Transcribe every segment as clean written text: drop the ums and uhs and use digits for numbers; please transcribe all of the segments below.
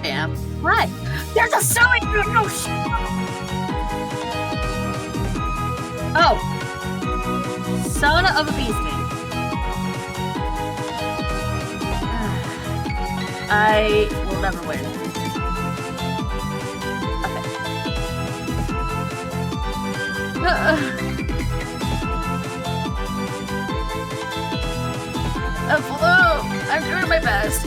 am. Hi. There's a sewing room. No shit. Oh. Sauna of a bee sting. I will never win. Okay. Hello. I'm doing my best.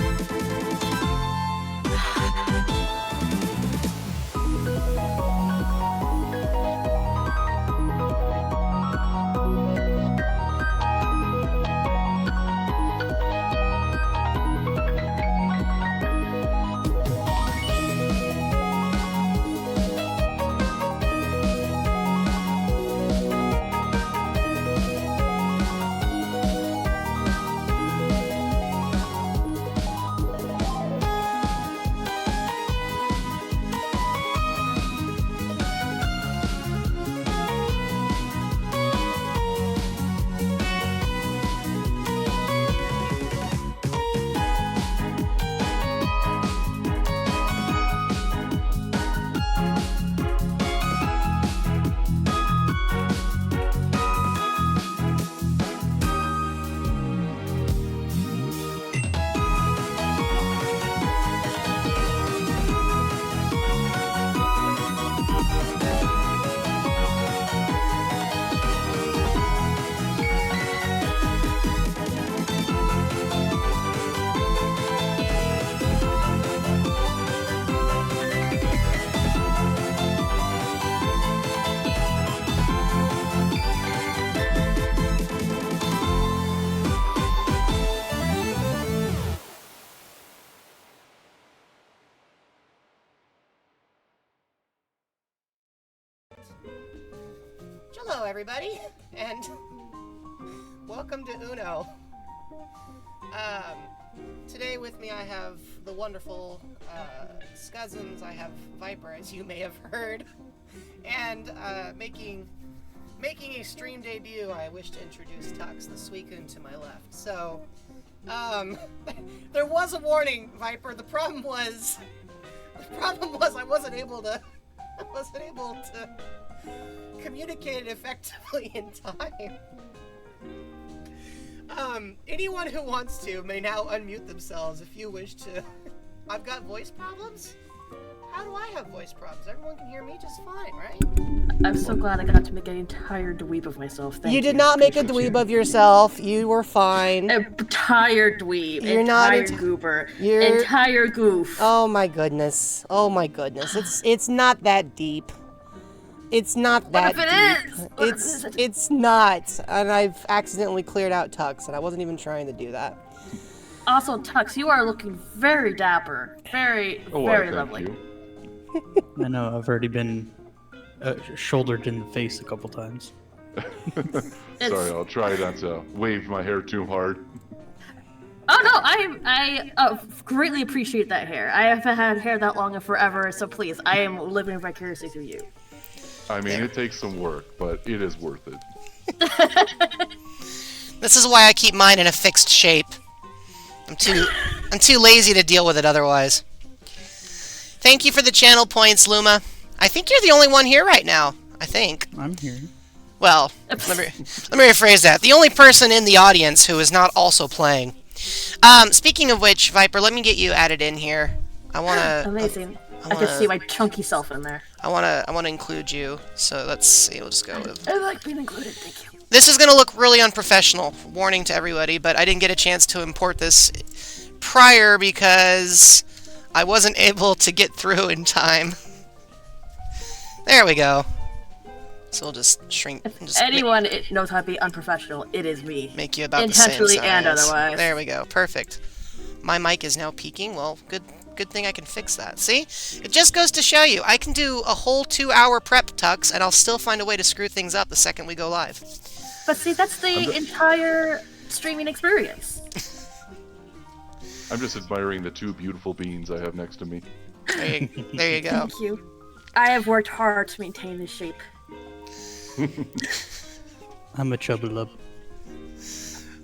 Hello, everybody, and welcome to Uno. Today with me I have the wonderful Scuzzins. I have Viper, as you may have heard, and making a stream debut, I wish to introduce Tux, the Suicune, to my left. So, there was a warning, Viper. The problem was I wasn't able to communicate it effectively in time. Anyone who wants to may now unmute themselves if you wish to. I've got voice problems? How do I have voice problems? Everyone can hear me just fine, right? I'm so glad I got to make an entire dweeb of myself. Thank you. You did not make a dweeb of yourself. You were fine. Entire dweeb. You're entire not goober. You're... Entire goof. Oh my goodness. Oh my goodness. It's not that deep. It's not that deep. What if it is? It's not. And I've accidentally cleared out Tux, and I wasn't even trying to do that. Also, Tux, you are looking very dapper. Very lovely. You. I know, I've already been shouldered in the face a couple times. Sorry, I'll try not to wave my hair too hard. Oh no, I greatly appreciate that hair. I haven't had hair that long in forever, so please, I am living vicariously through you. I mean, it takes some work, but it is worth it. This is why I keep mine in a fixed shape. I'm too lazy to deal with it otherwise. Thank you for the channel points, Luma. I think you're the only one here right now. I think. I'm here. Well, let me rephrase that. The only person in the audience who is not also playing. Speaking of which, Viper, let me get you added in here. I wanna. Amazing. I can see my chunky self in there. I wanna include you. So let's see. We'll just go with. I like being included. Thank you. This is gonna look really unprofessional. Warning to everybody, but I didn't get a chance to import this prior because I wasn't able to get through in time. There we go. So we'll just shrink. If anyone knows how to be unprofessional, it is me. Make you about the same size. Intentionally and otherwise. There we go. Perfect. My mic is now peaking. Well, good thing I can fix that. See? It just goes to show you. I can do a whole 2-hour prep, Tux, and I'll still find a way to screw things up the second we go live. But see, that's the entire streaming experience. I'm just admiring the two beautiful beans I have next to me. There you go. Thank you. I have worked hard to maintain this shape. I'm a chubba-lub.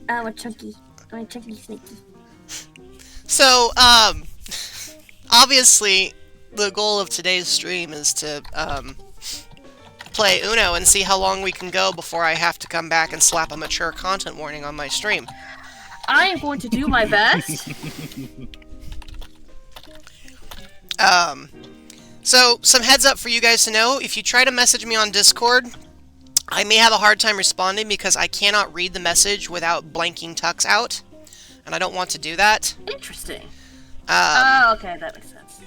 I'm a chunky snaky. So, obviously, the goal of today's stream is to play Uno and see how long we can go before I have to come back and slap a mature content warning on my stream. I am going to do my best. So, some heads up for you guys to know, if you try to message me on Discord, I may have a hard time responding because I cannot read the message without blanking Tux out, and I don't want to do that. Interesting. Um, Okay, that makes sense.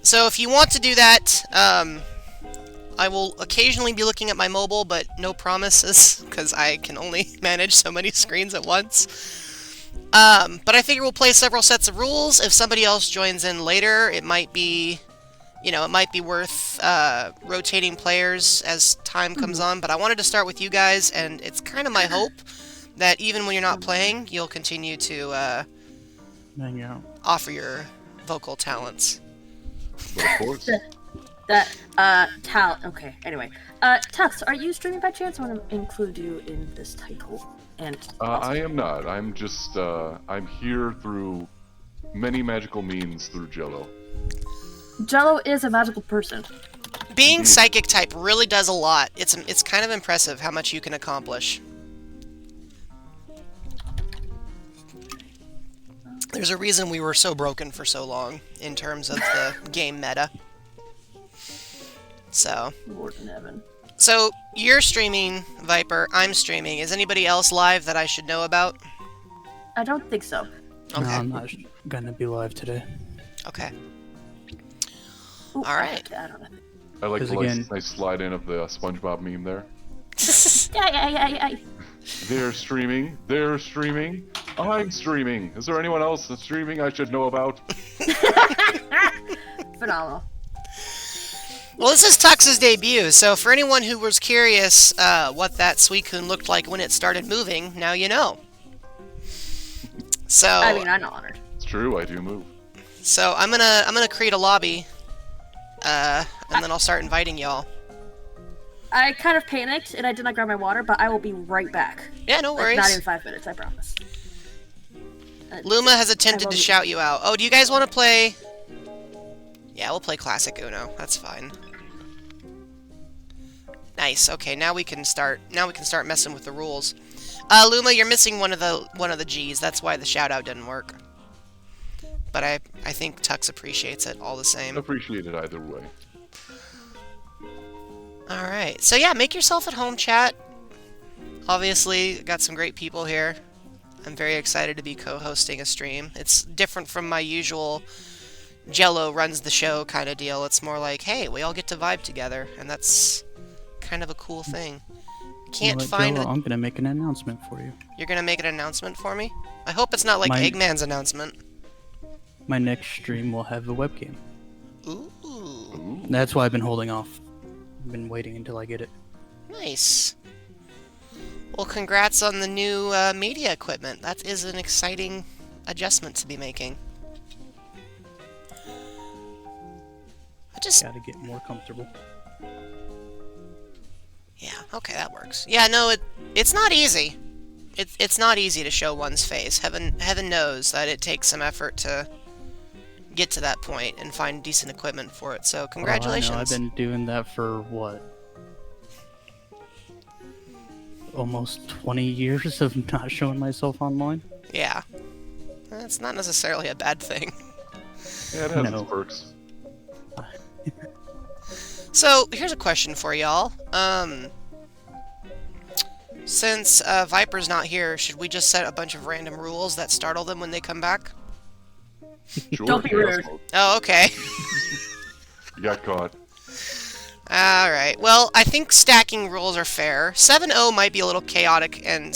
So if you want to do that, I will occasionally be looking at my mobile, but no promises, because I can only manage so many screens at once. But I figure we'll play several sets of rules. If somebody else joins in later, it might be, it might be worth rotating players as time comes on. But I wanted to start with you guys, and it's kind of my hope that even when you're not playing, you'll continue to Hang out. offer your vocal talents. But of course. Okay, anyway. Tux, are you streaming by chance? I want to include you in this title. And I am not. I'm just, I'm here through many magical means through Jello. Jello is a magical person. Being psychic type really does a lot. It's kind of impressive how much you can accomplish. There's a reason we were so broken for so long in terms of the game meta. So. Lord in heaven. So, you're streaming, Viper, I'm streaming. Is anybody else live that I should know about? I don't think so. No, Okay. I'm not gonna be live today. Okay. Ooh, Alright. I don't know. I like 'Cause the again- nice slide in of the SpongeBob meme there. Yeah. They're streaming. They're streaming. I'm streaming. Is there anyone else that's streaming I should know about? Phenomenal. Well, this is Tux's debut, so for anyone who was curious what that Suicune looked like when it started moving, now you know. So, I mean, I'm honored. It's true, I do move. so I'm gonna create a lobby, and then I'll start inviting y'all. I kind of panicked and I did not grab my water, but I will be right back. Yeah, no Like, worries. not in 5 minutes, I promise. Luma has attempted I to will- shout you out. Oh, do you guys want to play? Yeah, we'll play Classic Uno. That's fine. Nice. Okay, now we can start. Now we can start messing with the rules. Luma, you're missing one of the G's. That's why the shout out didn't work. But I think Tux appreciates it all the same. Appreciate it either way. All right. So yeah, make yourself at home, chat. Obviously, got some great people here. I'm very excited to be co-hosting a stream. It's different from my usual Jello runs the show kind of deal. It's more like, hey, we all get to vibe together, and that's kind of a cool thing. Can't You know what, find. Jello, I'm gonna make an announcement for you. You're gonna make an announcement for me? I hope it's not like My- Eggman's announcement. My next stream will have a webcam. Ooh, Ooh. That's why I've been holding off. I've been waiting until I get it. nice. Well, congrats on the new media equipment. That is an exciting adjustment to be making. I just Gotta get more comfortable. Yeah, okay, that works. Yeah, no, it's not easy. It's not easy to show one's face. Heaven knows that it takes some effort to get to that point and find decent equipment for it. So, congratulations. Oh, I know. I've been doing that for what? Almost 20 years of not showing myself online. Yeah. That's not necessarily a bad thing. Yeah, it has No. its perks. So, here's a question for y'all. Since Viper's not here, should we just set a bunch of random rules that startle them when they come back? Sure, Don't be chaos rude. mode. Oh, okay. You got caught. Alright, well, I think stacking rules are fair. 7-0 might be a little chaotic, and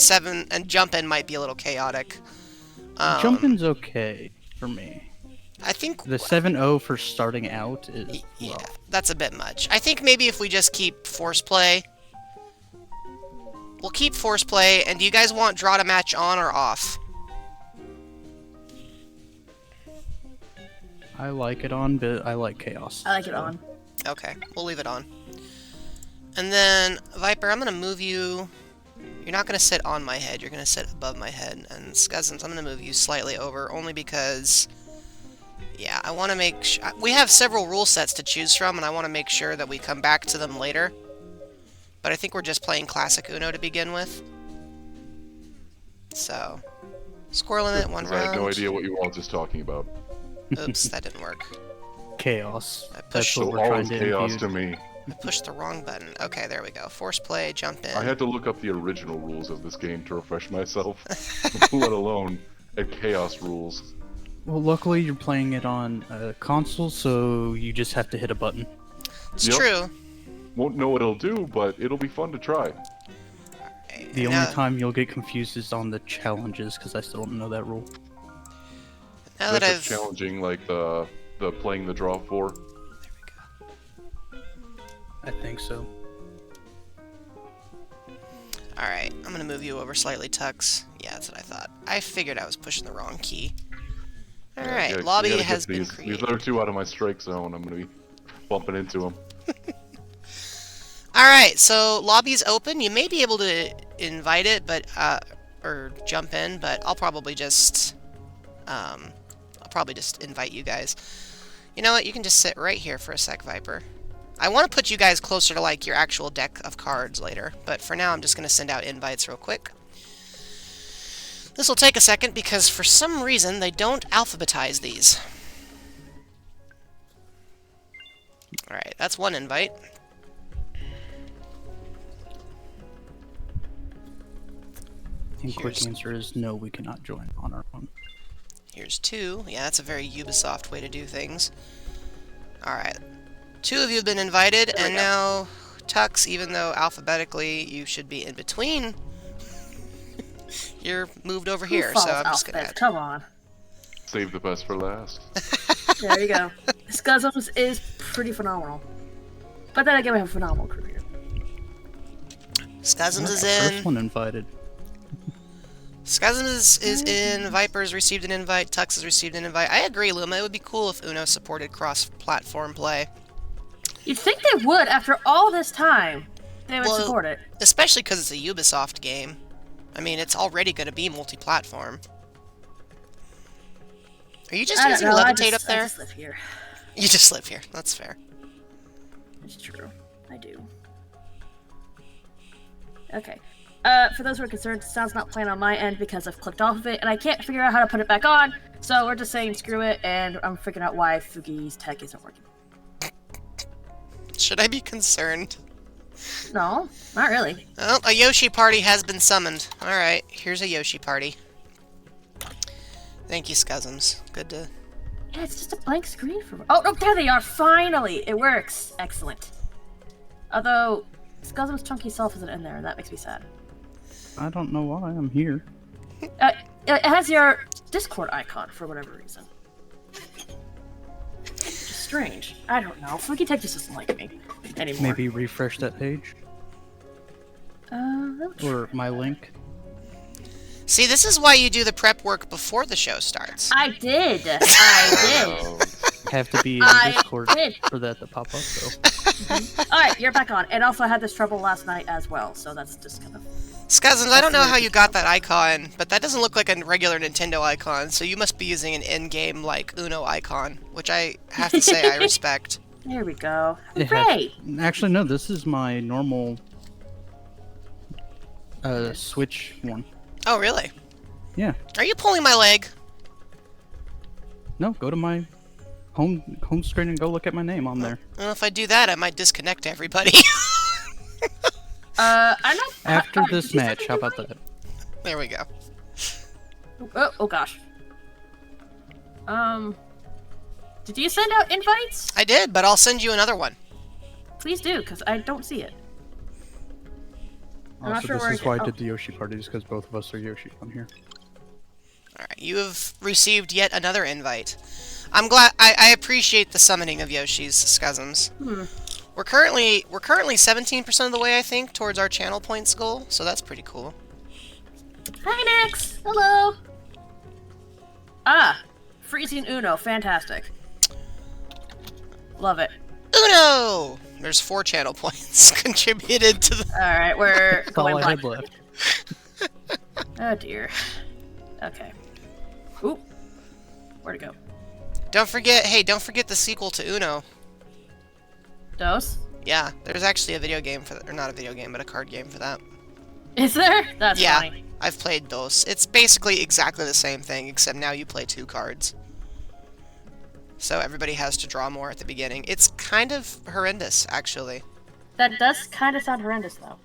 jump-in might be a little chaotic. Jumping's okay for me. I think... The 7-0 for starting out is Yeah, rough. that's a bit much. I think maybe if we just keep force play... We'll keep force play, and do you guys want draw to match on or off? I like it on, but I like chaos. I like it on. Okay, we'll leave it on. And then, Viper, I'm gonna move you... You're not gonna sit on my head, you're gonna sit above my head. And Scuzzins, I'm gonna move you slightly over, only because Yeah, I want to make we have several rule sets to choose from, and I want to make sure that we come back to them later. But I think we're just playing classic Uno to begin with. So, score limit, 1 round. I had no idea what you were all just talking about. Oops, that didn't work. Chaos. I That's pushed, what So we're all trying is to chaos impute. to me. I pushed the wrong button. Okay, there we go. Force play, jump in. I had to look up the original rules of this game to refresh myself, let alone at chaos rules. Well, luckily you're playing it on a console, so you just have to hit a button. It's Yep. true. Won't know what it'll do, but it'll be fun to try. Okay, The now, only time you'll get confused is on the challenges, because I still don't know that rule. now that That's I've... challenging, like the playing the draw 4. I think so. Alright, I'm gonna move you over slightly, Tux. Yeah, that's what I thought. I figured I was pushing the wrong key. Alright, Yeah, lobby we gotta has get been these created. other 2 out of my strike zone. I'm gonna be bumping into them. Alright, so lobby's open. You may be able to invite it, but or jump in, but I'll probably just invite you guys. You know what? You can just sit right here for a sec, Viper. I want to put you guys closer to like your actual deck of cards later, but for now I'm just going to send out invites real quick. This will take a second because for some reason they don't alphabetize these. Alright, that's one invite. And quick Here's- answer is no, we cannot join on our own. Here's 2. Yeah, that's a very Ubisoft way to do things. Alright. 2 of you have been invited, and now Tux, even though alphabetically you should be in between, you're moved over here, Who so follows I'm just gonna alphabet? add. Come on. Save the best for last. There you go. Scuzums is pretty phenomenal. But then again, we have a phenomenal crew here. Scuzums is First in. one invited. Scuzums is in. Viper's received an invite. Tux has received an invite. I agree, Luma. It would be cool if Uno supported cross-platform play. You'd think they would, after all this time, they would Well, support it. Especially because it's a Ubisoft game. I mean, it's already going to be multi-platform. Are you just I don't using know, Levitate up I there? just live here. You just live here. That's fair. It's true. I do. Okay. For those who are concerned, sound's not playing on my end because I've clicked off of it, and I can't figure out how to put it back on, so we're just saying screw it, and I'm figuring out why Fugi's tech isn't working. Should I be concerned? No, not really. Oh, a Yoshi party has been summoned. Alright, here's a Yoshi party. Thank you, Scuzums. Good to... Yeah, it's just a blank screen for. Oh, no, there they are! Finally! It works! Excellent. Although, Scuzum's chunky self isn't in there, and that makes me sad. I don't know why I'm here. It has your Discord icon for whatever reason. Strange. I don't know. Fugi Tech just doesn't like me anymore. Maybe refresh that page or my link. See, this is why you do the prep work before the show starts. I did. I Oh, Have to be in I Discord did. for that to pop up though. All right, you're back on. And also, I had this trouble last night as well, so that's just kind of. Scuzums, I don't know how you got that icon, but that doesn't look like a regular Nintendo icon, so you must be using an in-game, like, Uno icon, which I have to say I respect. There we go. It has- Hooray! Actually, no. This is my normal Switch one. Oh, really? Yeah. Are you pulling my leg? No, go to my home screen and go look at my name on there. Well, if I do that, I might disconnect everybody. I'm not. After did this you match, send how an about invite? that? There we go. Oh gosh. Did you send out invites? I did, but I'll send you another one. Please do, because I don't see it. I'm not Also, sure this where I is why I get- did the Yoshi parties, because both of us are Yoshi on here. Alright, you have received yet another invite. I'm glad. I appreciate the summoning of Yoshi's Scuzums. We're currently 17% of the way, I think, towards our channel points goal, so that's pretty cool. Hi, Nix. Hello. Ah, freezing Uno, fantastic. Love it. Uno! There's 4 channel points contributed to the... All right, we're That's all going I had blind. left. Oh dear. Okay. Oop. Where'd it go? Don't forget, hey, don't forget the sequel to Uno. Dos? Yeah, there's actually a video game for that, or not a video game, but a card game for that. Is there? That's Yeah, funny. I've played Dos. It's basically exactly the same thing, except now you play 2 cards. So everybody has to draw more at the beginning. It's kind of horrendous, actually. That does kind of sound horrendous, though.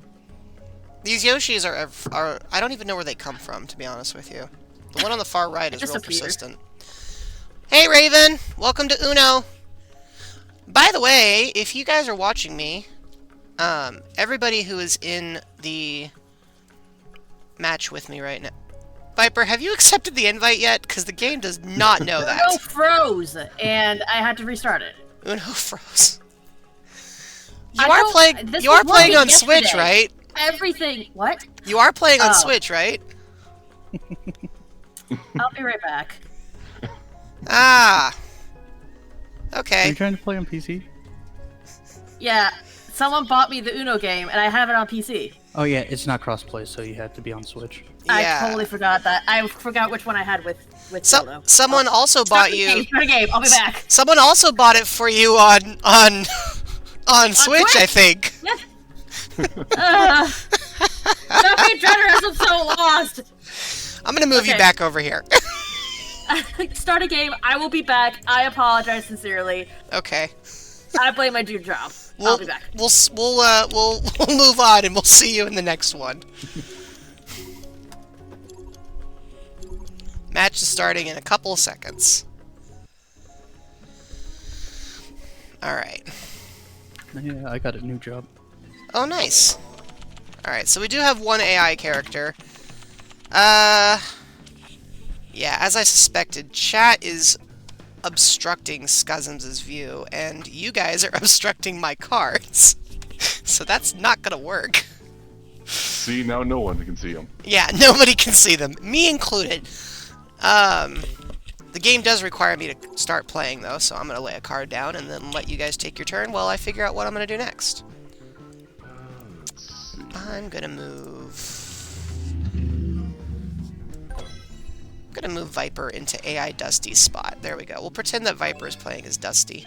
These Yoshis are I don't even know where they come from, to be honest with you. The one on the far right is Just real appeared. persistent. Hey, Raven! Welcome to Uno! By the way, if you guys are watching me, everybody who is in the match with me right now... Viper, have you accepted the invite yet? Because the game does not know that. Uno froze, and I had to restart it. Uno froze. I You are don't- playing. this You are was playing working on Switch, yesterday. right? Everything. What? You are playing on Oh. Switch, right? I'll be right back. Ah. Are you Okay. trying to play on PC? Yeah, someone bought me the Uno game, and I have it on PC. Oh yeah, it's not crossplay, so you had to be on Switch. Yeah. I totally forgot that. I forgot which one I had with So, Dildo. someone also Start bought the you. game, start a game. I'll be back. Someone also bought it for you on on Switch, I Switch? think. Yes. Stop being generous. I'm so lost. I'm gonna move you Okay. back over here. Start a game. I will be back. I apologize sincerely. Okay. I blame my dude job. I'll We'll be back. we'll move on and we'll see you in the next one. Match is starting in a couple of seconds. All right. Yeah, I got a new job. Oh, nice. Alright, so we do have one AI character. Yeah, as I suspected, chat is obstructing Scuzums' view, and you guys are obstructing my cards. So that's not gonna work. See, now no one can see him. Yeah, nobody can see them, me included. The game does require me to start playing, though, so I'm gonna lay a card down and then let you guys take your turn while I figure out what I'm gonna do next. Let's see. I'm gonna move... I'm gonna move Viper into AI Dusty's spot. There we go. We'll pretend that Viper is playing as Dusty.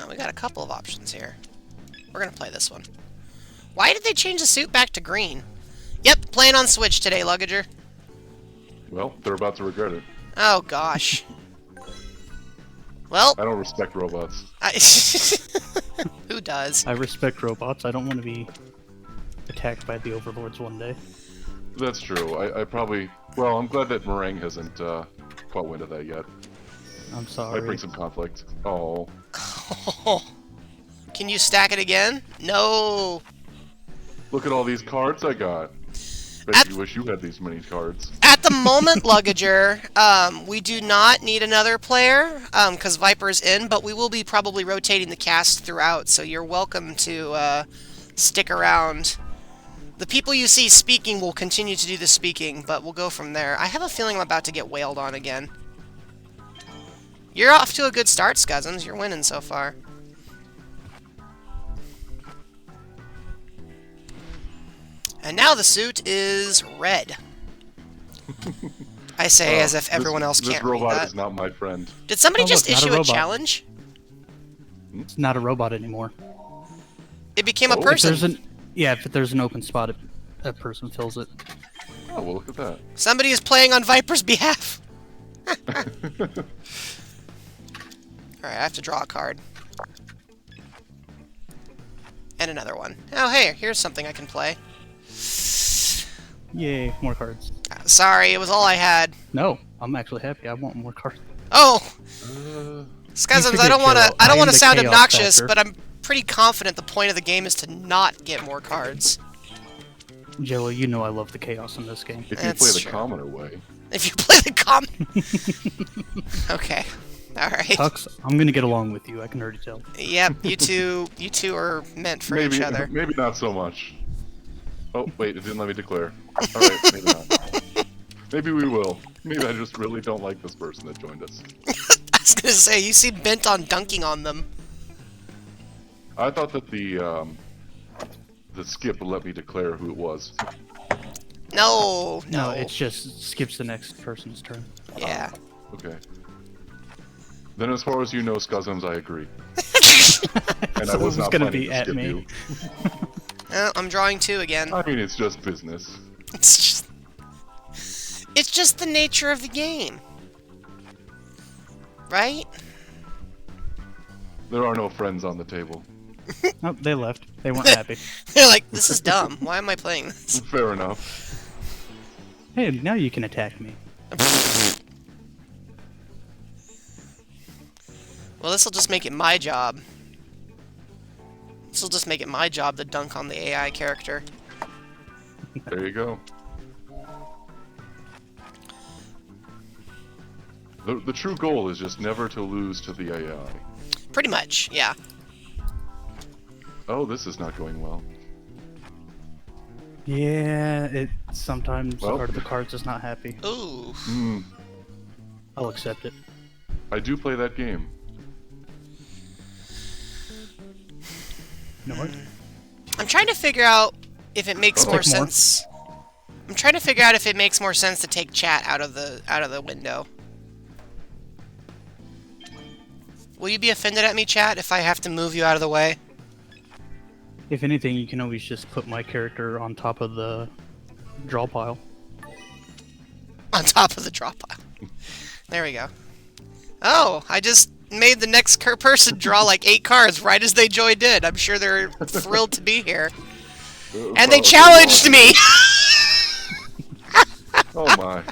We got a couple of options here. We're gonna play this one. Why did they change the suit back to green? Yep, playing on Switch today, Luggager. Well, they're about to regret it. Oh, gosh. Well, I don't respect robots. who does? I respect robots. I don't want to be attacked by the overlords one day. That's true. I probably... Well, I'm glad that Meringue hasn't caught wind of that yet. I'm Might sorry. bring some conflict. Oh. Can you stack it again? No. Look at all these cards I got. Bet At- you wish you had these many cards. At the moment, Luggager, we do not need another player, because Viper's in, but we will be probably rotating the cast throughout, so you're welcome to stick around. The people you see speaking will continue to do the speaking, but we'll go from there. I have a feeling I'm about to get wailed on again. You're off to a good start, Scuzums. You're winning so far. And now the suit is red. I say as if everyone else can't This read robot that. is not my friend. Did somebody Oh, just look, not a issue a robot. challenge? It's not a robot anymore. It became a Oh, if If person. there's an if there's an open spot, a person fills it. Oh, well, look at that. Somebody is playing on Viper's behalf. Alright, I have to draw a card. And another one. Oh, hey, here's something I can play. Yay, more cards. Sorry, it was all I had. No, I'm actually happy. I want more cards. Oh, Uh, Scuzums, forget, I don't want to. Joe. I I don't am want to the sound chaos obnoxious, factor. but I'm pretty confident the point of the game is to not get more cards. Joey, you know I love the chaos in this game. if you That's play the true. commoner way. If you play the com. Okay. All right. Tux, I'm gonna get along with you. I can already tell. Yep. You two are meant for Maybe, each other. maybe not so much. Oh, wait, it didn't let me declare. Alright, maybe not. Maybe we will. Maybe I just really don't like this person that joined us. I was gonna say you seem bent on dunking on them. I thought that the skip would let me declare who it was. No, No, it just skips the next person's turn. Yeah. Okay. Then as far as you know, Scuzums, I agree. And So I was it was not gonna planning be to at skip me. you. I'm drawing 2 again. I mean, it's just business. It's just the nature of the game. Right? There are no friends on the table. Oh, they left. They weren't happy. They're like, this is dumb. Why am I playing this? Fair enough. Hey, now you can attack me. Well, this will just make it my job. This will just make it my job to dunk on the AI character. There you go. The true goal is just never to lose to the AI. Pretty much, yeah. Oh, this is not going well. Yeah, it sometimes Well. part of the cards is not happy. Ooh. Hmm. I'll accept it. I do play that game. You know what? I'm trying to figure out if it makes Oh. more Take more. sense. I'm trying to figure out if it makes more sense to take chat out of the window. Will you be offended at me, chat, if I have to move you out of the way? If anything, you can always just put my character on top of the draw pile. On top of the drop pile. There we go. Oh, I just made the next person draw like 8 cards right as they joined in. I'm sure they're thrilled to be here. And they challenged me! Oh my.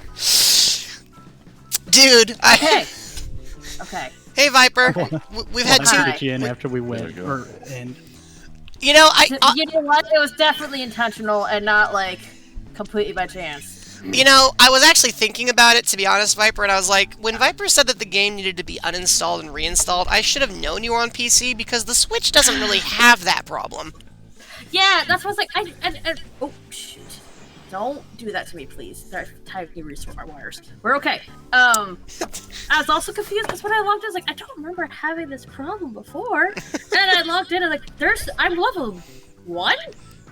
Dude, Okay. Okay. Hey, Viper. We've had Well, I two... get you in after we There win. you go. And You know, You know what? It was definitely intentional and not like completely by chance. You know, I was actually thinking about it, to be honest, Viper, and I was like, when Viper said that the game needed to be uninstalled and reinstalled, I should have known you were on PC, because the Switch doesn't really have that problem. Yeah, that's what I was like. Oh shoot! Don't do that to me, please. They're tightly restore my wires. We're okay. I was also confused because when I logged in, I was like, I don't remember having this problem before. And I logged in and like, I'm level 1.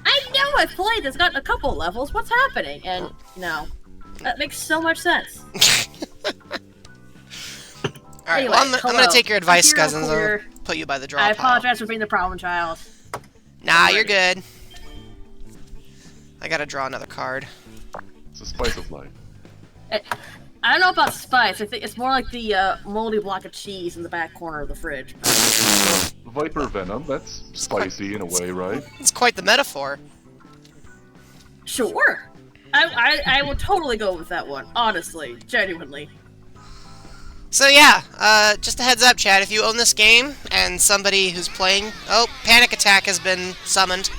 I know I've played this, gotten a couple levels. What's happening? And no, that makes so much sense. Alright, Anyway, well, I'm hello. gonna take your advice, Hero Cousins, Clear. and put you by the draw I pile. apologize for being the problem child. Nah, you're good. I gotta draw another card. It's a spice of life. I don't know about spice. I think it's more like the moldy block of cheese in the back corner of the fridge. Viper venom, that's spicy in a way, right? It's quite the metaphor. Sure. I will totally go with that one. Honestly, genuinely. So yeah, just a heads up, Chad, if you own this game, and somebody who's playing... Oh, Panic Attack has been summoned.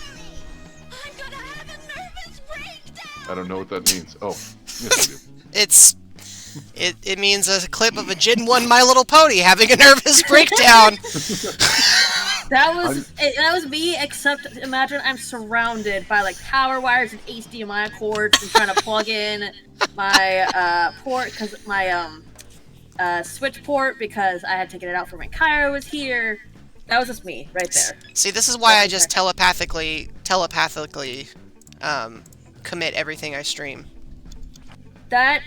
I don't know what that means. Oh, yes I do. It means a clip of a Gen 1 My Little Pony having a nervous breakdown. That was me, except imagine I'm surrounded by like power wires and HDMI cords and trying to plug in my port because my switch port because I had taken it out for when Kyra was here. That was just me right there. See, this is why I just telepathically commit everything I stream. They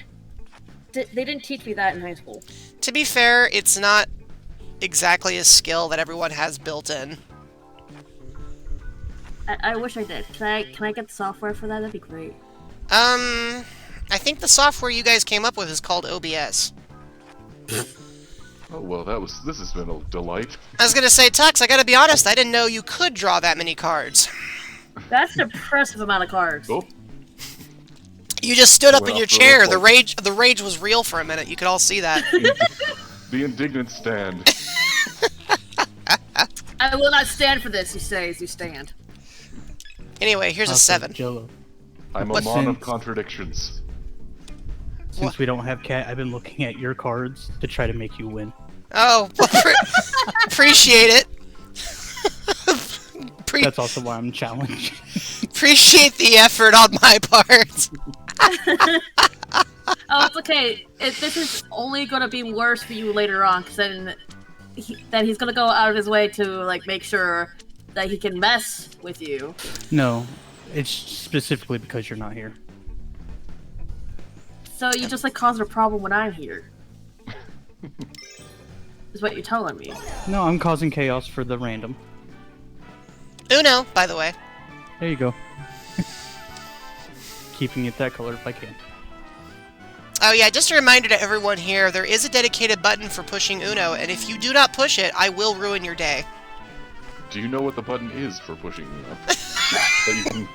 didn't teach me that in high school. To be fair, it's not exactly a skill that everyone has built in. I wish I did. Can I get the software for that? That'd be great. I think the software you guys came up with is called OBS. Oh well, this has been a delight. I was gonna say, Tux, I gotta be honest, I didn't know you could draw that many cards. That's an impressive amount of cards. Oh, You just stood up in Well, your for chair. the The rage was real for a minute. You could all see that. the indignant stand. I will not stand for this, you say as you stand. Anyway, here's a I'll take 7. Jello. I'm a What mon of sense? contradictions. Since we don't have cat, I've been looking at your cards to try to make you win. Oh, well, appreciate it. That's also why I'm challenged. Appreciate the effort on my part. Oh, it's okay. This is only gonna be worse for you later on, because then he's gonna go out of his way to like make sure that he can mess with you. No, it's specifically because you're not here. So you just like caused a problem when I'm here. Is what you're telling me. No, I'm causing chaos for the random. Uno, by the way. There you go. Keeping it that color if I can. Oh yeah, just a reminder to everyone here, there is a dedicated button for pushing Uno, and if you do not push it, I will ruin your day. Do you know what the button is for pushing me up? That you can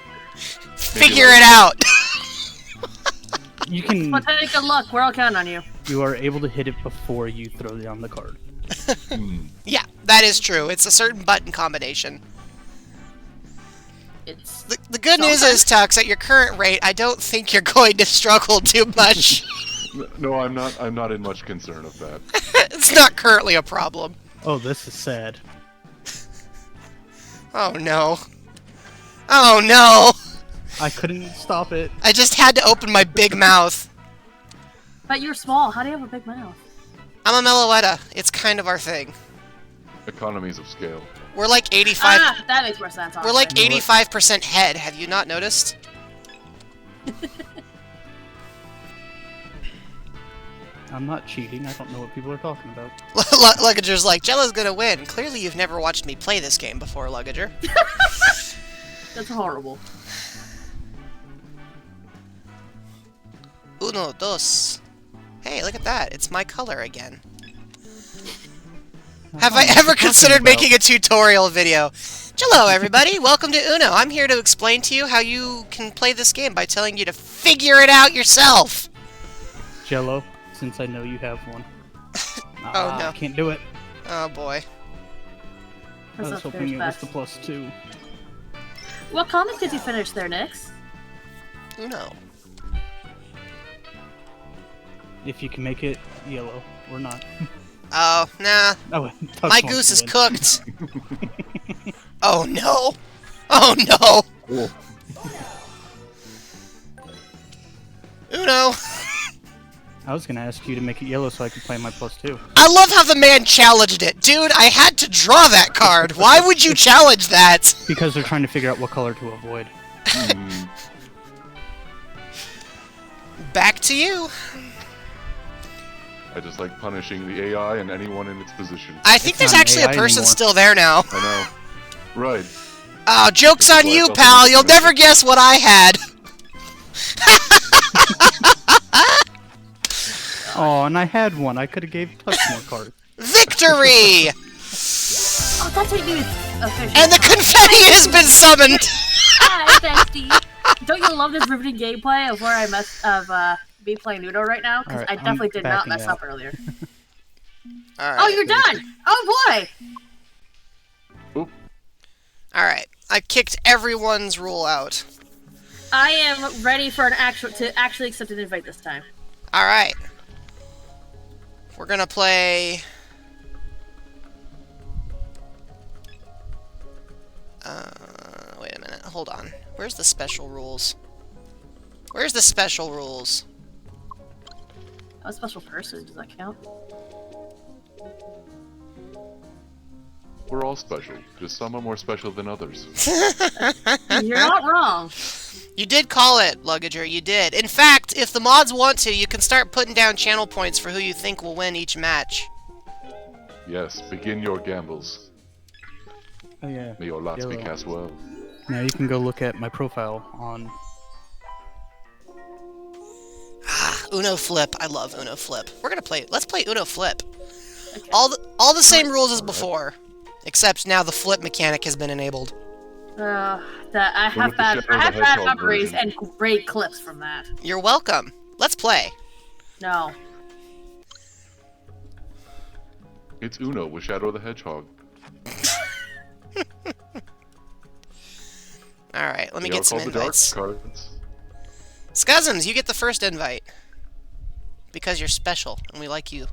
Figure it out! You can. Well, take a look. We're all counting on you. You are able to hit it before you throw down the card. Yeah, that is true. It's a certain button combination. It's The good news is, Tux, at your current rate, I don't think you're going to struggle too much. No, I'm not. I'm not in much concern of that. It's not currently a problem. Oh, this is sad. Oh no. Oh no! I couldn't stop it. I just had to open my big mouth. But you're small. How do you have a big mouth? I'm a Meloetta. It's kind of our thing. Economies of scale. We're like 85. Ah, that makes more sense. We're like honestly. 85% head. Have you not noticed? I'm not cheating. I don't know what people are talking about. Luggager's like, Jello's gonna win. Clearly you've never watched me play this game before, Luggager. That's horrible. Uno, dos. Hey, look at that. It's my color again. Have I ever considered making a tutorial video? Hello, everybody. Welcome to Uno. I'm here to explain to you how you can play this game by telling you to figure it out yourself. Jello, since I know you have one. Oh, no. I can't do it. Oh, boy. I was That's not hoping it was fair. the +2. What comic did you finish there, Nix? Uno. If you can make it yellow or not. Oh, nah. Oh, My goose is cooked. Oh, no. Oh, no. Cool. Uno. I was gonna ask you to make it yellow so I could play my +2. I love how the man challenged it. Dude, I had to draw that card. Why would you challenge that? Because they're trying to figure out what color to avoid. Back to you. I just like punishing the AI and anyone in its position. I think It's there's not actually a AI person anymore. still there now. I know. Right. Oh, joke's on Well, you, I thought pal. that You'll was never guess what I had. Oh, and I had one. I could have gave Tux more cards. Victory! Oh, that's what you do. Official. And the confetti has been summoned. Hi, bestie. Don't you love this riveting gameplay of where I me playing Uno right now? Because Alright, I definitely I'm did not backing mess out. up earlier. Alright. Oh, you're done. Oh boy. Oop. Alright. I kicked everyone's rule out. I am ready for to actually accept an invite this time. Alright. We're gonna play... wait a minute. Hold on. Where's the special rules? Where's the special rules? I'm a special person. Does that count? We're all special. Just some are more special than others. You're not wrong. You did call it, Luggager, you did. In fact, if the mods want to, you can start putting down channel points for who you think will win each match. Yes, begin your gambles. Oh yeah. May your lots be Yellow. cast well. Now you can go look at my profile on. Uno Flip. I love Uno Flip. We're gonna play. Let's play Uno Flip. Okay. All the same rules as before, except now the flip mechanic has been enabled. I have with the bad. Shadow I the have bad Hedgehog memories version. and great clips from that. You're welcome. Let's play. No. It's Uno with Shadow the Hedgehog. All right, let me They are get some called the dark invites. cards. Scuzums, you get the first invite because you're special and we like you.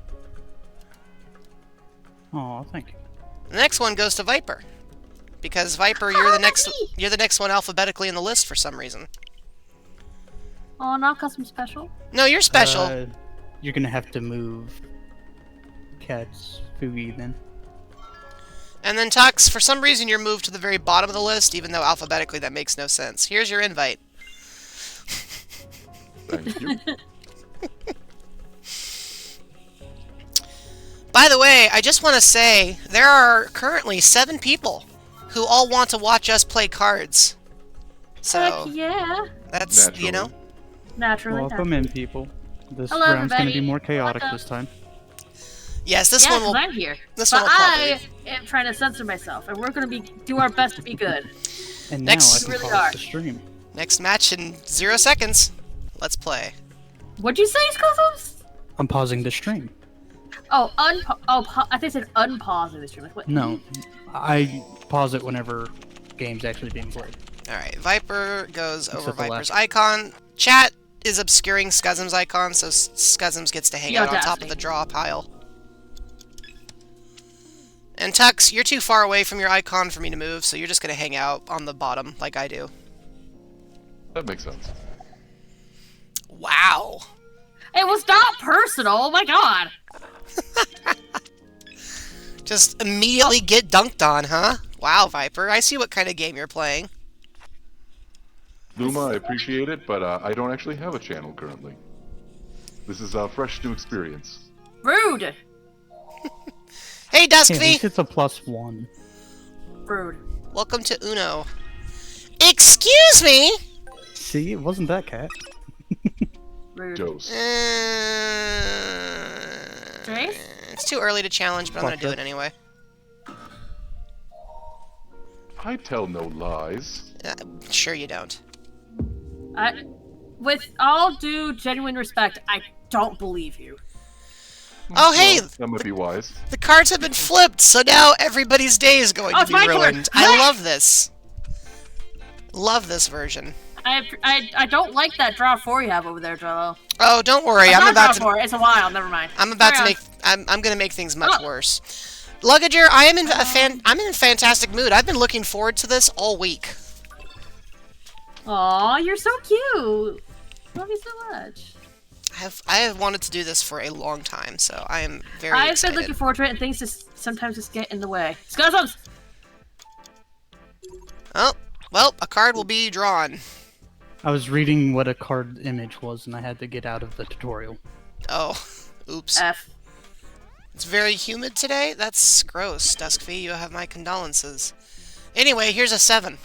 Oh, thank you. The next one goes to Viper because Viper, you're the next one alphabetically in the list for some reason. Oh, not cause I'm special. No, you're special. You're gonna have to move Cat's Fugi then. And then Tux, for some reason you're moved to the very bottom of the list, even though alphabetically that makes no sense. Here's your invite. Thank you. By the way, I just want to say there are currently 7 people who all want to watch us play cards. So Heck yeah. that's Naturally. you know. Naturally. Welcome in, people. This Hello, round's gonna everybody. be more chaotic Welcome. this time. Yes, this Yeah, one 'cause will. I'm here. This But one will probably. I am trying to censor myself, and we're gonna do our best to be good. And Next- now I can Really pause are. the stream. Next match in 0 seconds. Let's play. What'd you say, Scuzums? I'm pausing the stream. Oh, I think it said unpausing the stream. Like, what? No, I pause it whenever game's actually being played. Alright, Viper goes over Except the Viper's last. icon. Chat is obscuring Scuzum's icon, so Scuzums gets to hang The out on top audacity. of the draw pile. And Tux, you're too far away from your icon for me to move, so you're just gonna hang out on the bottom like I do. That makes sense. Wow. It was not personal. Oh my god. Just immediately get dunked on, huh? Wow, Viper, I see what kind of game you're playing. Luma, I appreciate it, but I don't actually have a channel currently. This is a fresh new experience. Rude. Hey, Hey, at Duskfy! least it's a +1. Rude. Welcome to Uno. Excuse me? See, it wasn't that cat. Rude. Dose. Trace? It's too early to challenge, but I'm gonna Fuck do it. it anyway. I tell no lies. Sure you don't. With all due genuine respect, I don't believe you. Oh, hey! That might be wise. The cards have been flipped, so now everybody's day is going Oh, to it's be my turn. ruined. I love this. Love this version. I don't like that draw 4 you have over there, Jello. Oh, don't worry. It's I'm not about draw to. 4. It's a wild. Never mind. I'm about Carry to on. make. I'm gonna make things much Oh. worse. Luggager, I am in I'm in a fantastic mood. I've been looking forward to this all week. Aw, you're so cute. Love you so much. I have wanted to do this for a long time, so I am very I've excited. been looking forward to it, and things sometimes just get in the way. Scuzums! Oh, well, a card will be drawn. I was reading what a card image was, and I had to get out of the tutorial. Oh, oops. F. It's very humid today? That's gross, Duskfy. You have my condolences. Anyway, here's a 7.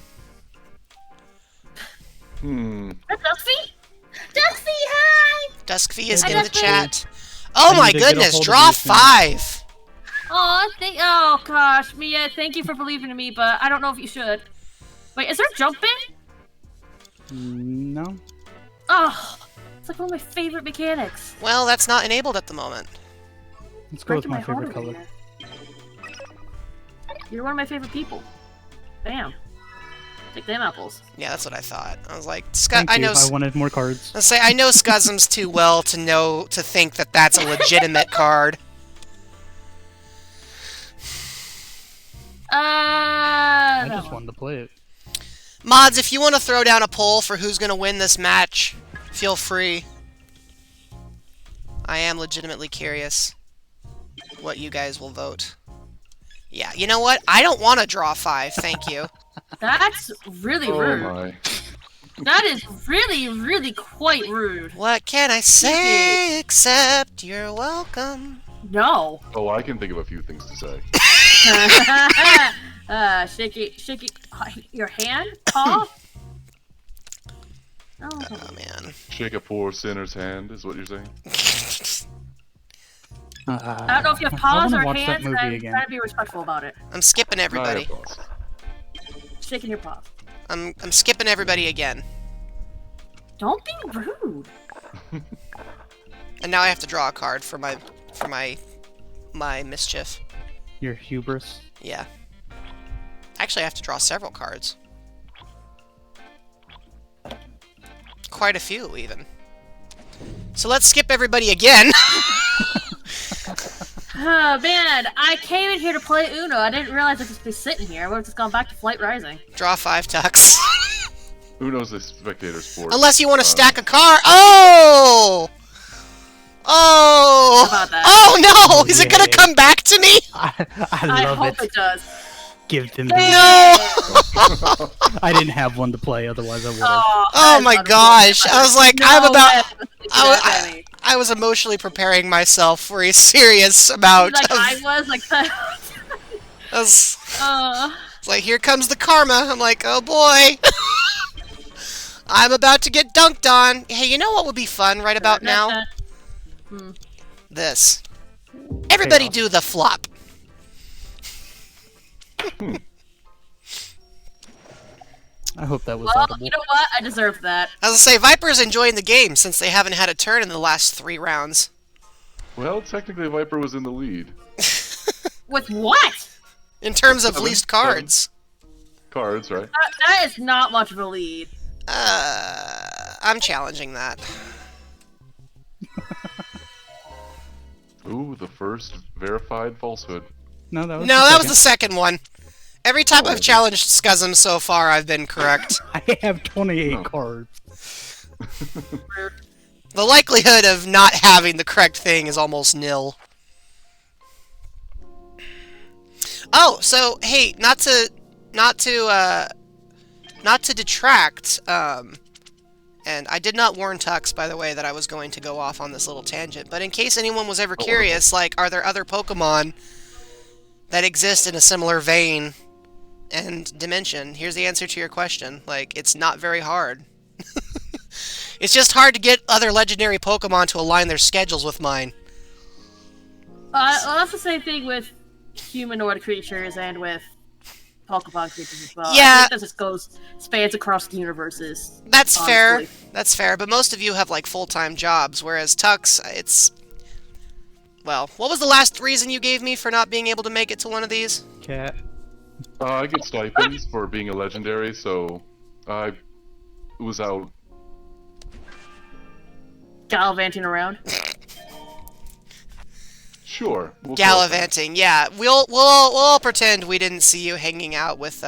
That's Duskfy? Duskfy, hi! Duskfy is Hi, in the Duskfy. chat. Oh I my need to get a goodness, hold of draw you soon. 5! Oh gosh, Mia, thank you for believing in me, but I don't know if you should. Wait, is there jumping? No? Oh, it's like one of my favorite mechanics. Well, that's not enabled at the moment. Let's go with Breaking my heart favorite over color. here. You're one of my favorite people. Bam. Take them apples. Yeah, that's what I thought. I was like, Thank I you. know. I wanted more cards. Let's say I know Scuzums too well to think that that's a legitimate card. I That just one. wanted to play it. Mods, if you want to throw down a poll for who's gonna win this match, feel free. I am legitimately curious what you guys will vote. Yeah, you know what? I don't want to draw 5, thank you. That's really Oh rude. my. That is really quite rude. What can I say except you're welcome? No. Oh, I can think of a few things to say. Shaky, your hand, paw. Oh, Oh man. Shake a poor sinner's hand, is what you're saying? I don't know if you have I paws wanna or watch that hands, and movie I'm again. trying to be respectful about it. I'm skipping everybody. I have thoughts. Shaking your paws. I'm skipping everybody again. Don't be rude. And now I have to draw a card for my mischief. Your hubris. Yeah. Actually, I have to draw several cards. Quite a few, even. So let's skip everybody again. Oh man, I came in here to play Uno. I didn't realize I'd just be sitting here. I would have just gone back to Flight Rising. Draw 5 Tux. Uno's a spectator sport. Unless you want to stack a card. Oh! Oh! How about that? Oh no! Is it gonna Yay. come back to me? I I love hope it. it does. give them to me. No! I didn't have one to play, otherwise I would have. Oh my gosh! I was like, I'm about. I I was emotionally preparing myself for a serious amount like of. I was like that. I was, it's like, here comes the karma. I'm like, oh boy. I'm about to get dunked on. Hey, you know what would be fun right about now? This. Everybody Chaos. do the flop. I hope that was Well, audible. you know what? I deserve that. I was gonna say, Viper's enjoying the game since they haven't had a turn in the last 3 rounds. Well, technically Viper was in the lead. With what? In terms of 7, least cards. Cards, right? That is not much of a lead. I'm challenging that. Ooh, the first verified falsehood. No, that was No, the that was the second. second one. Every time I've challenged Scuzum so far, I've been correct. I have 28 Oh. cards. The likelihood of not having the correct thing is almost nil. Oh, so hey, not to detract. And I did not warn Tux, by the way, that I was going to go off on this little tangent. But in case anyone was ever curious, like, are there other Pokemon that exist in a similar vein and dimension? Here's the answer to your question. Like, it's not very hard. It's just hard to get other legendary Pokemon to align their schedules with mine. Well, that's the same thing with humanoid creatures and with Pokemon creatures as well. Yeah. I think this just spans across the universes. That's fair. Honestly. That's fair. But most of you have, like, full-time jobs, whereas Tux, it's... Well, what was the last reason you gave me for not being able to make it to one of these? Cat. I get stipends for being a legendary, so I was out. Gallivanting around. Sure. We'll call it that. Gallivanting, yeah. We'll all pretend we didn't see you hanging out with,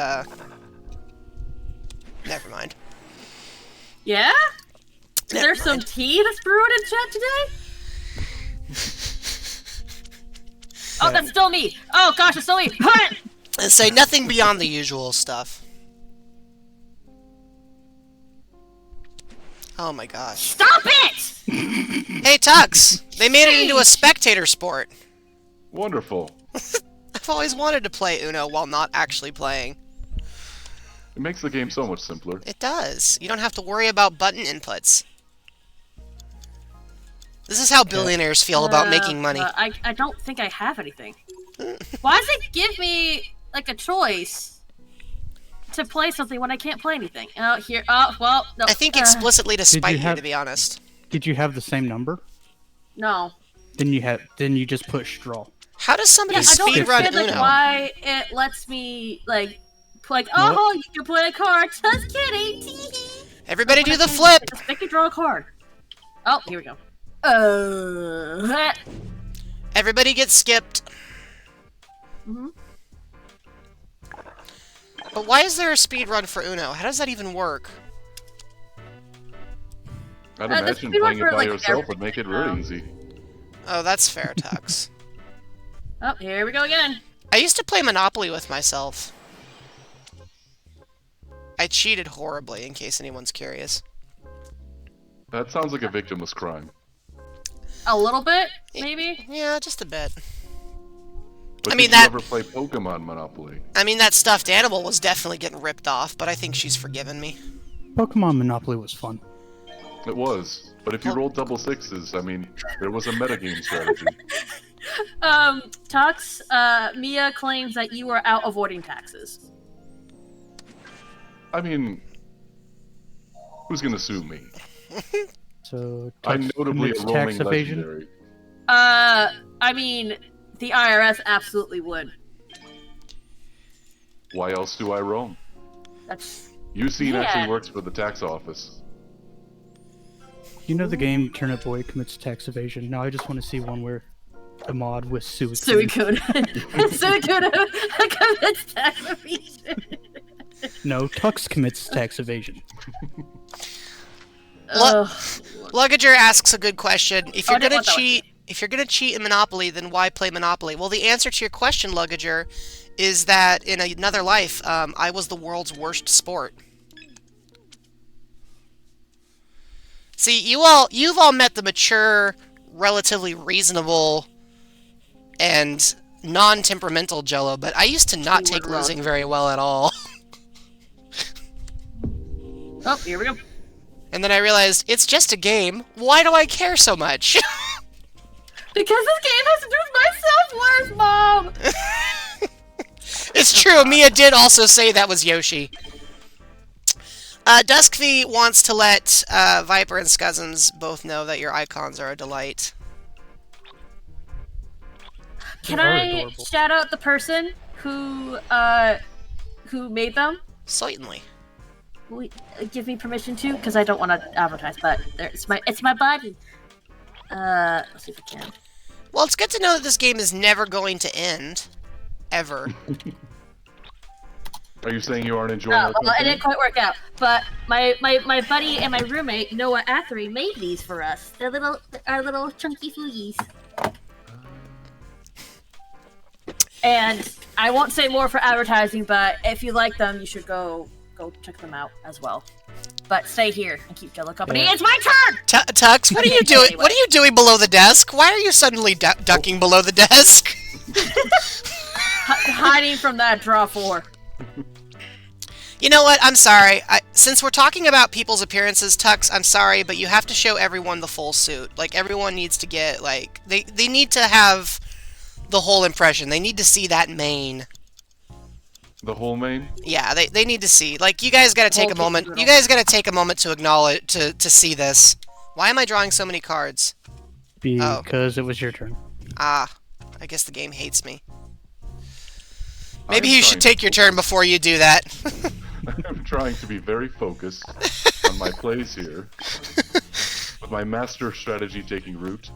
Never mind. Yeah? There's some tea that's brewing in chat today? Oh, that's still me! Oh gosh, it's still me! And say nothing beyond the usual stuff. Oh my gosh. Stop it! Hey, Tux! They made it into a spectator sport. Wonderful. I've always wanted to play Uno while not actually playing. It makes the game so much simpler. It does. You don't have to worry about button inputs. This is how billionaires feel about making money. I don't think I have anything. Why does it give me, like, a choice to play something when I can't play anything? Oh, here. Oh, well, no. I think explicitly to spite you, have- to be honest. Did you have the same number? No. Then you just put straw. How does somebody I don't speedrun understand, Uno? like, why it lets me, like, oh, you can play a card. Just kidding. Tee-hee. Everybody do the flip! Just make me draw a card. Oh, here we go. Everybody gets skipped. Mhm. But why is there a speedrun for Uno? How does that even work? I'd the imagine speedrun playing it for, by like, yourself would make it really everything. easy. Oh, that's fair, Tux. Oh, here we go again. I used to play Monopoly with myself. I cheated horribly, in case anyone's curious. That sounds like a victimless crime. A little bit, maybe? Yeah, just a bit. But I mean, did that- you ever play Pokemon Monopoly? I mean, that stuffed animal was definitely getting ripped off, but I think she's forgiven me. Pokemon Monopoly was fun. It was. But if you rolled double sixes, I mean, there was a metagame strategy. Tux, Mia claims that you are out avoiding taxes. I mean, who's gonna sue me? So I'm Tux notably a commits roaming tax evasion. legendary. I mean, the IRS absolutely would. Why else do I roam? That's... UC Yeah. actually works for the tax office. You know the game Turnip Boy commits tax evasion. Now I just want to see one where a mod with Suicune. Suicune. Suicune commits tax evasion. No, Tux commits tax evasion. Ugh. Luggager asks a good question. If you're I didn't gonna want that one. cheat, if you're gonna cheat in Monopoly, then why play Monopoly? Well, the answer to your question, Luggager, is that in another life, I was the world's worst sport. See, you've all met the mature, relatively reasonable, and non-temperamental Jello, but I used to not take losing very well at all. Oh, here we go. And then I realized, it's just a game. Why do I care so much? Because this game has to do with my self-worth, Mom! It's true, Mia did also say that was Yoshi. Duskvi wants to let Viper and Scuzzins both know that your icons are a delight. Can They are I adorable. shout out the person who made them? Certainly. Give me permission to, because I don't want to advertise, but it's my buddy. Let's see if I can. Well, it's good to know that this game is never going to end. Ever. Are you saying you aren't enjoying Oh, it? well, it didn't quite work out, but my buddy and my roommate Noah Athery made these for us. Our little chunky foodies. And I won't say more for advertising, but if you like them, you should go check them out as well. But stay here and keep Jello company. Yeah. It's my turn. Tux, what are you doing? Anyway. What are you doing below the desk? Why are you suddenly ducking below the desk? Hiding from that draw 4. You know what? I'm sorry. Since we're talking about people's appearances, Tux, I'm sorry, but you have to show everyone the full suit. Like, everyone needs to get, like... They need to have the whole impression. They need to see that mane. The whole main? Yeah, they need to see. Like, you guys gotta take a Whole moment. kit and You guys gotta take a moment to acknowledge... To see this. Why am I drawing so many cards? Because it was your turn. Ah. I guess the game hates me. Maybe I'm you should trying take your turn before you do that. I'm trying to be very focused on my plays here. With my master strategy taking root.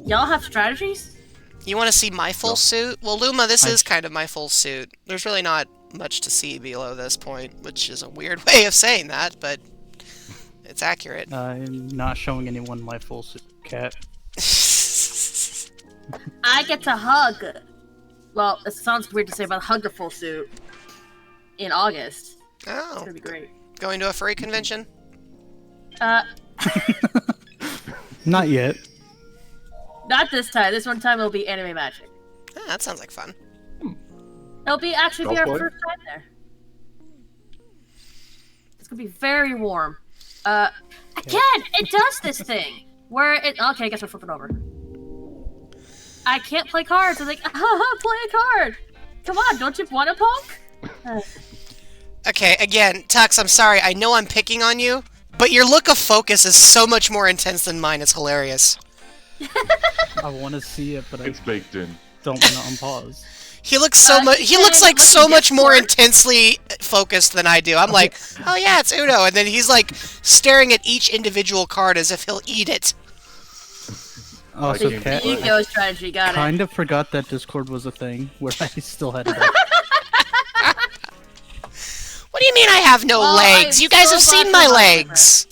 Y'all have strategies? You want to see my full No. suit? Well, Luma, this I- is kind of my full suit. There's really not much to see below this point, which is a weird way of saying that, but it's accurate. I'm not showing anyone my full suit, cat. I get to hug. Well, it sounds weird to say, but hug the full suit in August. It's Oh, gonna be great. going to a furry convention? Not yet. Not this time. This one time it'll be Anime Magic. Ah, that sounds like fun. It'll be actually be our Cosplay? first time there. It's gonna be very warm. Again, it does this thing where it. Okay, I guess we're flipping over. I can't play cards. I'm like, play a card. Come on, don't you want a poke? Okay, again, Tux, I'm sorry. I know I'm picking on you, but your look of focus is so much more intense than mine. It's hilarious. I want to see it, but I It's baked in. don't want to unpause. He looks so much. He looks like so much more intensely focused than I do. I'm like, oh yeah, it's Uno, and then he's like staring at each individual card as if he'll eat it. Also, The cat. Ego strategy, got it. Kind of forgot that Discord was a thing where I still had it up. What do you mean I have no Well, legs? I'm You guys so have glad seen to my have legs.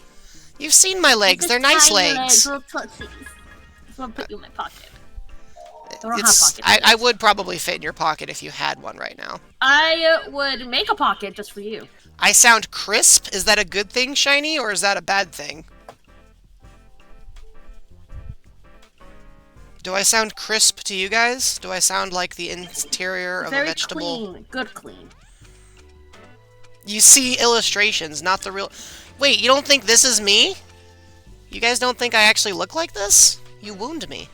You've seen my legs. They're nice Tiny legs. Little tootsies. Just want to put you in my pocket. I don't have It's, pockets. I would probably fit in your pocket if you had one right now. I would make a pocket just for you. I sound crisp. Is that a good thing, Shiny, or is that a bad thing? Do I sound crisp to you guys? Do I sound like the interior of a Very vegetable? clean. Good clean. You see illustrations, not the real... Wait, you don't think this is me? You guys don't think I actually look like this? You wound me.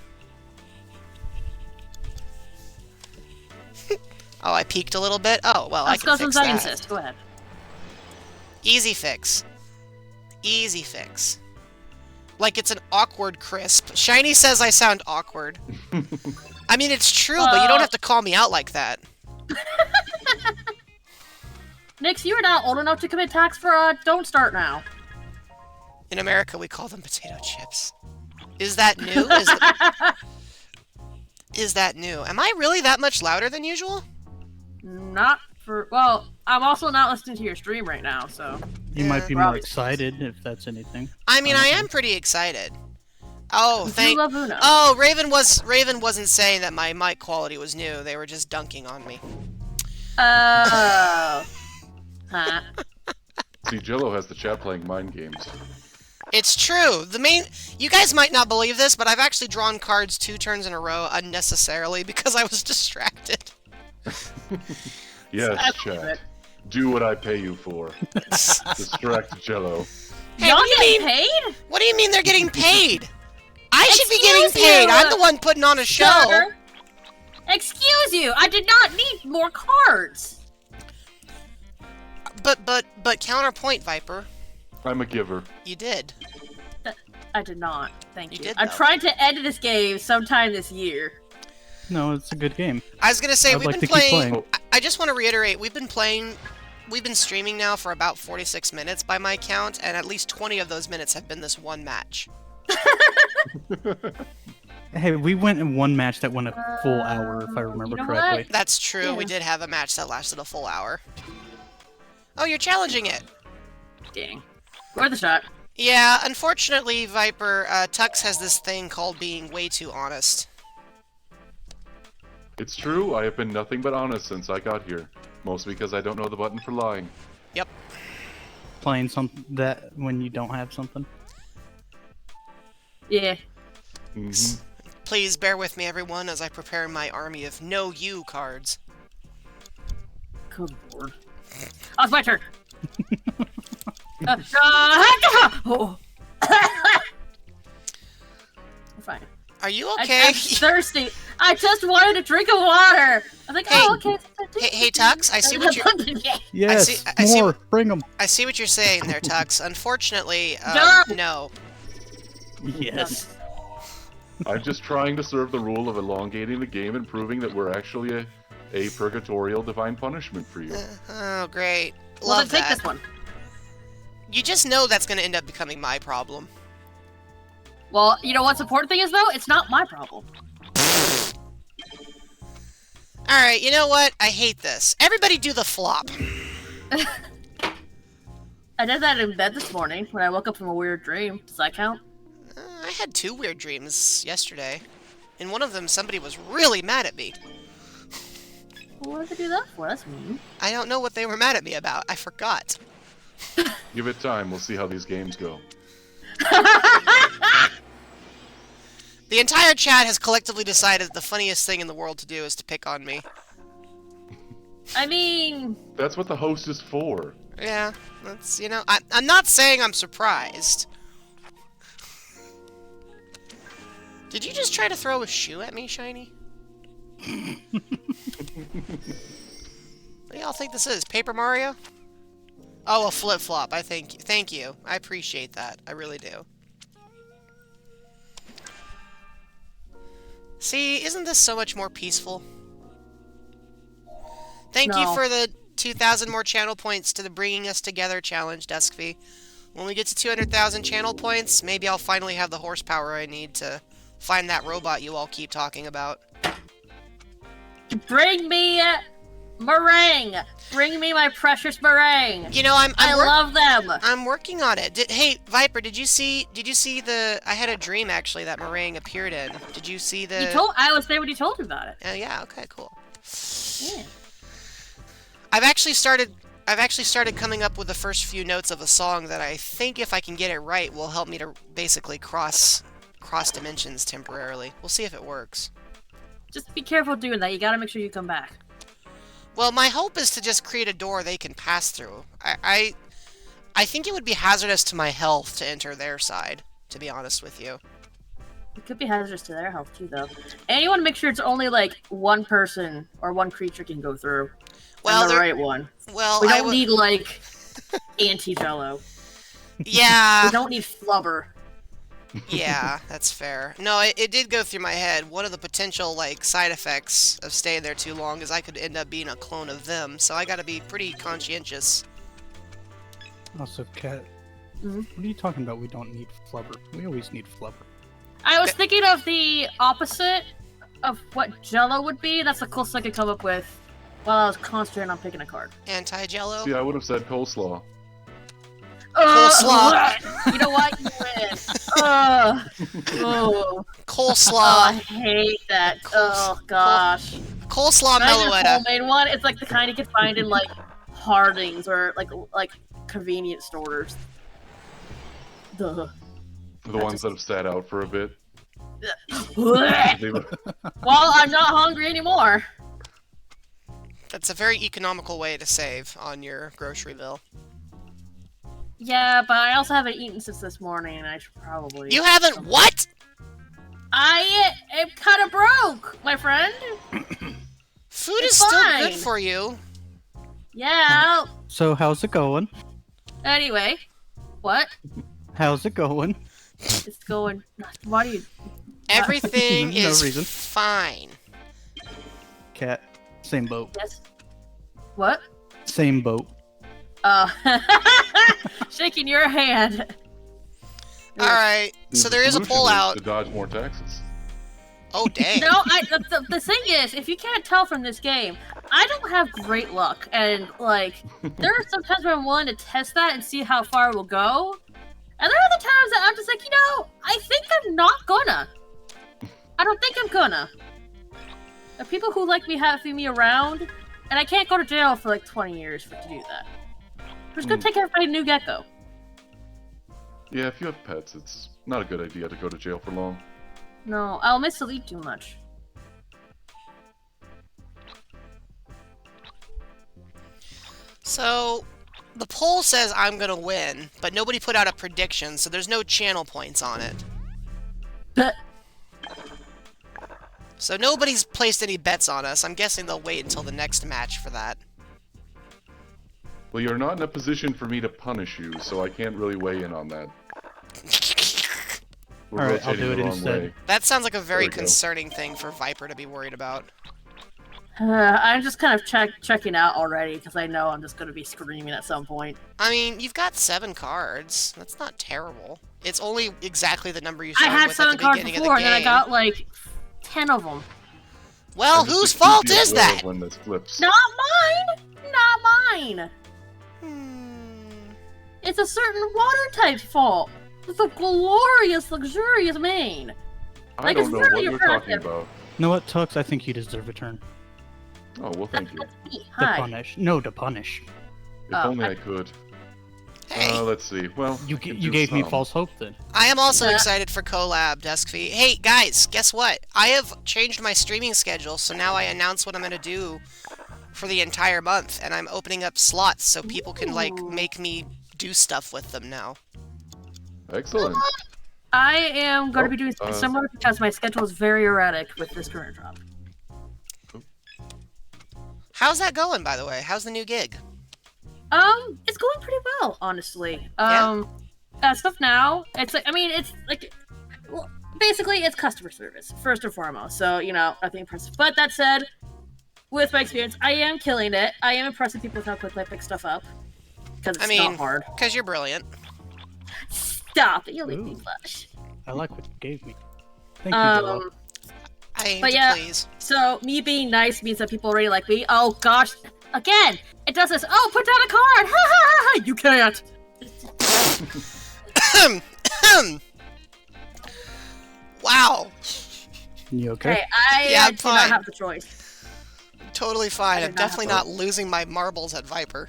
Oh, I peeked a little bit? Oh, well, I can fix I that. insist. Go ahead. Easy fix. Easy fix. Like it's an awkward crisp. Shiny says I sound awkward. I mean, it's true, but you don't have to call me out like that. Nix, you are now old enough to commit tax for Don't Start Now. In America, we call them potato chips. Is that new? Is that new? Am I really that much louder than usual? Not for... Well, I'm also not listening to your stream right now, so... You might be We're more obviously- excited if that's anything. I mean, I am pretty excited. Oh, You thank. love Uno. Oh, Raven wasn't saying that my mic quality was new. They were just dunking on me. Oh. Huh. See, Jello has the chat playing mind games. It's true. You guys might not believe this, but I've actually drawn cards 2 turns in a row unnecessarily because I was distracted. Yes, I believe chat. it. Do what I pay you for. Distract Jello. Hey, Y'all what do you getting mean? paid? What do you mean they're getting paid? I should be Excuse getting paid. you, I'm the one putting on a show. Sir? Excuse you, I did not need more cards. But counterpoint, Viper. I'm a giver. You did. I did not. Thank You you. did, I'm though. trying to end this game sometime this year. No, it's a good game. I was gonna say I'd we've like been to keep playing. playing. I just want to reiterate, we've been streaming now for about 46 minutes by my count, and at least 20 of those minutes have been this one match. Hey, we went in one match that went a full hour, if I remember you know correctly. That's true. We Yeah. did have a match that lasted a full hour. Oh, you're challenging it. Dang. Worth the shot. Yeah, unfortunately, Viper, Tux has this thing called being way too honest. It's true, I have been nothing but honest since I got here. Mostly because I don't know the button for lying. Yep. Playing something that when you don't have something. Yeah. Mhm. Please bear with me, everyone, as I prepare my army of no you cards. Good lord. Oh, it's my turn. Oh. I'm fine. Are you okay? I'm thirsty. I just wanted a drink of water. I'm like, Hey. oh, okay. Hey, Tux, I see what you're. Yes, I see- more. Bring them. I see what you're saying there, Tux. Unfortunately, no. Yes. I'm just trying to serve the rule of elongating the game and proving that we're actually a purgatorial divine punishment for you. Oh, great. Well, Love then take that. this one. You just know that's going to end up becoming my problem. Well, you know what's the important thing is, though? It's not my problem. Alright, you know what? I hate this. Everybody do the flop. I did that in bed this morning when I woke up from a weird dream. Does that count? I had 2 weird dreams yesterday. In one of them, somebody was really mad at me. Well, what did I do that for? That's mean. I don't know what they were mad at me about. I forgot. Give it time, we'll see how these games go. The entire chat has collectively decided the funniest thing in the world to do is to pick on me. I mean, That's what the host is for. Yeah, that's, you know, I'm not saying I'm surprised. Did you just try to throw a shoe at me, Shiny? What do y'all think this is? Paper Mario? Oh, a flip-flop. Thank you. I appreciate that. I really do. See, isn't this so much more peaceful? Thank you No. for the 2,000 more channel points to the Bringing Us Together challenge, Duskfy. When we get to 200,000 channel points, maybe I'll finally have the horsepower I need to find that robot you all keep talking about. bring me meringue. Bring me my precious meringue. You know, I love them. I'm working on it. Hey, Viper, did you see the... I had a dream, actually, that Meringue appeared in. Did you see the... I was there when you told me about it. Oh, yeah, okay, cool. Yeah. I've actually started coming up with the first few notes of a song that I think, if I can get it right, will help me to basically cross dimensions temporarily. We'll see if it works. Just be careful doing that. You gotta make sure you come back. Well, my hope is to just create a door they can pass through. I think it would be hazardous to my health to enter their side, to be honest with you. It could be hazardous to their health too, though. And you want to make sure it's only like one person or one creature can go through. Well, and the there- right one. Well, We I don't need like anti-jello. Yeah, We don't need flubber. yeah, that's fair. No, it did go through my head. One of the potential, like, side effects of staying there too long is I could end up being a clone of them, so I gotta be pretty conscientious. Also, Cat, Mhm. what are you talking about? We don't need flubber. We always need flubber. I was thinking of the opposite of what jello would be. That's the closest I could come up with while I was concentrating on picking a card. Anti-Jello? See, I would have said coleslaw. Coleslaw. You know what? You win. Oh, I Coleslaw. hate that. Oh gosh. Coleslaw Not even a Meloetta. homemade one. It's like the kind you can find in like Hardings or like convenience stores. Duh. The ones that have sat out for a bit. Well, They look- I'm not hungry anymore. That's a very economical way to save on your grocery bill. Yeah, but I also haven't eaten since this morning, and I should probably. You haven't what? I am kind of broke, my friend. Food It's is still fine. good for you. Yeah. So how's it going? Anyway, what? How's it going? It's going. Why do you? Everything No is reason. fine. Cat. Same boat. Yes. What? Same boat. Shaking your hand. Alright, so there is a solution pullout. to dodge more taxes. Oh, dang. No, the thing is, if you can't tell from this game, I don't have great luck, and like, there are some times where I'm willing to test that and see how far we'll go, and there are other times that I'm just like, I think I'm not gonna. I don't think I'm gonna. The people who like me having me around, and I can't go to jail for like 20 years to do that. I'm just gonna take everybody to New Gecko. Yeah, if you have pets, it's not a good idea to go to jail for long. No, I'll miss Elite too much. So, the poll says I'm gonna win, but nobody put out a prediction, so there's no channel points on it. But So nobody's placed any bets on us. I'm guessing they'll wait until the next match for that. Well, you're not in a position for me to punish you, so I can't really weigh in on that. We're Alright, I'll rotating do the it wrong instead. way. That sounds like a very There we go. concerning thing for Viper to be worried about. I'm just kind of checking out already because I know I'm just going to be screaming at some point. I mean, you've got 7 cards. That's not terrible. It's only exactly the number you I started had with at 7 the cards beginning of before, the and then game. I got like 10 of them. Well, I'm just whose acutely fault is aware of that? When this flips. Not mine! Not mine! Hmm. It's a certain water type's fault. It's a glorious, luxurious mane. I like, don't it's know really what you're talking impressive. about. You know what, Tux? I think you deserve a turn. Oh, well, thank you. That's me. To Hi. punish. No, to punish. If Oh, only I- I could. Hey, Let's see. Well, You I can you do gave me some. false hope then. I am also Yeah. excited for collab Deskfeed. Hey guys, guess what? I have changed my streaming schedule, so now I announce what I'm gonna do for the entire month, and I'm opening up slots so people can like Ooh. make me do stuff with them now. Excellent. I am going to Oh, be doing something similar because my schedule is very erratic with this current job. How's that going, by the way? How's the new gig? It's going pretty well, honestly. Yeah? Stuff now, it's like, I mean, it's like, well, basically, it's customer service, first and foremost. So, nothing impressive. But that said, with my experience, I am killing it. I am impressing people with how quickly I pick stuff up. Because it's I mean, not hard. because you're brilliant. Stop it, you'll make me Ooh. blush. I like what you gave me. Thank you, Joel. I aim But to yeah. please. So, me being nice means that people already like me. Oh, gosh. Again, it does this. Oh, put down a card. Ha ha ha ha. You can't. Wow, You okay? Hey, I Yeah, I'm do not fine. have the choice. totally fine. I I'm did not definitely have not losing my marbles at Viper.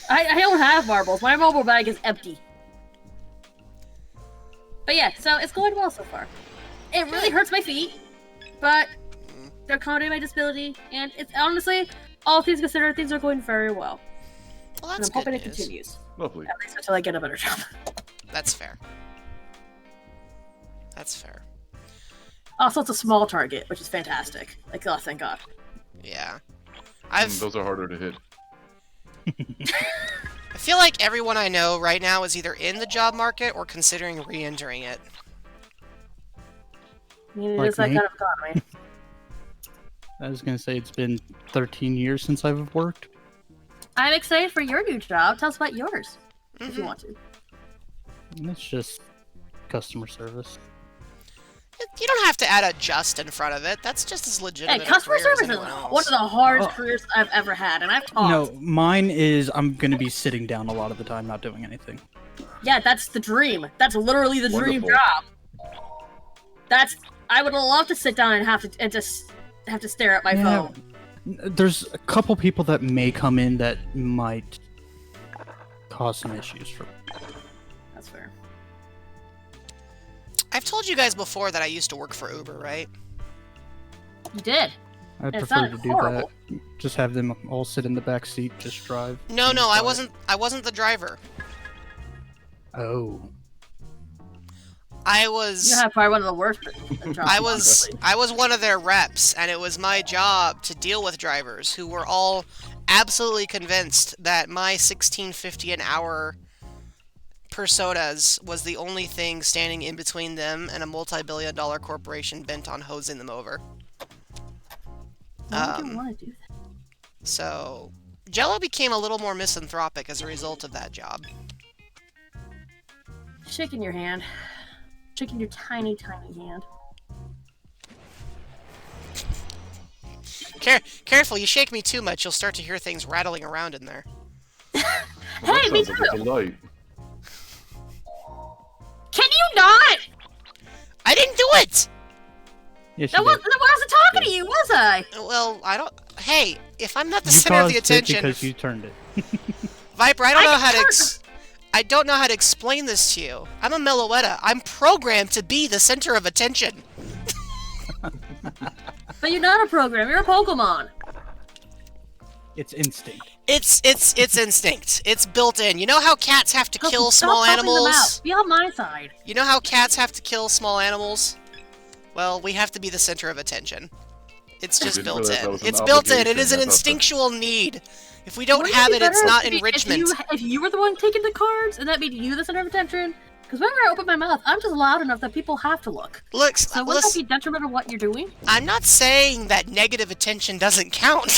I don't have marbles. My marble bag is empty. But yeah, so it's going well so far. It really hurts my feet, but they're accommodating my disability, and it's honestly, all things considered, things are going very well. Well, And that's I'm good hoping it news. continues, Lovely. at least until I get a better job. That's fair. That's fair. Also, it's a small target, which is fantastic. Like, oh, thank God. Yeah. I've Those are harder to hit. I feel like everyone I know right now is either in the job market or considering re-entering it. I mean, it Like is that me? kind of economy. I was gonna say it's been 13 years since I've worked. I'm excited for your new job. Tell us about yours, if you Mhm. want to. And it's just customer service. You don't have to add a just in front of it. That's just as legitimate. Hey, a customer career as service is anyone else. one of the hardest Oh. careers I've ever had, and I've talked. No, mine is I'm gonna be sitting down a lot of the time, not doing anything. Yeah, that's the dream. That's literally the dream Wonderful. job. I would love to sit down and just have to stare at my phone. There's a couple people that may come in that might cause some issues for. That's fair. I've told you guys before that I used to work for Uber, right? You did. I'd It prefer to sounded do horrible. that. Just have them all sit in the back seat, just drive. No, be no, I quiet. wasn't the driver. Oh. I was You have probably one of the worst jobs. I was honestly. I was one of their reps, and it was my job to deal with drivers who were all absolutely convinced that my $16.50 an hour personas was the only thing standing in between them and a multi-billion-dollar corporation bent on hosing them over. Why would you want to do that? So, Jello became a little more misanthropic as a result of that job. Shaking your hand. Shaking your tiny, tiny hand. Careful, you shake me too much, you'll start to hear things rattling around in there. Well, Hey, that me sounds like a too. delight. Can you not? I didn't do it! Yes, That you wasn't, did. I wasn't talking to you, was I? Well, I don't... Hey, if I'm not the You center of the caused it attention... because you turned it. Viper, I don't know how to turned- I don't know how to explain this to you. I'm a Meloetta. I'm programmed to be the center of attention. But you're not a program. You're a Pokemon. It's instinct. It's instinct. It's built in. You know how cats have to kill Stop small helping them animals? out. Be on my side. You know how cats have to kill small animals? Well, we have to be the center of attention. It's just didn't built realize that in. was an It's built in. It obligation. is an I thought that- instinctual need. If we don't Wouldn't have be it, it's better not if enrichment. If you were the one taking the cards, and that made you the center of attention, because whenever I open my mouth, I'm just loud enough that people have to look. Look, So wouldn't that listen, be detrimental to what you're doing? I'm not saying that negative attention doesn't count.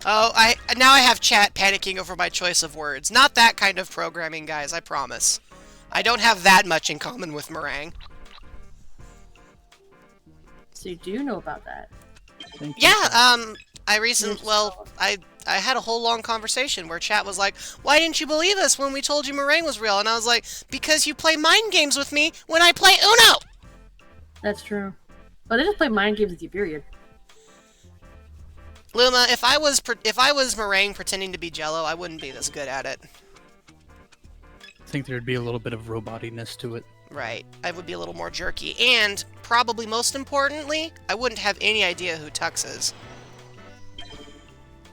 Oh, now I have chat panicking over my choice of words. Not that kind of programming, guys, I promise. I don't have that much in common with Meringue. So you do know about that. Thank you. Yeah, I had a whole long conversation where chat was like, why didn't you believe us when we told you Meringue was real? And I was like, because you play mind games with me when I play Uno! That's true. But they just play mind games with you, period. Luma, if I was Meringue pretending to be Jello, I wouldn't be this good at it. I think there'd be a little bit of robotiness to it. Right. I would be a little more jerky. And, probably most importantly, I wouldn't have any idea who Tux is.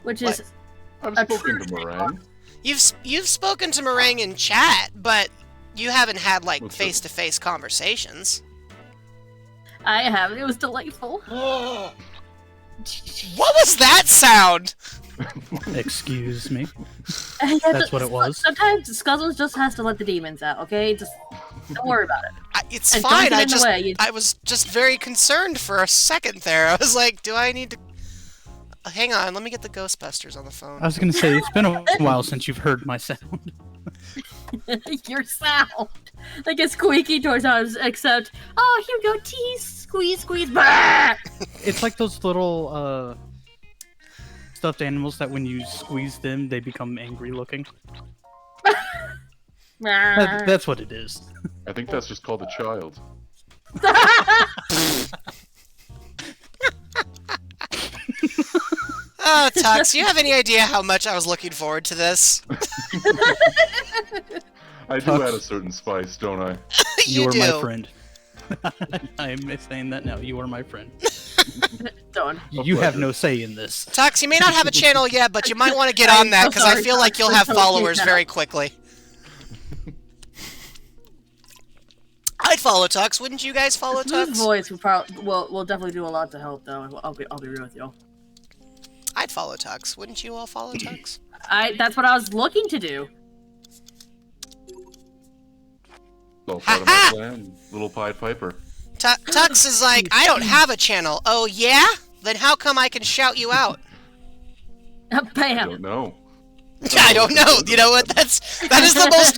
Which is I've A spoken true to Meringue. You've spoken to Meringue in chat, but you haven't had, like, What's that? face-to-face conversations. I have. It was delightful. What was that sound? Excuse me. That's That's what it was. Sometimes Scuzzles just has to let the demons out, okay? Just don't worry about it. It's And don't fine, get in the way, you- I was just very concerned for a second there. I was like, do I need to... Hang on, let me get the Ghostbusters on the phone. I was gonna say it's been a while since you've heard my sound. Your sound. Like a squeaky toy sound, except, oh, here you go, tease, squeeze, squeeze, bah! It's like those little stuffed animals that when you squeeze them, they become angry looking. That's what it is. I think that's just called a child. Oh, Tux, do you have any idea how much I was looking forward to this? I do Tux. add a certain spice, don't I? You are do. my friend. I am saying that now. You are my friend. Done. You have no say in this. Tux, you may not have a channel yet, but you might want to get on that, so because I sorry, feel like Tux. you'll I'm have so followers cute now. very quickly. I'd follow Tux. Wouldn't you guys follow Smooth Tux? voice will definitely do a lot to help, though. I'll be real with you. I'd follow Tux. Wouldn't you all follow Tux? That's what I was looking to do. All part of my plan, little Pied Piper. Tux is like, I don't have a channel. Oh, yeah? Then how come I can shout you out? I Bam. don't know. I don't know. You know what? That is the most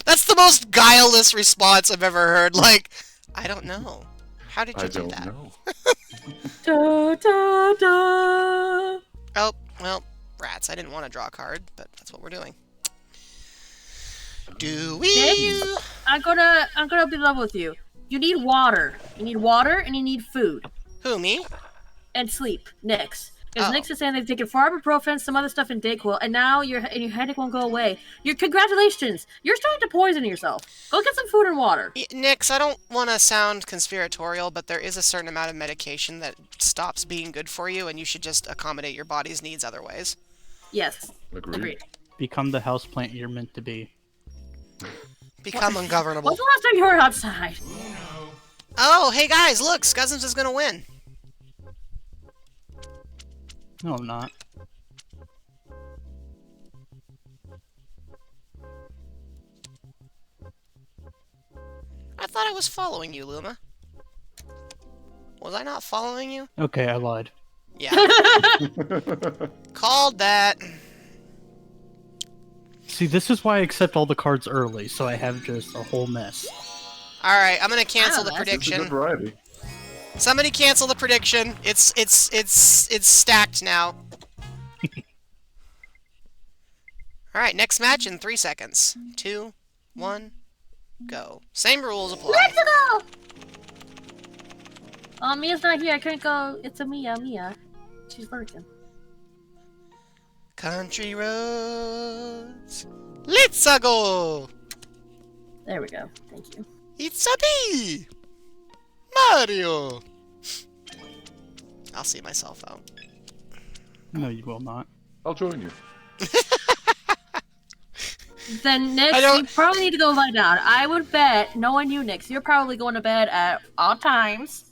That's the most guileless response I've ever heard. Like, I don't know. How did you I do don't that? know. Da, da, da. Oh, well, rats. I didn't want to draw a card, but that's what we're doing. Do we? Nick, I'm gonna be level with you. You need water. You need water and you need food. Who, me? And sleep. Nyx. Because Oh. Nyx is saying they've taken 4 ibuprofen, some other stuff in Dayquil, and now your headache won't go away. Congratulations! You're starting to poison yourself. Go get some food and water. Nix, I don't want to sound conspiratorial, but there is a certain amount of medication that stops being good for you, and you should just accommodate your body's needs other ways. Yes. Agreed. Agreed. Become the houseplant you're meant to be. Become ungovernable. When's the last time you were outside? Oh, hey guys, look, Scuzzins is gonna win. No, I'm not. I thought I was following you, Luma. Was I not following you? Okay, I lied. Yeah. Called that. See, this is why I accept all the cards early, so I have just a whole mess. Alright, I'm gonna cancel the Wow, that's It's a good prediction. variety. Somebody cancel the prediction. It's stacked now. Alright, next match in 3 seconds. 2, 1, go. Same rules apply. Let's go! Oh, Mia's not here. I couldn't go. It's a Mia. She's lurking. Country roads. Let's go! There we go. Thank you. It's a me! Mario! I'll see myself out. No, you will not. I'll join you. Then Nyx, I don't- you probably need to go lie down. I would bet, knowing you, Nyx, you're probably going to bed at all times.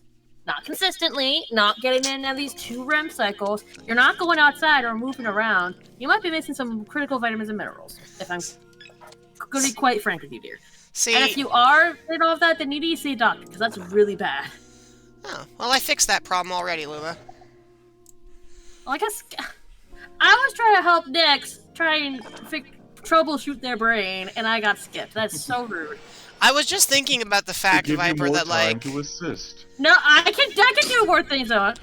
Not consistently, not getting in at these 2 REM cycles. You're not going outside or moving around. You might be missing some critical vitamins and minerals, if I'm going to be quite frank with you, dear. See, And if you are doing all of that, then you need to see a doctor, because that's really bad. oh, well, I fixed that problem already, Luma. Well, I guess I was trying to help Nyx try and troubleshoot their brain, and I got skipped. That's so rude. I was just thinking about the To fact, give you Viper, more that, time like, to assist. No, I can do more things at once.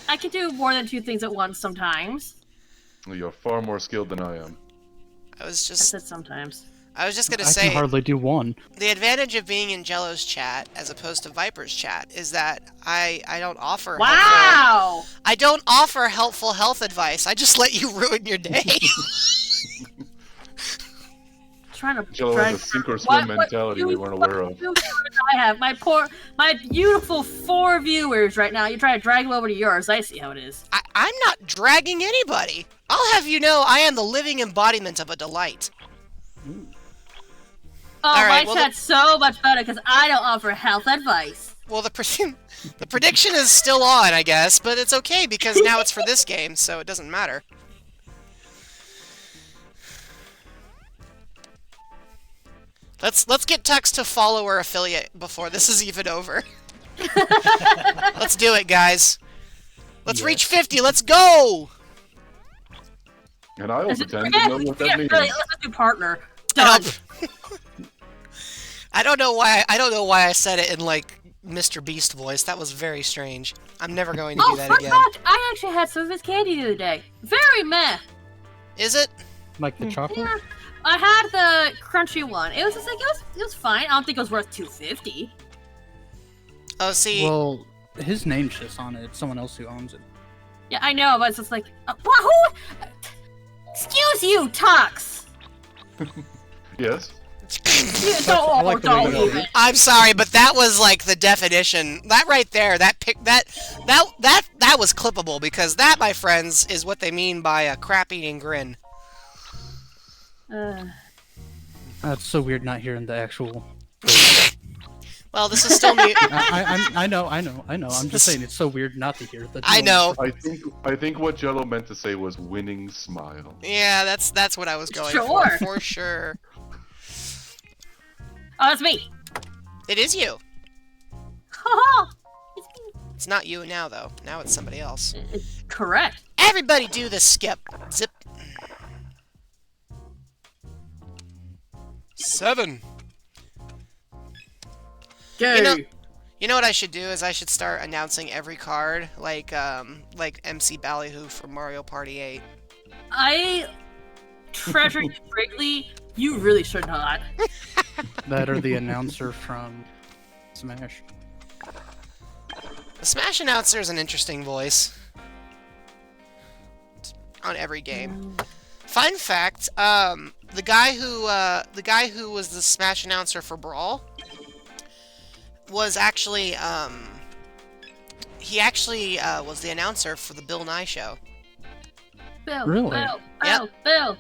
I can do more than 2 things at once sometimes. You're far more skilled than I am. I was I just said sometimes. gonna I say, can hardly do one. the advantage of being in Jello's chat as opposed to Viper's chat is that I don't offer Wow! I don't offer helpful health advice. I just let you ruin your day. Trying to Jello drag has a sink or swim mentality we weren't aware of. I have my beautiful 4 viewers right now. You try to drag them over to yours. I see how it is. I'm not dragging anybody. I'll have you know I am the living embodiment of a delight. Oh, right, my well, chat's so much better because I don't offer health advice. Well, the prediction is still on, I guess, but it's okay because now it's for this game, so it doesn't matter. Let's get Tux to follow our affiliate before this is even over. Let's do it, guys. Let's reach 50. Let's go. And I will Is it- pretend to know what that means. Really, let's just do partner. I Done. don't know why. I don't know why I said it in like Mr. Beast voice. That was very strange. I'm never going to Oh, do that fun again. fact! I actually had some of his candy the other day. Very meh. Is it? Like the chocolate? Yeah, I had the crunchy one. It was just like it was fine. I don't think it was worth $2.50. Oh, see. Well, his name's just on it. It's someone else who owns it. Yeah, I know, but it's just like, who? Excuse you, Tux. Yes? You I like the way don't you know. even. I'm sorry, but that was like the definition. That right there, that was clippable because that, my friends, is what they mean by a crap-eating grin. That's so weird not hearing the actual. Well, this is still me. I know. I'm just saying it's so weird not to hear the. I know. I think what Jello meant to say was winning smile. Yeah, that's what I was going Sure. for sure. Oh, it's me. It is you. Haha. It's me. It's not you now, though. Now it's somebody else. It's correct. Everybody do the skip. Zip. 7. Go. You know what I should do is I should start announcing every card like MC Ballyhoo from Mario Party 8. I treasure you greatly. You really should not. That or the announcer from Smash. The Smash announcer is an interesting voice on every game. Fun fact: the guy who was the Smash announcer for Brawl was actually was the announcer for the Bill Nye show. Bill, Really? Bill, Yep. Bill.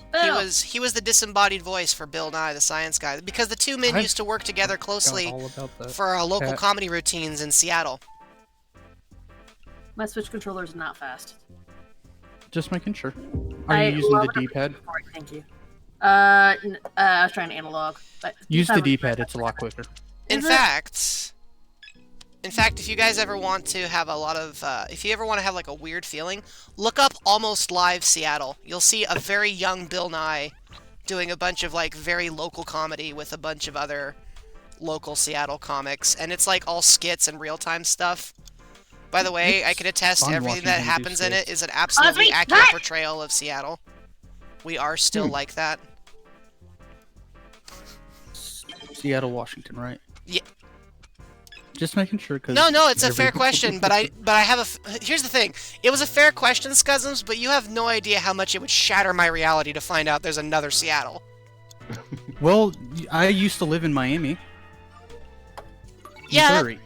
He was the disembodied voice for Bill Nye, the science guy, because the two men I've used to work together closely All about that. for local Cat. comedy routines in Seattle. My Switch controller is not fast. Just making sure. Are I you using love the it. D-pad? Alright, thank you. I was trying analog, but Use the D-pad D-pad. It's a lot quicker. In Is it? fact, if you guys ever want to have a lot of, if you ever want to have like a weird feeling, look up Almost Live Seattle. You'll see a very young Bill Nye doing a bunch of like very local comedy with a bunch of other local Seattle comics, and it's like all skits and real-time stuff. By the way, I can attest fun everything watching that him do happens in it skits. is an absolutely Ozzy, accurate cut! portrayal of Seattle. We are still like that. Seattle, Washington, right? Yeah. Just making sure, because No, it's a fair question, but I have here's the thing. It was a fair question, Scuzzums, but you have no idea how much it would shatter my reality to find out there's another Seattle. Well, I used to live in Miami. Yeah, Missouri.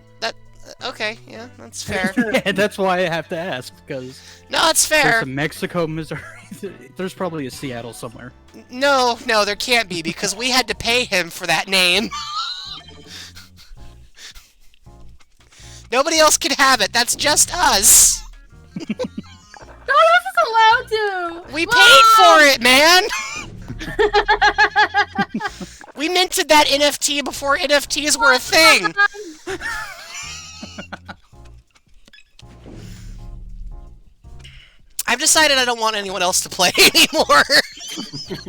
Okay, yeah, that's fair. Yeah, that's why I have to ask, because No, it's there's fair. a Mexico, Missouri. There's probably a Seattle somewhere. No, there can't be, because we had to pay him for that name. Nobody else can have it. That's just us. No one else is allowed to. We paid for it, man. We minted that NFT before NFTs were a thing. I've decided I don't want anyone else to play anymore.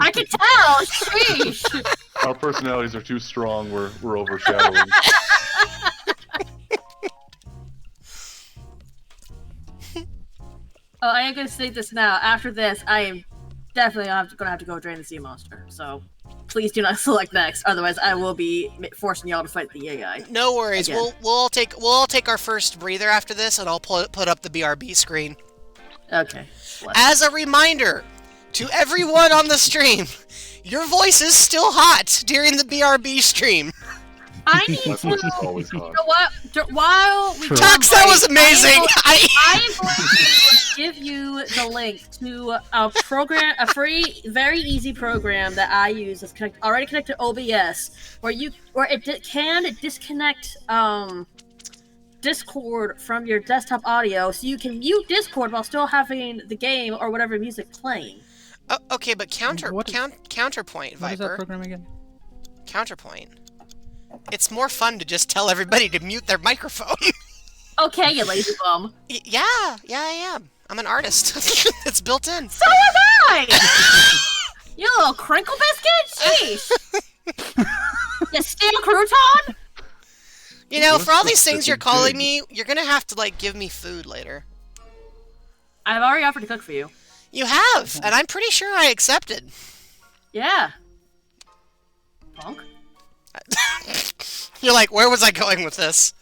I can tell. Sheesh. Our personalities are too strong. We're overshadowing. Oh, I am gonna say this now. After this, I am definitely gonna have to go drain the sea monster. So please do not select next. Otherwise, I will be forcing y'all to fight the AI. No worries. Again. We'll all take our first breather after this, and I'll put up the BRB screen. Okay. As a reminder to everyone on the stream, your voice is still hot during the BRB stream. I need My to. voice is always hot. You know what? While we True. Tux, that was amazing. I am going to give you the link to a program, a free, very easy program that I use that's already connected to OBS, where it can disconnect Discord from your desktop audio, so you can mute Discord while still having the game or whatever music playing. Okay, but counterpoint, What is that Viper. program again? Counterpoint. It's more fun to just tell everybody to mute their microphone. Okay, you lazy bum. Yeah, I am. I'm an artist. It's built in. So am I! You little crinkle biscuit? Sheesh! You stale crouton? You know, What for all a these things you're specific calling pig. me, you're gonna have to, like, give me food later. I've already offered to cook for you. You have, and I'm pretty sure I accepted. Yeah. Punk? You're like, where was I going with this?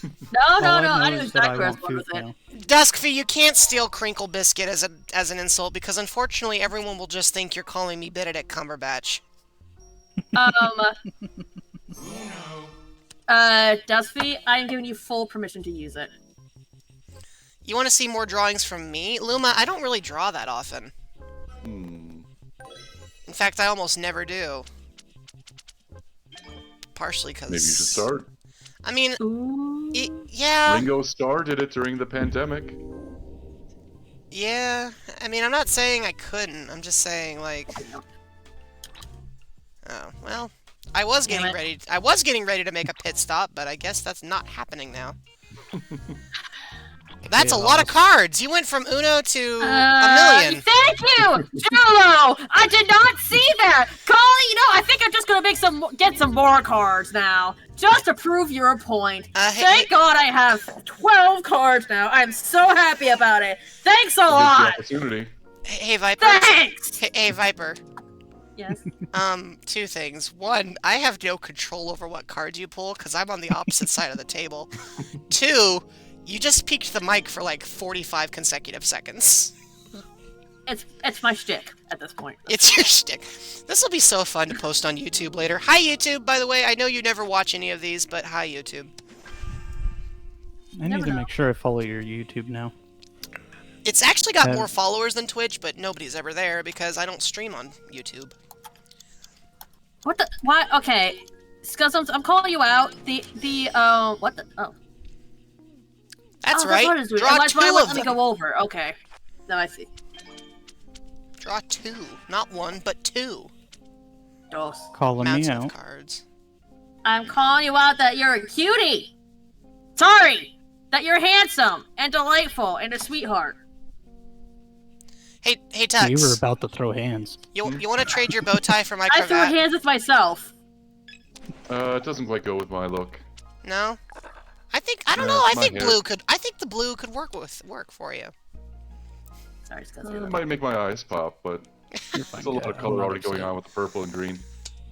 No, All I know knew is that I exactly where I was want going food with it. now. Duskfy, you can't steal Crinkle Biscuit as an insult, because unfortunately everyone will just think you're calling me Benedict Cumberbatch. Dusty, I am giving you full permission to use it. You want to see more drawings from me? Luma, I don't really draw that often. In fact, I almost never do. Partially because... Maybe you should start. I mean, Ooh. yeah, Ringo Starr did it during the pandemic. yeah. I mean, I'm not saying I couldn't. I'm just saying, like... Oh, well, I was Damn getting it. ready. I was getting ready to make a pit stop, but I guess that's not happening now. That's a lot of cards. You went from Uno to a million. Thank you, Jello. I did not see that. Colin, I think I'm just gonna get some more cards now, just to prove your point. Thank God I have 12 cards now. I'm so happy about it. Thanks a lot. Opportunity. Hey, Viper. Thanks. Hey, Viper. Yes. Two things. One, I have no control over what cards you pull because I'm on the opposite side of the table. Two, you just peeked the mic for like 45 consecutive seconds. It's my shtick at this point. It's your shtick. This will be so fun to post on YouTube later. Hi, YouTube, by the way. I know you never watch any of these, but hi, YouTube. I need to make sure I follow your YouTube now. It's actually got more followers than Twitch, but nobody's ever there because I don't stream on YouTube. What the? Why? Okay, Scuzzums, I'm calling you out. What the? Oh. That's right. What is it? Draw two of let them. me go over. Okay. Now I see. Draw two. Not one, but two. Dos. Calling me Mountain out. of cards. I'm calling you out that you're a cutie. Sorry. That you're handsome and delightful and a sweetheart. Hey, Tux. We were about to throw hands. You want to trade your bow tie for my I threw cravat? hands with myself. It doesn't quite go with my look. No. I don't know. I think blue could. I think the blue could work for you. Sorry, It Scuzzums. might make my eyes pop, but there's a lot of color already going on with the purple and green.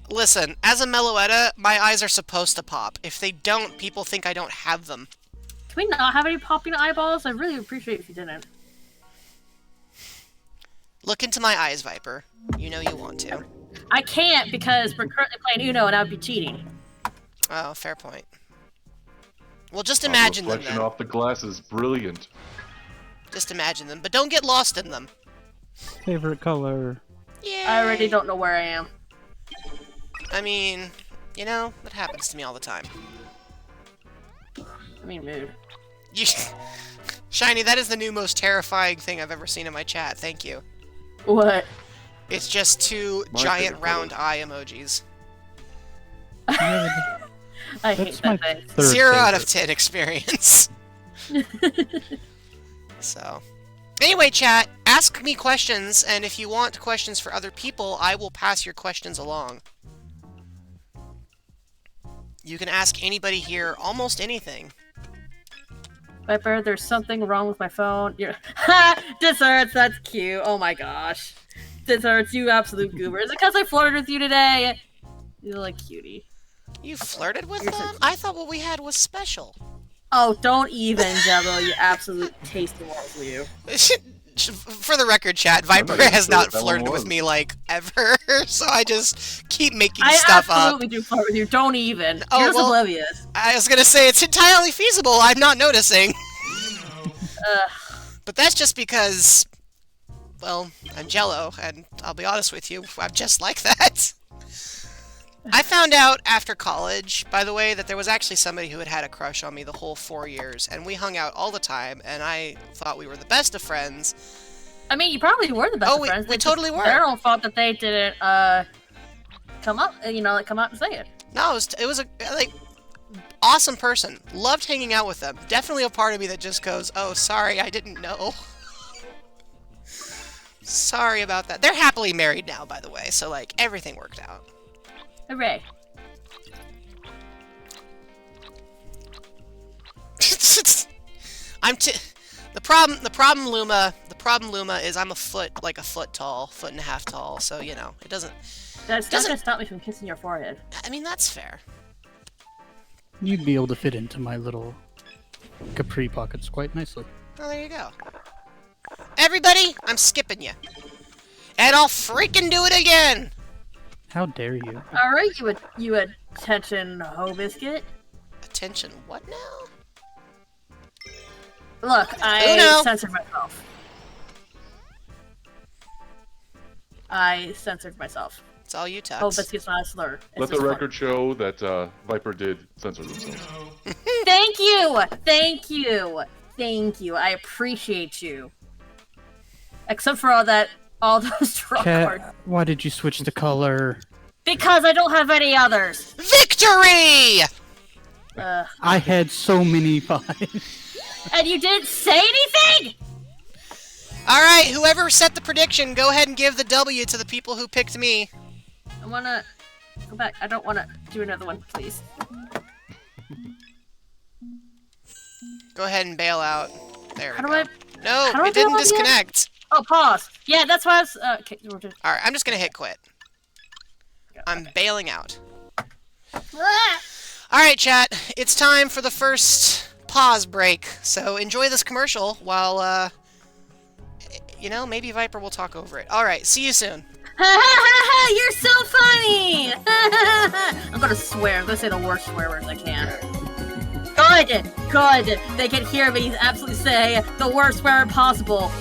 Listen, as a Meloetta, my eyes are supposed to pop. If they don't, people think I don't have them. Can we not have any popping eyeballs? I'd really appreciate it if you didn't. Look into my eyes, Viper. You know you want to. I can't because we're currently playing Uno and I would be cheating. Oh, fair point. Well, just imagine them reflection then. off the glass is brilliant. Just imagine them, but don't get lost in them. Favorite color. Yeah. I already don't know where I am. I mean, that happens to me all the time. I mean, mood. Shiny, that is the new most terrifying thing I've ever seen in my chat. Thank you. What? It's just two My giant favorite round eye emojis. I hate That's my that thing. third 0 out of favorite. 10 experience. So, anyway, chat, ask me questions, and if you want questions for other people, I will pass your questions along. You can ask anybody here almost anything. Viper, there's something wrong with my phone. Ha! Desserts, that's cute. Oh my gosh. Desserts, you absolute goober. Is it because I flirted with you today? You're like cutie. You flirted with You're them? so- I thought what we had was special. Oh, don't even, Jello, you absolute tasty walls, you. For the record, chat, Viper even has sure not what that one flirted with was. me, like, ever, so I just keep making I stuff up. absolutely do flirt with you. Don't even. Oh, You're just well- oblivious. I was gonna say, it's entirely feasible, I'm not noticing. But that's just because, well, I'm Jello, and I'll be honest with you, I'm just like that. I found out after college, by the way, that there was actually somebody who had a crush on me the whole 4 years, and we hung out all the time, and I thought we were the best of friends. I mean, you probably were the best Oh, of we- friends. we It's totally just were. their own fault that they didn't, come up, come out and say it. No, it was a, like, awesome person. Loved hanging out with them. Definitely a part of me that just goes, oh, sorry, I didn't know. Sorry about that. They're happily married now, by the way, so, like, everything worked out. Hooray. The problem, Luma is I'm a foot tall, 1.5 feet tall, so, it doesn't, That's not gonna stop me from kissing your forehead. I mean, that's fair. You'd be able to fit into my little capri pockets quite nicely. Well, there you go. Everybody, I'm skipping you. And I'll freaking do it again! How dare you? Alright, you attention hoe biscuit. Attention, what now? Look, Oh, no. I censored myself. It's all you, Tux. Hoe biscuit's not a slur. It's Let the just fun. record show that Viper did censor themselves. Thank you! Thank you! Thank you. I appreciate you. Except for all those draw cards. Cat, why did you switch the color? Because I don't have any others. Victory! I had so many 5s. And you didn't say anything? Alright, whoever set the prediction, go ahead and give the W to the people who picked me. I wanna go back. I don't wanna do another one, please. Go ahead and bail out. There How we do go. I... No, how do I it didn't bail out again? disconnect. Oh, pause. Yeah, that's why I was... okay, we're just... Alright, I'm just gonna hit quit. I'm bailing out. Ah! Alright, chat. It's time for the first pause break. So enjoy this commercial while, you know, maybe Viper will talk over it. Alright, see you soon. You're so funny! I'm gonna swear. I'm gonna say the worst swear words I can. Good! Good! They can hear me absolutely say the worst swear word possible.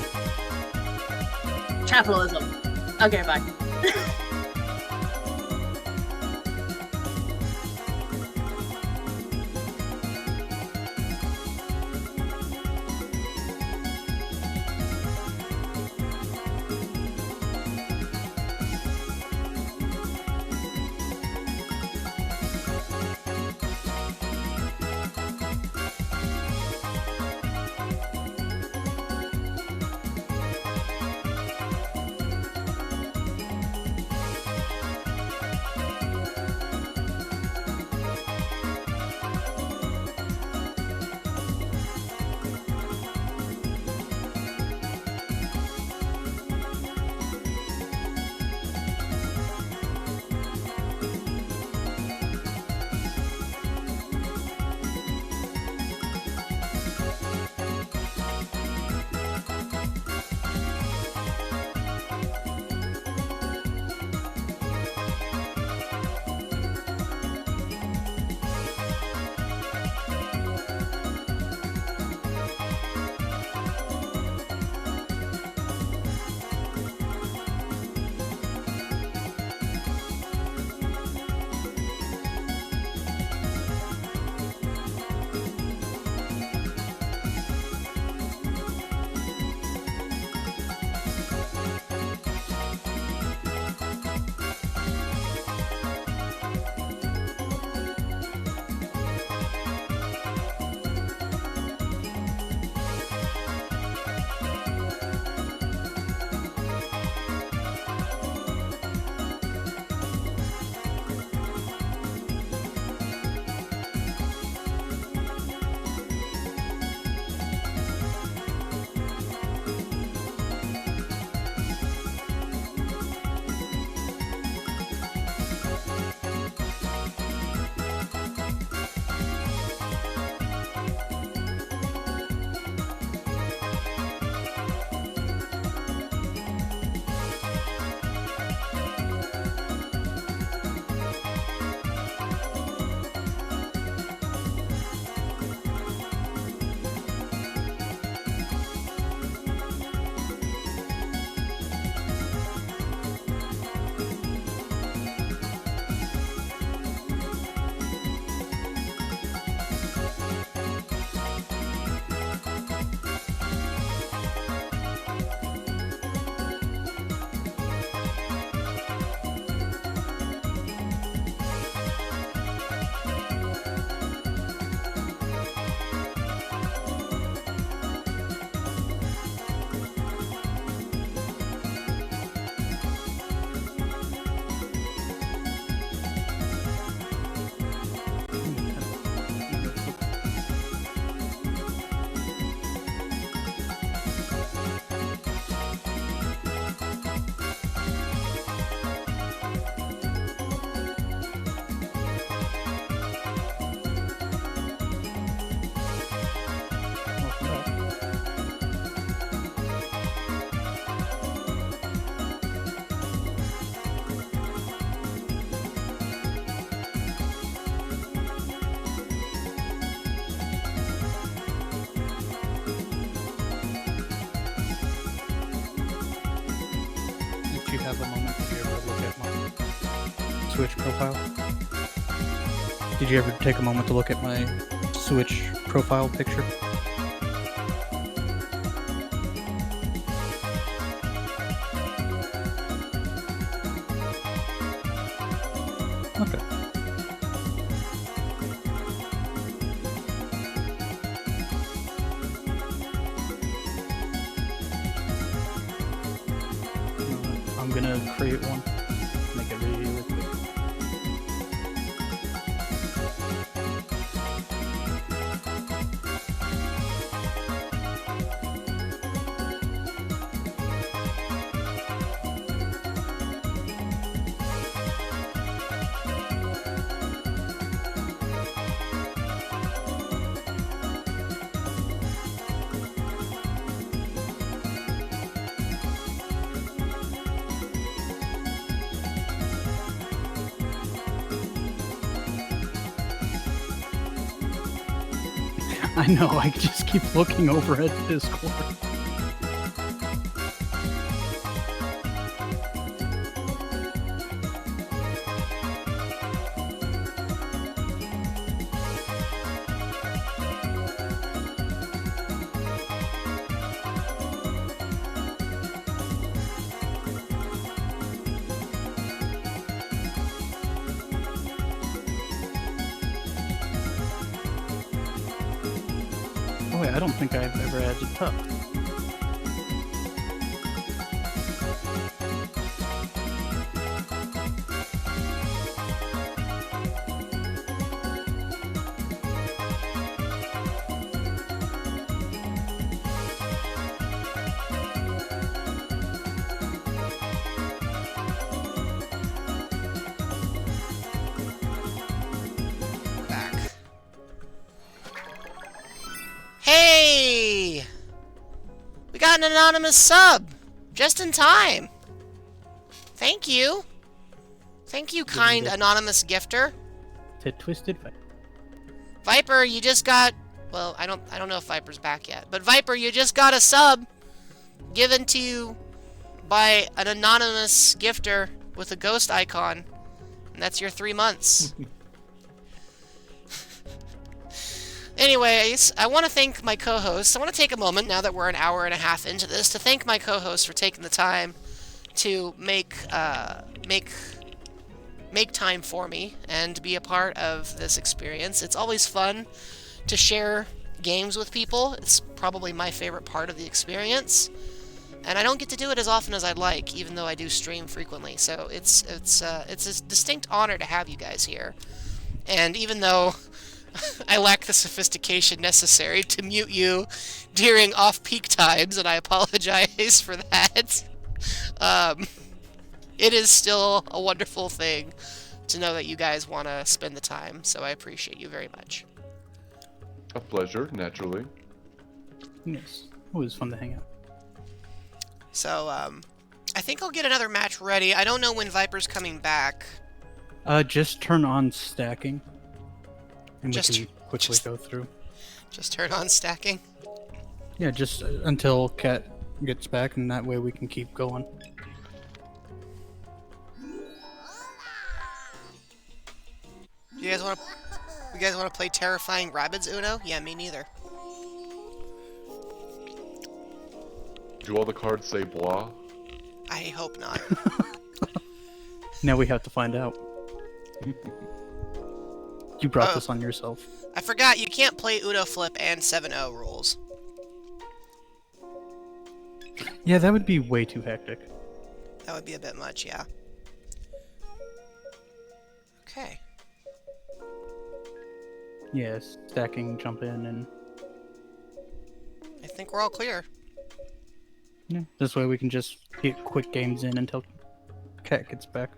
Capitalism. Okay, bye. have a moment, did you ever look at my Switch profile? Did you ever take a moment to look at my Switch profile picture? Okay. gonna create one. Make it really quick. I know, I just keep looking over at Discord. Oh wait, I don't think I've ever added Tuck. Back. Hey! We got an anonymous sub! Just in time! Thank you! Thank you, kind anonymous gifter. To Twisted Viper, you just got... Well, I don't know if Viper's back yet. But Viper, you just got a sub given to you by an anonymous gifter with a ghost icon. And that's your 3 months. Anyways, I want to thank my co-hosts. I want to take a moment, now that we're an hour and a half into this, to thank my co-hosts for taking the time to make time for me and be a part of this experience. It's always fun to share games with people. It's probably my favorite part of the experience. And I don't get to do it as often as I'd like, even though I do stream frequently. So it's a distinct honor to have you guys here. And even though I lack the sophistication necessary to mute you during off-peak times, and I apologize for that, it is still a wonderful thing to know that you guys want to spend the time, so I appreciate you very much. A pleasure, naturally. Yes, it was fun to hang out. So, I think I'll get another match ready. I don't know when Viper's coming back. Just turn on stacking. And Just- we can quickly go through. Just turn on stacking. Yeah, just until Cat gets back, and that way we can keep going. You guys want to play Terrifying Rabbids Uno? Yeah, me neither. Do all the cards say bois? I hope not. Now we have to find out. You brought Oh. this on yourself. I forgot, you can't play Uno Flip and 7-0 rules. Yeah, that would be way too hectic. That would be a bit much, yeah. Okay. Yes, stacking, jump in, and I think we're all clear. yeah, this way we can just get quick games in until Cat gets back.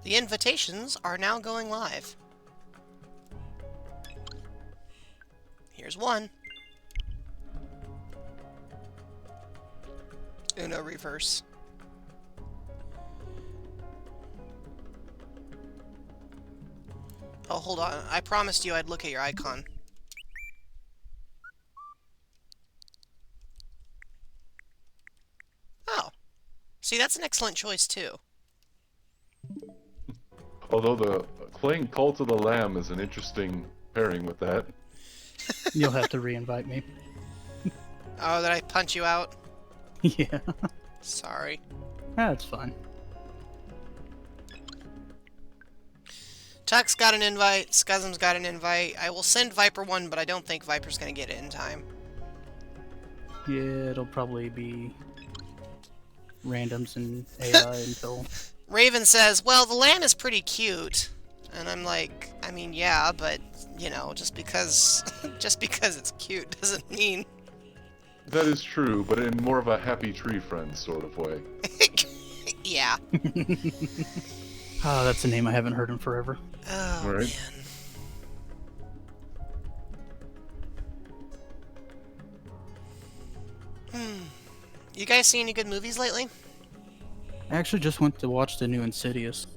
The invitations are now going live. Here's one. Uno reverse. Oh, hold on. I promised you I'd look at your icon. Oh. See, that's an excellent choice, too. Although the playing Cult of the Lamb is an interesting pairing with that. You'll have to re-invite me. Oh, did I punch you out? Yeah, Sorry. that's fine. Tuck's got an invite, Scuzum's got an invite. I will send Viper one, but I don't think Viper's gonna get it in time. Yeah, it'll probably be randoms and AI until. Raven says, well, the land is pretty cute. And I'm like, I mean, yeah, but, you know, just because it's cute doesn't mean... That is true, but in more of a happy tree friend sort of way. Yeah. Ah, that's a name I haven't heard in forever. Oh, All right. man. You guys seen any good movies lately? I actually just went to watch the new Insidious.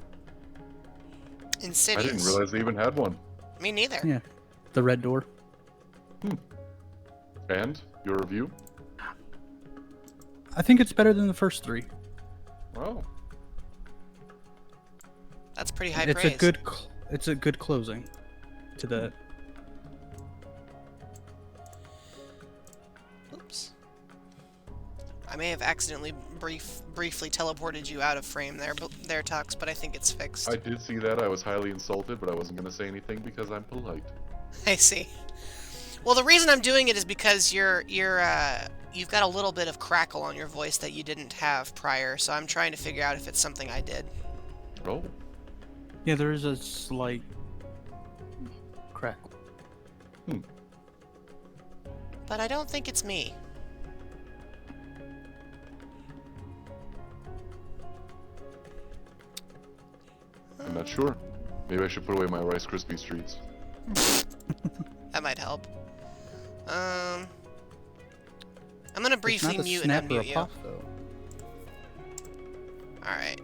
Insidious. I didn't realize they even had one. Me neither. Yeah, the Red Door. And your review? I think it's better than the first three. Wow. That's pretty high It's praise. it's a good closing to that. Oops. I may have accidentally briefly teleported you out of frame there, Tux, but I think it's fixed. I did see that. I was highly insulted, but I wasn't going to say anything because I'm polite. I see. Well, the reason I'm doing it is because you've got a little bit of crackle on your voice that you didn't have prior, so I'm trying to figure out if it's something I did. Oh. Yeah, there is a slight crackle. But I don't think it's me. I'm not sure. Maybe I should put away my Rice Krispie treats. That might help. I'm gonna briefly It's not a mute snap and or a unmute you. pop, though. Alright.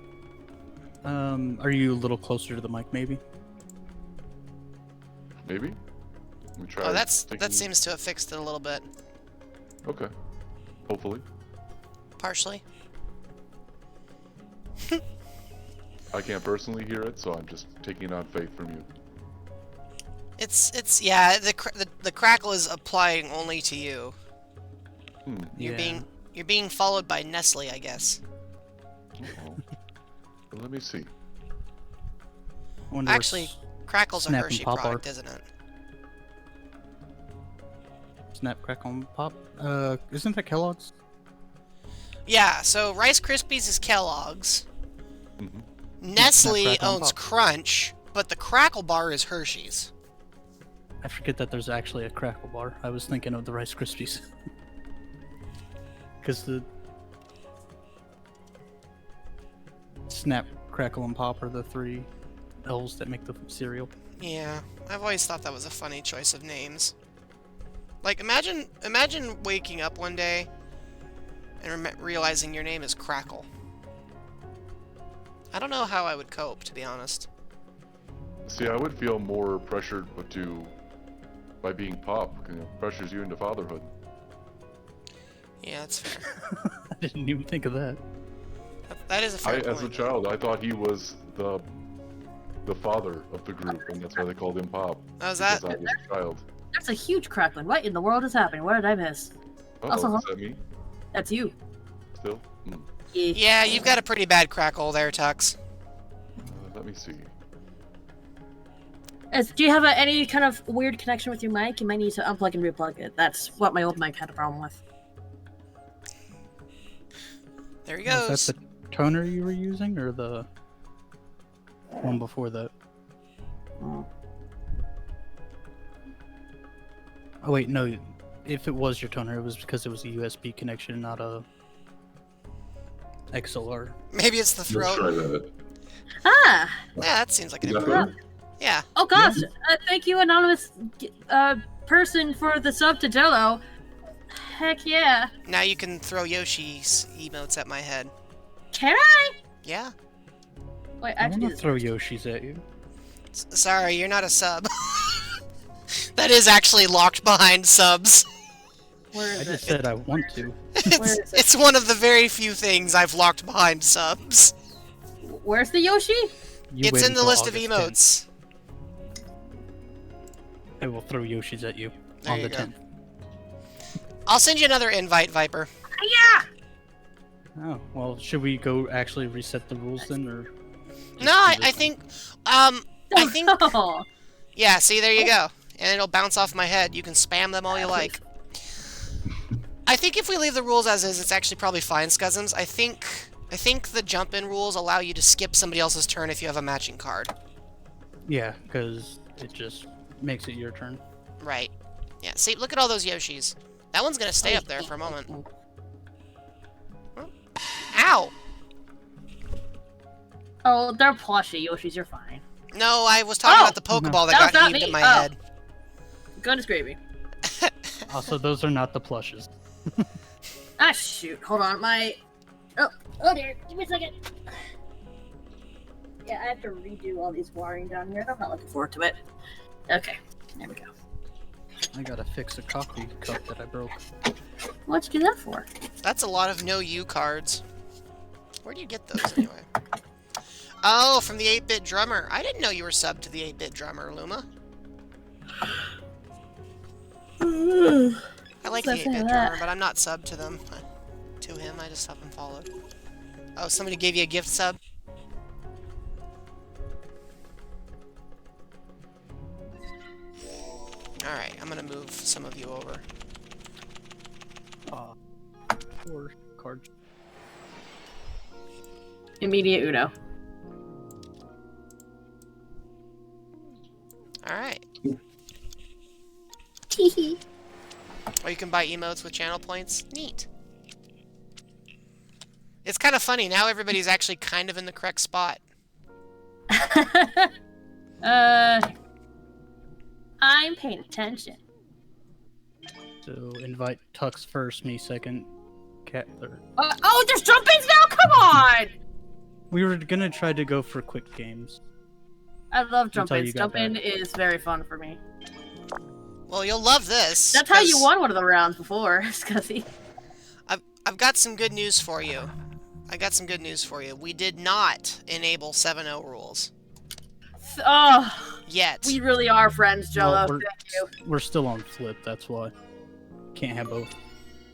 Are you a little closer to the mic, maybe? Maybe? Let me try Oh, that sticking- seems to have fixed it a little bit. Okay. Hopefully. Partially. I can't personally hear it, so I'm just taking on faith from you. It's yeah, the crackle is applying only to you. You're being followed by Nestle, I guess. Uh-oh. Well, let me see. I wonder Actually, what's Crackle's a Snap and Hershey Pop product, are. isn't it? Snap, Crackle, and Pop. Isn't that Kellogg's? Yeah, so Rice Krispies is Kellogg's. Mhm. Nestle Snap, Crackle, and owns Pop. Crunch, but the Crackle bar is Hershey's. I forget that there's actually a Crackle bar. I was thinking of the Rice Krispies. Because the Snap, Crackle, and Pop are the three elves that make the cereal. Yeah, I've always thought that was a funny choice of names. Like, imagine waking up one day and realizing your name is Crackle. I don't know how I would cope, to be honest. See, I would feel more pressured by being Pop. You know, pressures you into fatherhood. Yeah, that's fair. I didn't even think of that. That is a fair As a point. child, I thought he was the father of the group, and that's why they called him Pop. Oh, is that? Because I was a child. That's a huge crackling. What in the world is happening? What did I miss? Uh-oh, Also- is that me? That's you. Still? Yeah, you've got a pretty bad crackle there, Tux. Let me see. Do you have any kind of weird connection with your mic? You might need to unplug and replug it. That's what my old mic had a problem with. There he Was goes. that the toner you were using, or the one before that? Oh. Oh wait, no. If it was your toner, it was because it was a USB connection, not a XLR. Maybe it's the Let's try throat. that. Ah! Yeah, that seems like an Is that improvement. better? Yeah. Oh gosh! Thank you, anonymous person, for the sub to Jello. Heck yeah! Now you can throw Yoshi's emotes at my head. Can I? Yeah. Wait, I I have to do want to this. throw Yoshi's at you. Sorry, you're not a sub. That is actually locked behind subs. Where I is just it? said I want to. Where is it? It's one of the very few things I've locked behind subs. Where's the Yoshi? You It's wait in the until list of August emotes. 10th. I will throw Yoshi's at you There on you the go. 10th. I'll send you another invite, Viper. Yeah! Oh, well, should we go actually reset the rules then, or? just No, I do this think, Oh, I think, no. yeah, see, there you go. And it'll bounce off my head. You can spam them all you like. I think if we leave the rules as is, it's actually probably fine, Scuzzums. I think the jump-in rules allow you to skip somebody else's turn if you have a matching card. Yeah, because it just makes it your turn. Right. Yeah, see, look at all those Yoshis. That one's gonna stay up there for a moment. Ow! Oh, they're plushy Yoshis. You're fine. No, I was talking about the Pokeball that got aimed at my head. Goodness gravy. Also, those are not the plushes. Ah, shoot. Hold on. Oh dear. Give me a second. Yeah, I have to redo all these wiring down here. I'm not looking forward to it. Okay. There we go. I gotta fix a coffee cup that I broke. What'd you do that for? That's a lot of no you cards. Where do you get those anyway? Oh, from the 8-Bit Drummer. I didn't know you were subbed to the 8-Bit Drummer, Luma. I like the 8-Bit Drummer, but I'm not subbed to them. To him, I just have him followed. Oh, somebody gave you a gift sub? Alright, I'm gonna move some of you over. Poor card. Immediate Uno. Alright. Teehee. Or you can buy emotes with channel points. Neat. It's kind of funny, now everybody's actually kind of in the correct spot. I'm paying attention. So invite Tux first, me second, Cat third. Oh, there's jump-ins now? Come on! We were gonna try to go for quick games. I love Until jump-ins. you got Jump-in back. is very fun for me. Well, you'll love this. That's how you 'cause won one of the rounds before, Scuzzy. I've got some good news for you. We did not enable 7-0 rules. Oh, Yet. we really are friends, Jello. Well, Thank you. we're still on flip, that's why. Can't have both.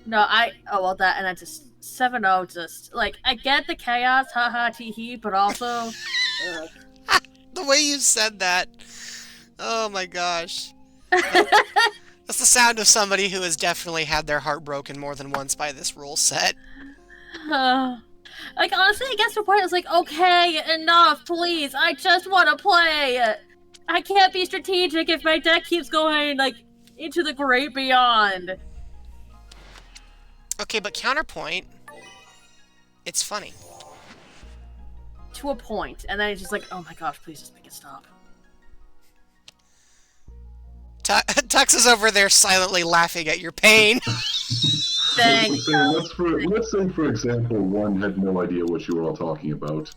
No, that, and I just 7-0 just, like, I get the chaos, haha, tee-hee, but also, The way you said that. Oh my gosh. That's the sound of somebody who has definitely had their heart broken more than once by this rule set. like, honestly, I guess the point is like, okay, enough, please, I just want to play. I can't be strategic if my deck keeps going, like, into the great beyond. Okay, but counterpoint. It's funny. To a point, and then it's just like, oh my gosh, please just make it stop. Tux is over there silently laughing at your pain. Thanks. Let's say, for example, one had no idea what you were all talking about.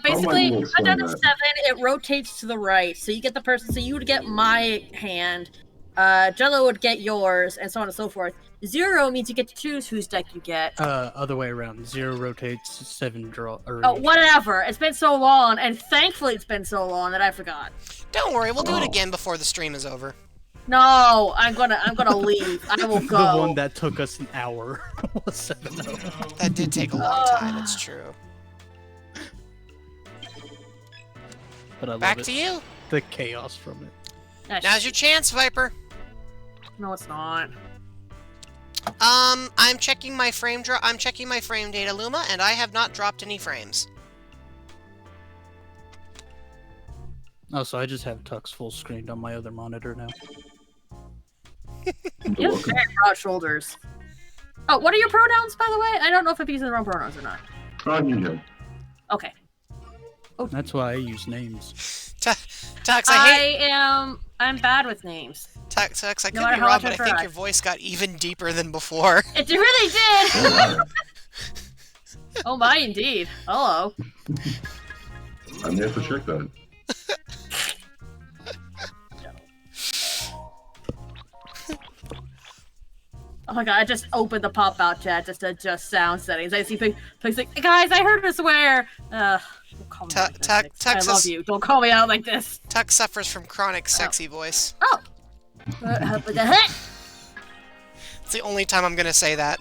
Basically, you explain under the that? 7, it rotates to the right, so you get the person, so you would get my hand, Jello would get yours, and so on and so forth. 0 means you get to choose whose deck you get. Other way around. 0 rotates, 7 draw. Oh, whatever. It's been so long, and thankfully it's been so long that I forgot. Don't worry, we'll do it again before the stream is over. No, I'm gonna leave. I will go. The one that took us an hour was 7-0. That did take a long time, it's true. But I love Back it. to you. The chaos from it. Now's your chance, Viper. No, it's not. I'm checking my frame data, Luma, and I have not dropped any frames. Oh, so I just have Tux full screened on my other monitor now. You have very broad shoulders. Oh, what are your pronouns, by the way? I don't know if I'm using the wrong pronouns or not. him. Okay. That's why I use names. Tux, I'm bad with names. Tux, I could No matter be how wrong, much I but I think try. your voice got even deeper than before. It really did! Oh my, indeed. Hello. I'm here to check that. Oh my god, I just opened the pop-out chat just to adjust sound settings. I see Pig's like, guys, I heard her swear! Don't call me like this, Pix. I love you. Don't call me out like this. Tux suffers from chronic sexy voice. Oh! What the heck? It's the only time I'm gonna say that.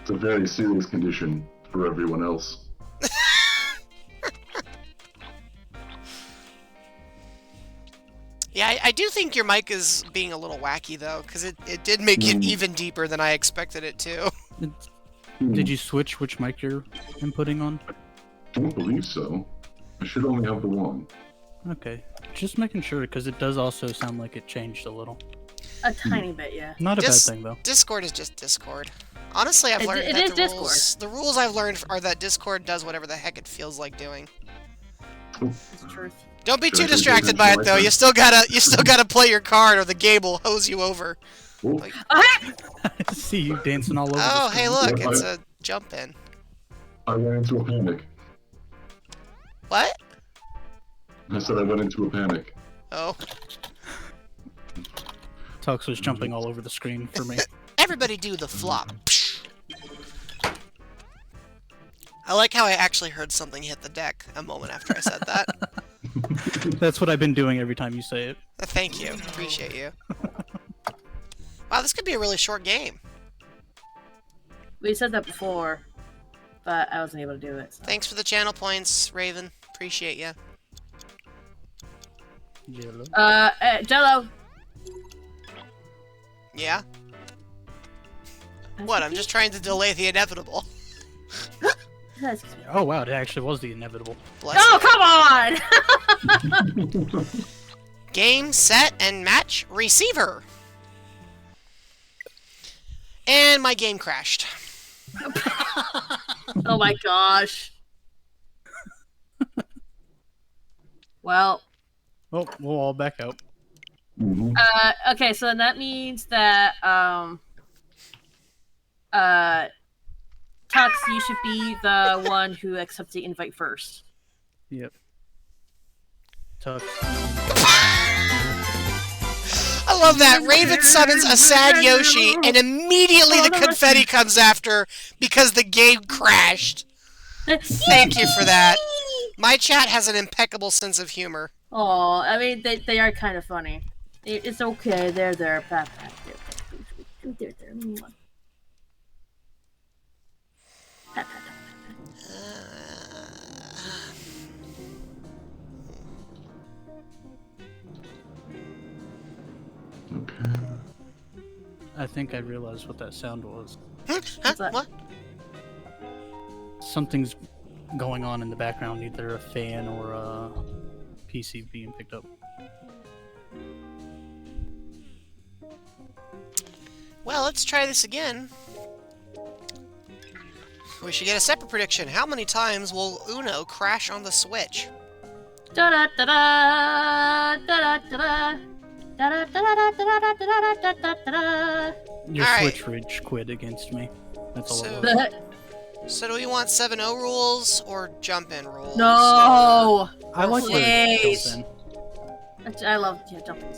It's a very serious condition for everyone else. Yeah, I do think your mic is being a little wacky, though, because it did make it even deeper than I expected it to. Did you switch which mic you're inputting on? I don't believe so. I should only have the one. Okay, just making sure because it does also sound like it changed a little. A tiny bit, yeah. Not a Just- bad thing though. Discord is just Discord. Honestly, I've learned It that is the Discord. rules. The rules I've learned are that Discord does whatever the heck it feels like doing. It's the truth. Don't be too Should I distracted do by that it though. You still gotta play your card, or the game will hose you over. Oh, Okay. I see you dancing all over. Oh, the hey, screen. look, Yeah, it's a jump in. I went into a panic. What? I said I went into a panic. Oh, Tux was jumping all over the screen for me. everybody do the flop. I like how I actually heard something hit the deck a moment after I said that. That's what I've been doing every time you say it. Thank you. Appreciate you. Wow, this could be a really short game. We said that before, but I wasn't able to do it. So. Thanks for the channel points, Raven. Appreciate you. Jello. Jello. Yeah? What? I'm just trying to delay the inevitable. Excuse me. Oh wow, it actually was the inevitable. Bless Oh, you. come on! Game, set, and match receiver. And my game crashed. Oh my gosh. Well, Oh, we'll all back out. Mm-hmm. okay, so then that means that, Tux, you should be the one who accepts the invite first. Yep. Tux. I love that. Raven summons a sad Yoshi, and immediately the confetti comes after because the game crashed. Thank you for that. My chat has an impeccable sense of humor. Oh, I mean, they are kind of funny. It's okay. They're there. Pat, pat, there. There. Mwah. Pat, pat, pat. Okay. I think I realized what that sound was. Huh? What's that? What? Something's going on in the background, either a fan or a PC being picked up. Well, let's try this again. We should get a separate prediction. How many times will Uno crash on the Switch? Da da da da da da da. Da da da da da da da da da da. Your Alright. Switch rage quit against me. That's all So- it was. da. So do we want 7-0 rules or jump-in rules? No. I like where it Please. goes in. I love jumping.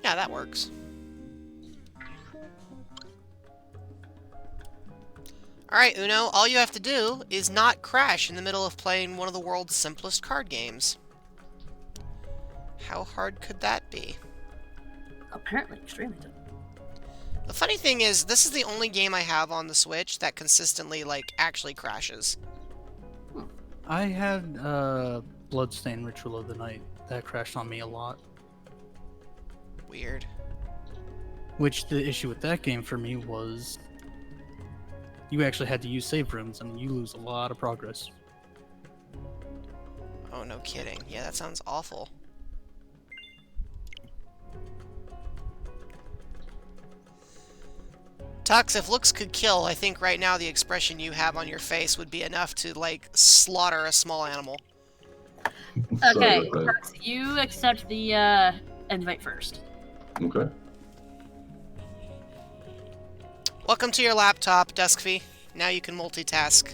Yeah, that works. Alright, Uno, all you have to do is not crash in the middle of playing one of the world's simplest card games. How hard could that be? Apparently, extremely difficult. The funny thing is, this is the only game I have on the Switch that consistently, like, actually crashes. I had Bloodstained Ritual of the Night. That crashed on me a lot. Weird. Which the issue with that game for me was you actually had to use save rooms and you lose a lot of progress. Oh, no kidding. Yeah, that sounds awful. Tux, if looks could kill, I think right now the expression you have on your face would be enough to, like, slaughter a small animal. Okay, Sorry about that. Tux, you accept the invite first. Okay. Welcome to your laptop, Duskfy. Now you can multitask.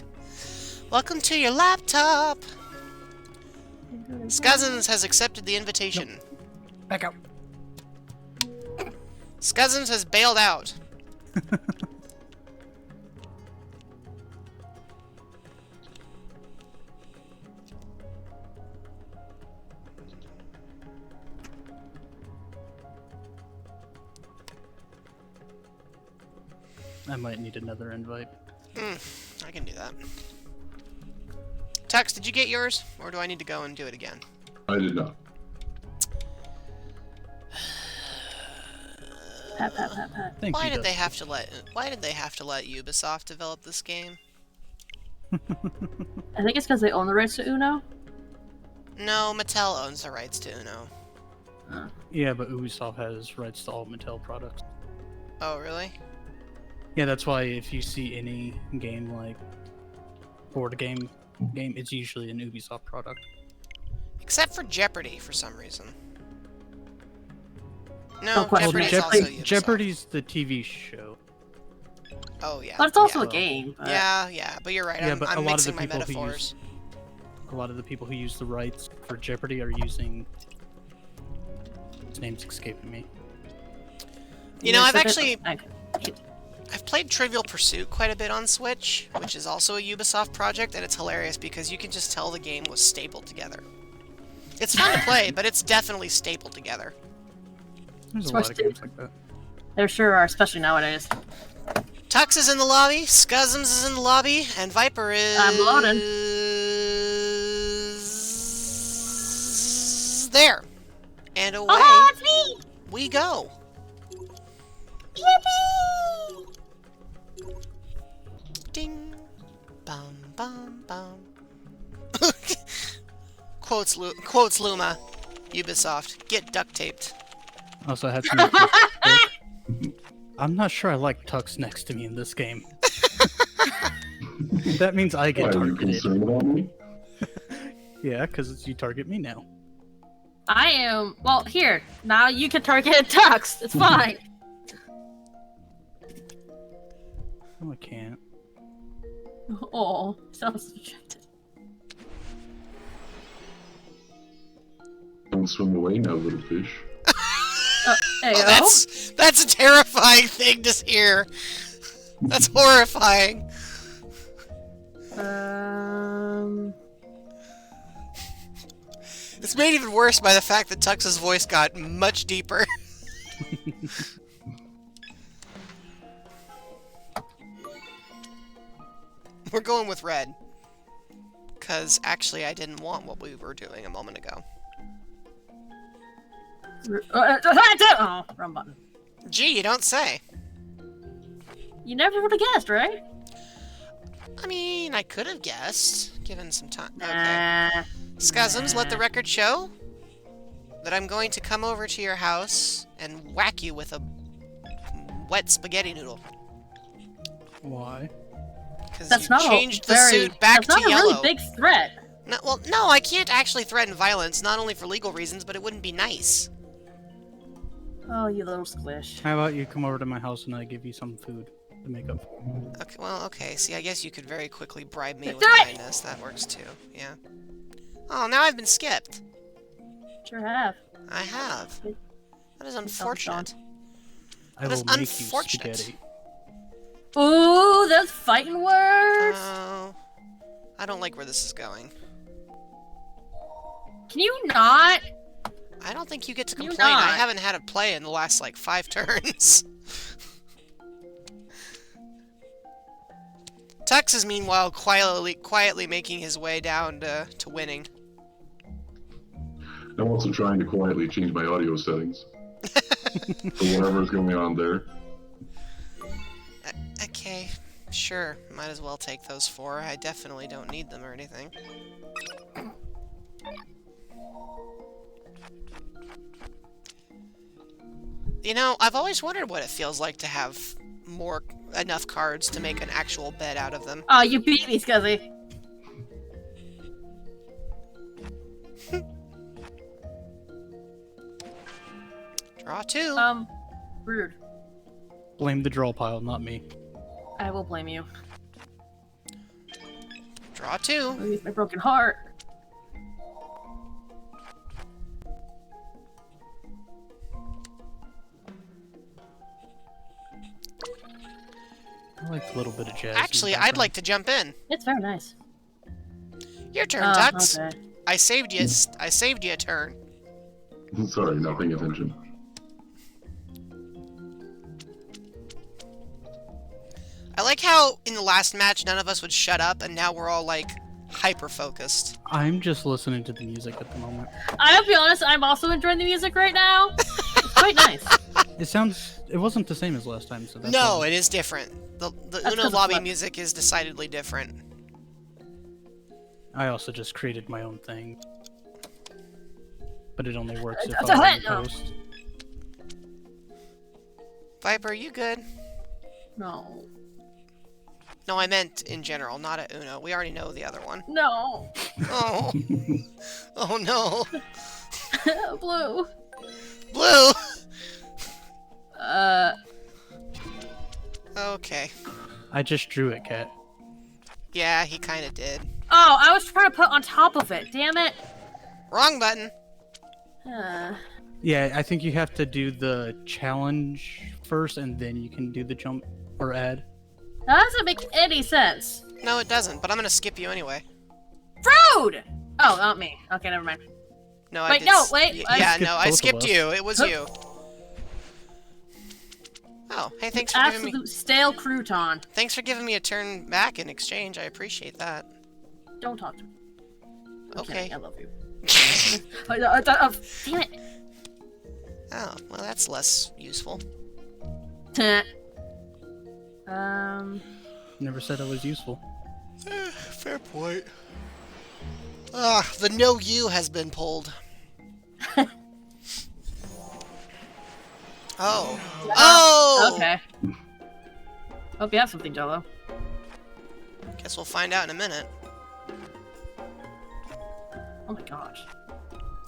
Welcome to your laptop! Skazins has accepted the invitation. Back out. Skazins has bailed out. I might need another invite. I can do that. Tux, did you get yours? Or do I need to go and do it again? I did not. Pat, pat, pat, pat. Thank Why you, did they Dustin. have to let Ubisoft develop this game? I think it's because they own the rights to Uno. No, Mattel owns the rights to Uno. Yeah, but Ubisoft has rights to all Mattel products. Oh, really? Yeah, that's why if you see any game like board game, it's usually an Ubisoft product. Except for Jeopardy, for some reason. No No, question. Jeopardy's Jeopardy- also Ubisoft. Jeopardy's the TV show. Oh, yeah. But it's also yeah. a game. But... Yeah, but you're right. Yeah, I'm, but a I'm lot of the mixing my people who metaphors. A lot of the people who use the rights for Jeopardy are using. His name's escaping me. You know, I've so actually... okay. I've played Trivial Pursuit quite a bit on Switch, which is also a Ubisoft project, and it's hilarious because you can just tell the game was stapled together. It's fun to play, but it's definitely stapled together. There's a Switch lot of too. games like that. There sure are, especially nowadays. Tux is in the lobby, Scuzums is in the lobby, and Viper is... I'm loading. There. And away Oh, it's me! we go. Yippee! Ding. Bum, bum, bum. Quotes Luma. Ubisoft. Get duct taped. Also, I have to make this quick. I'm not sure I like Tux next to me in this game. That means I get Why, are you targeted. concerned about me? Yeah, because you target me now. I am. Well, here. Now you can target Tux. It's fine. No, I can't. Oh, sounds rejected. Don't swim away now, little fish. There you Oh, go. that's a terrifying thing to hear. That's horrifying. It's made even worse by the fact that Tux's voice got much deeper. We're going with red. Because actually I didn't want what we were doing a moment ago. Oh, wrong button. Gee, you don't say. You never would have guessed, right? I mean, I could have guessed, given some time. Okay. Nah. Scuzums, let the record show that I'm going to come over to your house and whack you with a wet spaghetti noodle. Why? Because That's you not changed a the very. suit back that's to not a yellow. really big threat. No, well, no, I can't actually threaten violence, not only for legal reasons, but it wouldn't be nice. Oh, you little squish. How about you come over to my house and I give you some food to make up? Okay, well, okay, see, I guess you could very quickly bribe me with Do it! kindness. That works too, yeah. Oh, now I've been skipped. Sure have. I have. That is Sean. unfortunate. I That is will make you unfortunate. spaghetti. Ooh, those fighting words. Oh, I don't like where this is going. Can you not? I don't think you get to You're complain. I not. haven't had a play in the last, like, 5 turns. Tux is meanwhile quietly making his way down to winning. I'm also trying to quietly change my audio settings. For whatever's going on there. Okay, sure. Might as well take those 4. I definitely don't need them or anything. You know, I've always wondered what it feels like to have enough cards to make an actual bed out of them. Oh, you beat me, Scuzzy. Draw 2. Rude. Blame the draw pile, not me. I will blame you. Draw 2. I'll use my broken heart. I like a little bit of jazz. Actually, I'd like to jump in. It's very nice. Your turn, Oh, Tux. okay. I saved you a turn. Sorry, not paying attention. I like how in the last match none of us would shut up, and now we're all like hyper-focused. I'm just listening to the music at the moment. I'll be honest, I'm also enjoying the music right now. It's quite nice. It wasn't the same as last time, so that's No, why. it is different. The That's Uno 'cause it's lobby what- music is decidedly different. I also just created my own thing. But it only works if It's I a was hit, in the no. post. Viper, you good? No. No, I meant in general, not at Uno. We already know the other one. No. Oh. Oh no. Blue. Blue! Oh, Okay. I just drew it, Cat. Yeah, he kinda did. I was trying to put on top of it. Damn it. Wrong button. Yeah, I think you have to do the challenge first, and then you can do the jump or add. That doesn't make any sense. No, it doesn't, but I'm gonna skip you anyway. Rude! Oh, not me. Okay, never mind. No, I Wait, did. no, wait, I Yeah, skipped no, I both of skipped us. you. It was Huh? you. Oh, hey, thanks for giving me. Absolute stale crouton. Thanks for giving me a turn back in exchange. I appreciate that. Don't talk to me. I'm Okay. kidding, I love you. Damn it. Oh, well, that's less useful. Never said I was useful. Fair point. Ah, the no you has been pulled. Oh. Oh! Okay. Hope you have something, Jello. Guess we'll find out in a minute. Oh my gosh.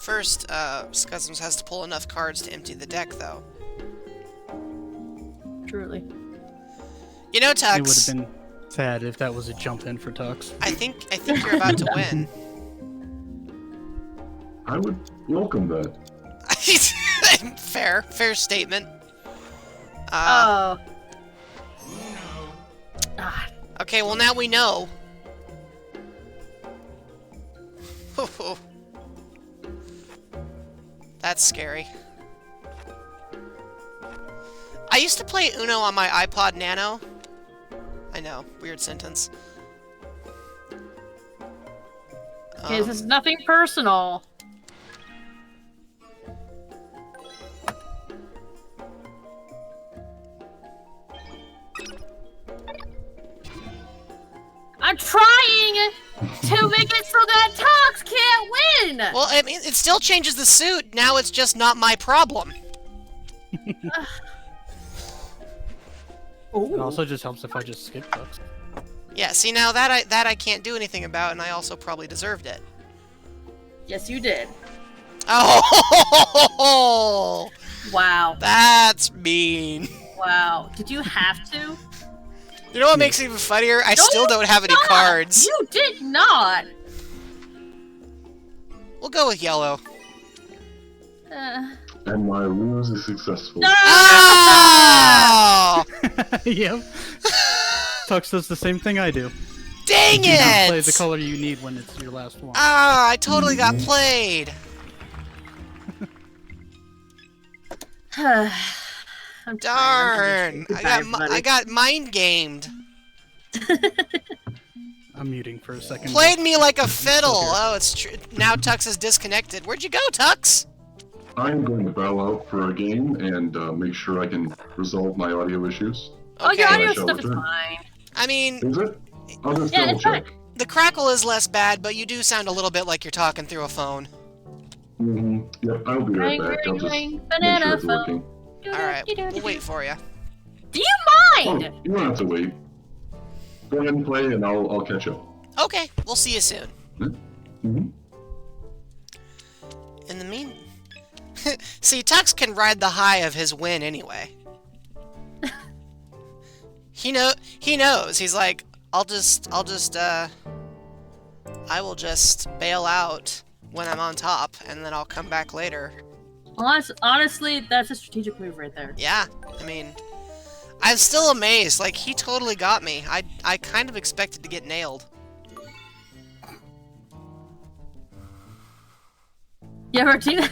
First, Scuzums has to pull enough cards to empty the deck, though. Truly. You know, It would have Tux, been sad if that was a jump in for Tux. I think you're about to win. I would welcome that. Fair statement. Oh. Ah, Okay, well now we know. That's scary. I used to play Uno on my iPod Nano. I know, weird sentence. okay, this is nothing personal. I'm trying to make it so that Tox can't win! Well, I mean, it still changes the suit. Now it's just not my problem. It Ooh. also just helps if I just skip Tux. Yeah, see now that I can't do anything about, and I also probably deserved it. Yes, you did. Oh, Wow. that's mean. Wow. Did you have to? You know what makes it even funnier? I still you don't have any did not! cards. You did not! We'll go with yellow. And my ruse is successful. No! Oh! Yep. Tux does the same thing I do. Dang You don't play it! the color you need when it's your last one. Ah, I totally got played. I'm Darn! tired. I got mind gamed. I'm muting for a second. Played me like a fiddle. here. Oh, it's true. Now Tux is disconnected. Where'd you go, Tux? I'm going to bow out for a game and make sure I can resolve my audio issues. Oh, your Okay. audio I shall stuff is return. fine. I mean, Is it? I'll just Yeah, double it's fine. check. the crackle is less bad, but you do sound a little bit like you're talking through a phone. Yep, I'll be right Ring, back. I'll ring, just ring, make banana sure it's phone. working. Alright, we'll wait for you. Do you Oh, mind? you don't have to wait. Go ahead and play, and I'll catch up. Okay, we'll see you soon. Mm-hmm. In the mean... See, Tux can ride the high of his win anyway. He knows. He's like, I will just bail out when I'm on top, and then I'll come back later. Honestly, that's a strategic move right there. Yeah, I mean, I'm still amazed. Like, he totally got me. I kind of expected to get nailed. You ever do that?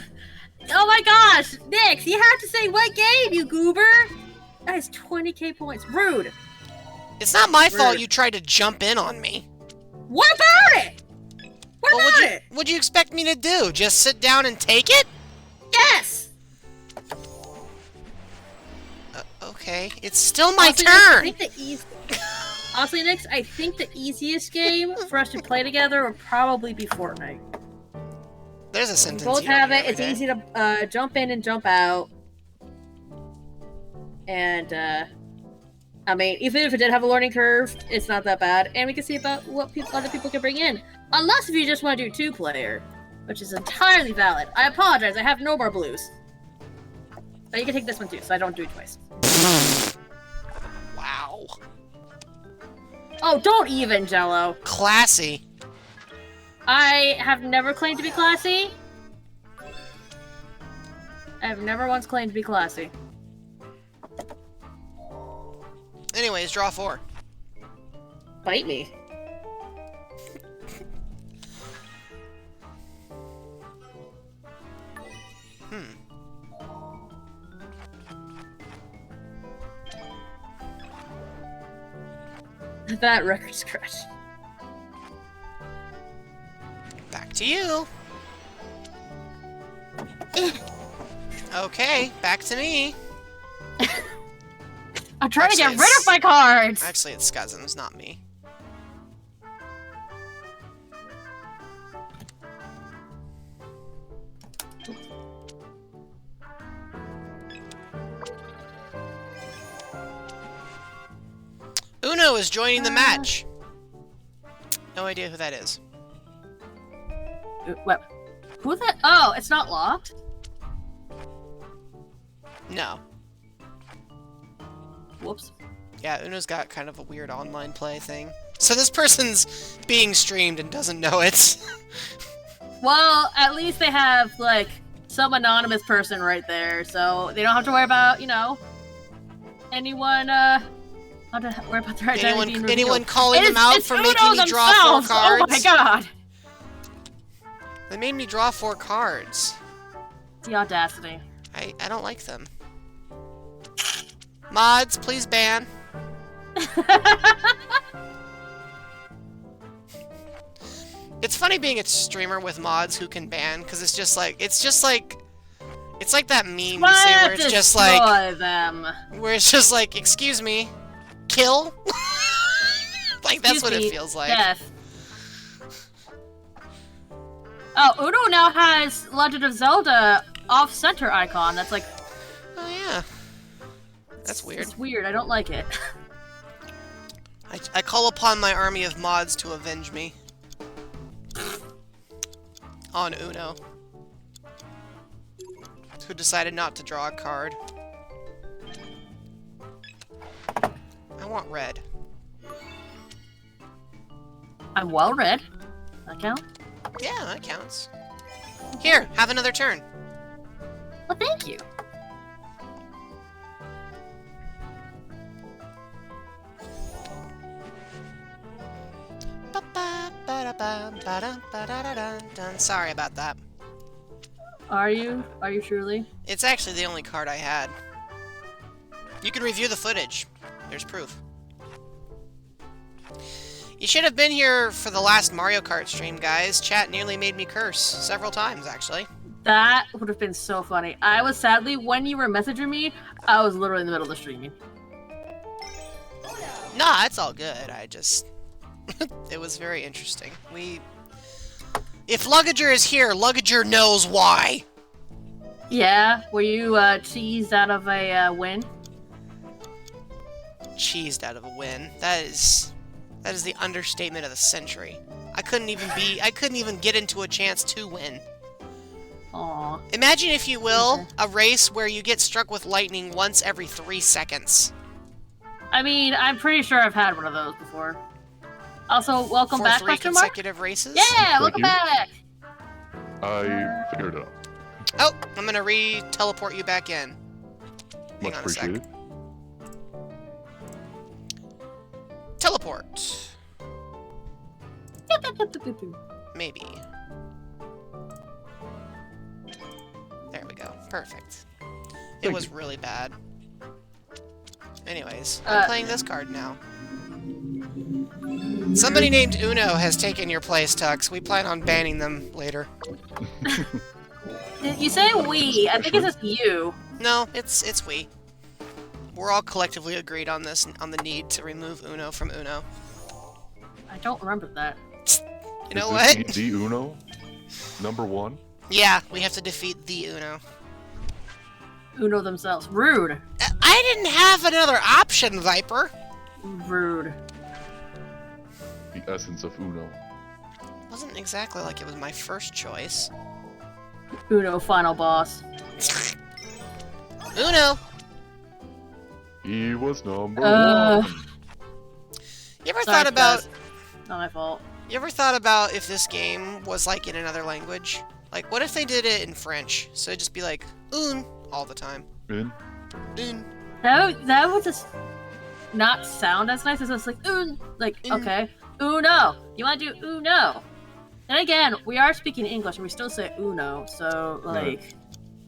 Oh my gosh! Nix, you have to say what game, you goober! That is 20k points. Rude! It's not my fault Rude. you tried to jump in on me. What about it? What Well, about it? what'd you expect me to do? Just sit down and take it? Yes! Okay, it's still my Honestly, turn! Nix, I think the easiest game for us to play together would probably be Fortnite. There's a We sentence both you don't have hear it. It's every day. easy to jump in and jump out. And, I mean, even if it did have a learning curve, it's not that bad. And we can see about what other people can bring in. Unless if you just want to do 2-player, which is entirely valid. I apologize, I have no more blues. But you can take this one too, so I don't do it twice. Wow. Oh, don't even, Jello. Classy. I have never claimed to be classy. I have never once claimed to be classy. Anyways, draw 4. Bite me. That record scratch. Back to you. Okay, back to me. I'm trying to get Actually, rid of my cards! Actually, it's Skuzzins, not me. Uno is joining the match. No idea who that is. What? Who that? Oh, it's not locked? No. Whoops. Yeah, Uno's got kind of a weird online play thing. So this person's being streamed and doesn't know it. Well, at least they have, like, some anonymous person right there, so they don't have to worry about, you know, anyone, have to worry about their identity being anyone revealed. calling them out for making Uno me draw 4 themselves! cards. Oh my god! They made me draw 4 cards. The audacity. I don't like them. Mods, please ban. It's funny being a streamer with mods who can ban, because it's like that meme you see where it's just like, them. where it's just like, excuse me, kill? Like, that's what it feels like. Death. Oh, Uno now has Legend of Zelda off-center icon. That's like... Oh yeah. That's weird. It's weird. I don't like it. I call upon my army of mods to avenge me. On Uno. Who decided not to draw a card. I want red. I'm well read. That count? Yeah, that counts. Here, have another turn. Well, thank you. Sorry about that. Are you? Are you truly? It's actually the only card I had. You can review the footage. There's proof. You should have been here for the last Mario Kart stream, guys. Chat nearly made me curse. Several times, actually. That would have been so funny. I was sadly, when you were messaging me, I was literally in the middle of streaming. Nah, it's all good. I just... it was very interesting. If Luggager is here, Luggager knows why. Yeah? Were you, cheesed out of a, win? Cheesed out of a win. That is the understatement of the century. I couldn't even get into a chance to win. Aw. Imagine, if you will, a race where you get struck with lightning once every 3 seconds. I mean, I'm pretty sure I've had one of those before. Also, welcome For back, 3 question mark? consecutive races? Yeah, welcome you. back! I figured it out. Oh, I'm gonna re-teleport you back in. Hang Much on a sec. appreciated. Teleport. Maybe. There we go. Perfect. It Thank was you. really bad. Anyways, I'm playing this card now. Somebody named Uno has taken your place, Tux. We plan on banning them later. You say we. I think it's just you. No, it's we. We're all collectively agreed on this, on the need to remove Uno from Uno. I don't remember that. You know Is this what? the Uno? Number 1? Yeah, we have to defeat the Uno. Uno themselves. Rude. I didn't have another option, Viper. Rude. The essence of Uno. Wasn't exactly like it was my first choice. Uno final boss. Uno! He was number 1. You ever Sorry, thought about... guys. Not my fault. You ever thought about if this game was like in another language? Like, what if they did it in French? So it'd just be like, un, all the time. In? Un. That would just not sound as nice as it's like, okay. Uno. You want to do Uno? And again, we are speaking English and we still say Uno, so, like,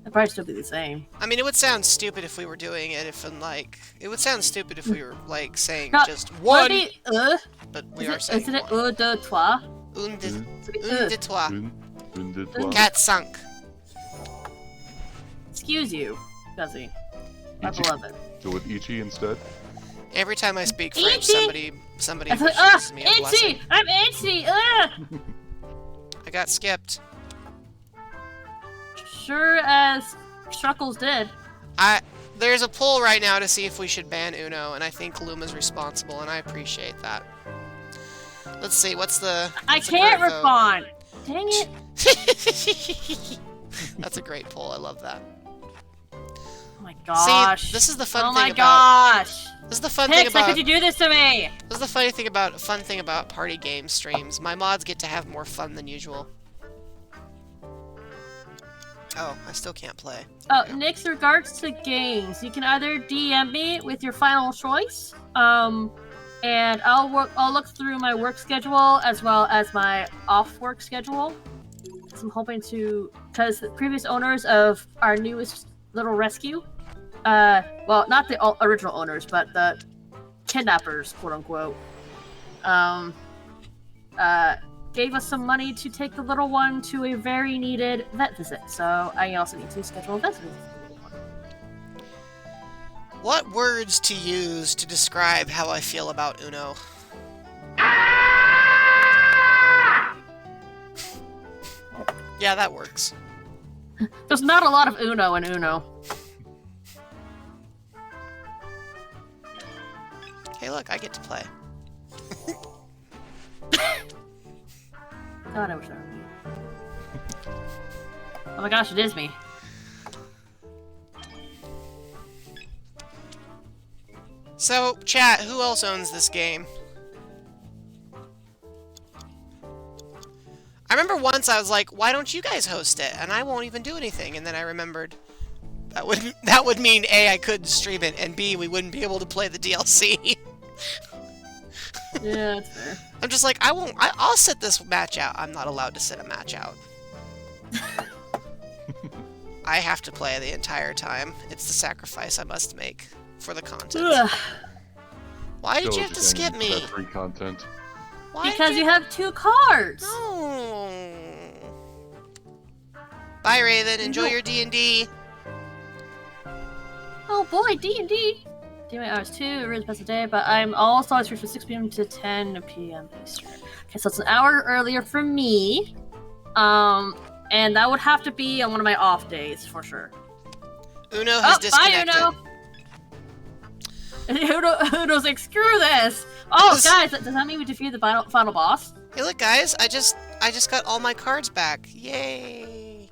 it'd probably still be the same. I mean, it would sound stupid if we were doing it it would sound stupid if we were, like, saying No, just Would one, it be, but we are saying isn't it one. deux, trois? Un de, It'd be, un de toi. Un de toi. Cat sunk. Excuse you, Guzzy. My Ichi. beloved. Go with Ichi instead. Every time I speak French, Itchy! somebody I thought, wishes me a blessing. itchy! I'm itchy! I got skipped. Sure as Shuckles did. There's a poll right now to see if we should ban Uno, and I think Luma's responsible, and I appreciate that. Let's see, what's the... I can't current vote? respond! Dang it! That's a great poll, I love that. Oh my gosh. See, this is the fun oh thing my about... gosh! This is the fun thing Pix, how about... could you do this to me? This is the fun thing about party game streams. My mods get to have more fun than usual. Oh, I still can't play. Oh, Nick's regards to games. You can either DM me with your final choice, and I'll look through my work schedule as well as my off-work schedule. So I'm hoping to, because the previous owners of our newest little rescue, well, not the original owners, but the kidnappers, quote unquote, gave us some money to take the little one to a very needed vet visit. So I also need to schedule a vet visit. What words to use to describe how I feel about Uno? Yeah, that works. There's not a lot of Uno in Uno. Hey, look, I get to play. God, I wish that were me. Oh my gosh, it is me. So, chat, who else owns this game? I remember once I was like, why don't you guys host it? And I won't even do anything. And then I remembered that would mean A, I couldn't stream it, and B, we wouldn't be able to play the DLC. Yeah, that's fair. I'm just like, I'll sit this match out. I'm not allowed to sit a match out. I have to play the entire time. It's the sacrifice I must make for the content. Ugh. Why did So you have to it's skip that me? free content. Why Because did you have 2 cards. No. Bye, Raven. Enjoy your D&D. Oh boy, D&D. Doing hours 2, really past the day, but I'm also on stream from 6 p.m. to 10 p.m. Eastern. Okay, so it's an hour earlier for me. And that would have to be on one of my off days for sure. Uno has disconnected. Bye, Uno. Uno's like, screw this. Oh, This- guys, does that mean we defeated the final boss? Hey, look, guys. I just got all my cards back. Yay.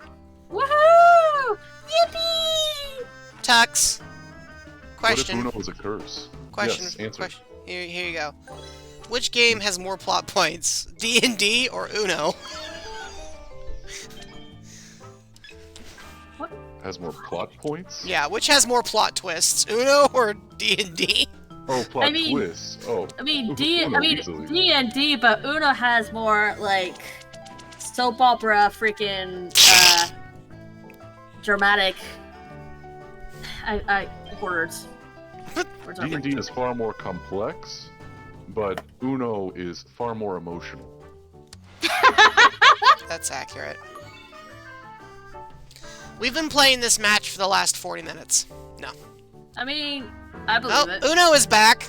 Woohoo! Yippee! Tux. What if Question. Uno was a curse? Question. Yes, answer. Question. Here you go. Which game has more plot points, D&D or Uno? Has more plot points? Yeah, which has more plot twists, Uno or D&D? Oh, plot I mean- twists. Oh. I mean, Uno easily. D&D, but Uno has more, like, soap opera freaking, dramatic, words. Words aren't D&D is far more complex. but Uno is far more emotional. That's accurate. We've been playing this match for the last 40 minutes. No. I mean, I believe Oh, it. Uno is back.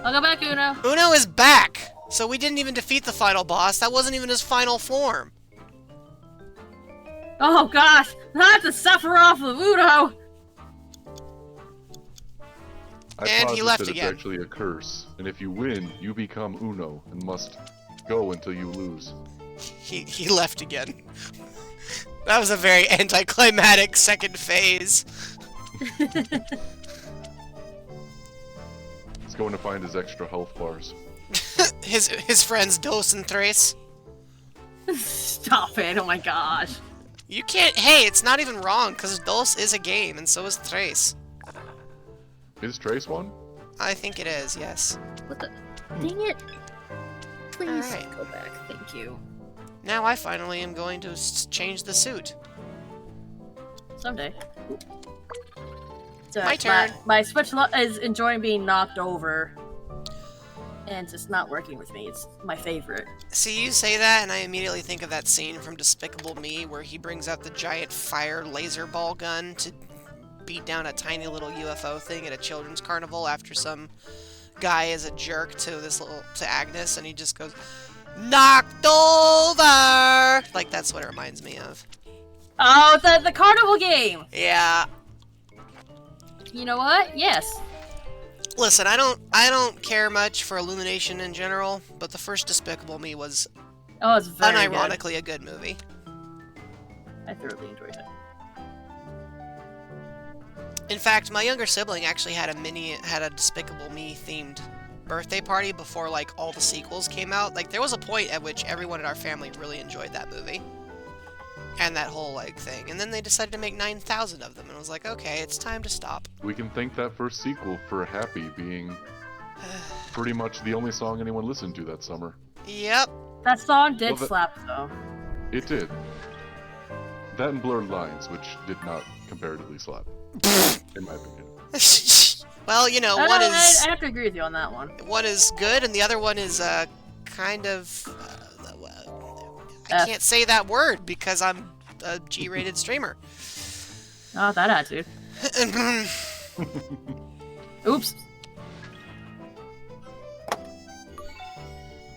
I'll go back, Uno. Uno is back. So we didn't even defeat the final boss. That wasn't even his final form. Oh gosh, I have to suffer off of Uno. I And he posit left that again. It's actually a curse, and if you win, you become Uno and must go until you lose. He left again. That was a very anticlimactic second phase. He's going to find his extra health bars. His friends Dos and Tres. Stop it! Oh my gosh. You can't. Hey, it's not even wrong because Dos is a game, and so is Tres. Is Trace one? I think it is. Yes. What the? Dang it! Please Alright. go back. Thank you. Now I finally am going to change the suit. Someday. So My turn. My Switch is enjoying being knocked over, and it's just not working with me. It's my favorite. See, you say that, and I immediately think of that scene from Despicable Me where he brings out the giant fire laser ball gun to beat down a tiny little UFO thing at a children's carnival after some guy is a jerk to Agnes, and he just goes, "Knocked over!" Like, that's what it reminds me of. Oh, the carnival game. Yeah. You know what? Yes. Listen, I don't care much for Illumination in general, but the first Despicable Me was Oh, it's very unironically a good movie. good. I thoroughly enjoyed it. In fact, my younger sibling actually had a Despicable Me themed birthday party before like all the sequels came out. Like there was a point at which everyone in our family really enjoyed that movie. And that whole like thing. And then they decided to make 9,000 of them and I was like, "Okay, it's time to stop." We can thank that first sequel for Happy being pretty much the only song anyone listened to that summer. Yep. That song did Well, the- slap though. It did. That and Blurred Lines, which did not comparatively slap, in my opinion. Well, you know, one is I have to agree with you on that one. one is good and the other one is kind of I can't say that word because I'm a G-rated streamer. Oh, that attitude. Oops.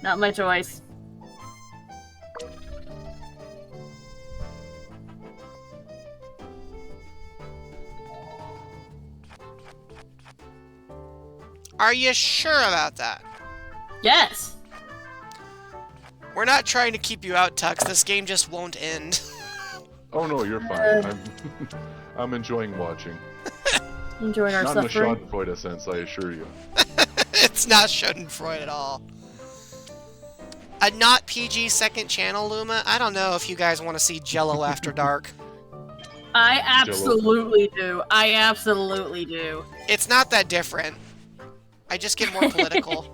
Not my choice. Are you sure about that? Yes. We're not trying to keep you out, Tux. This game just won't end. Oh no, you're fine. I'm enjoying watching. Enjoying our Not in a suffering. Schadenfreude sense, I assure you. It's not Schadenfreude at all. A not PG second channel, Luma? I don't know if you guys want to see Jello After Dark. I absolutely do. I absolutely do. It's not that different. I just get more political.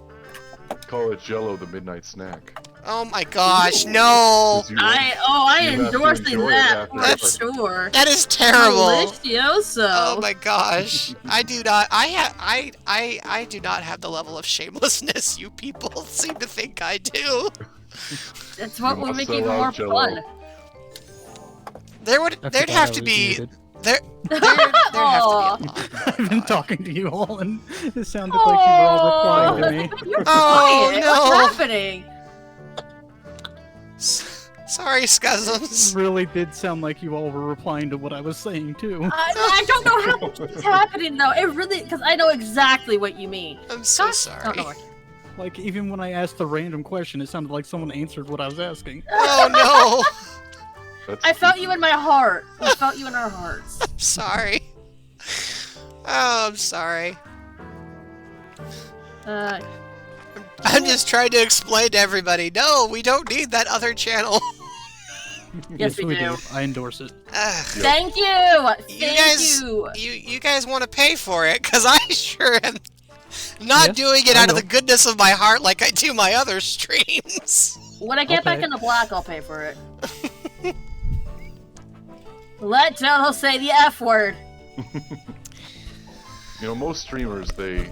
Call it Jello the Midnight Snack. Oh my gosh, no! 'Cause you- I You have to endorsing enjoy it that after for it's- sure. That is terrible! Delicioso. Oh my gosh. I do not I do not have the level of shamelessness you people seem to think I do. That's what You would must make sell it out more Jell-O. fun. There'd forgot have I to was be muted. there'd have to be a lot. I've been talking to you all, and it sounded like you were all replying to me. You're Oh, quiet. no. What's happening? Sorry, It Scuzzums. really did sound like you all were replying to what I was saying too. I don't know how it's happening though. It really, because I know exactly what you mean. I'm so Gosh, sorry. no. Like even when I asked the random question, it sounded like someone answered what I was asking. Oh no. That's I felt you stupid. in my heart. I felt you in our hearts. I'm sorry. Oh, I'm sorry. I'm just trying to explain to everybody. No, we don't need that other channel. Yes, we do. I endorse it. Ugh. Thank you. You Thank guys, you. you guys want to pay for it? Cause I sure am not Yes, doing it I out of will. the goodness of my heart like I do my other streams. When I get back Okay. in the black, I'll pay for it. Let Jello say the F word. You know, most streamers, they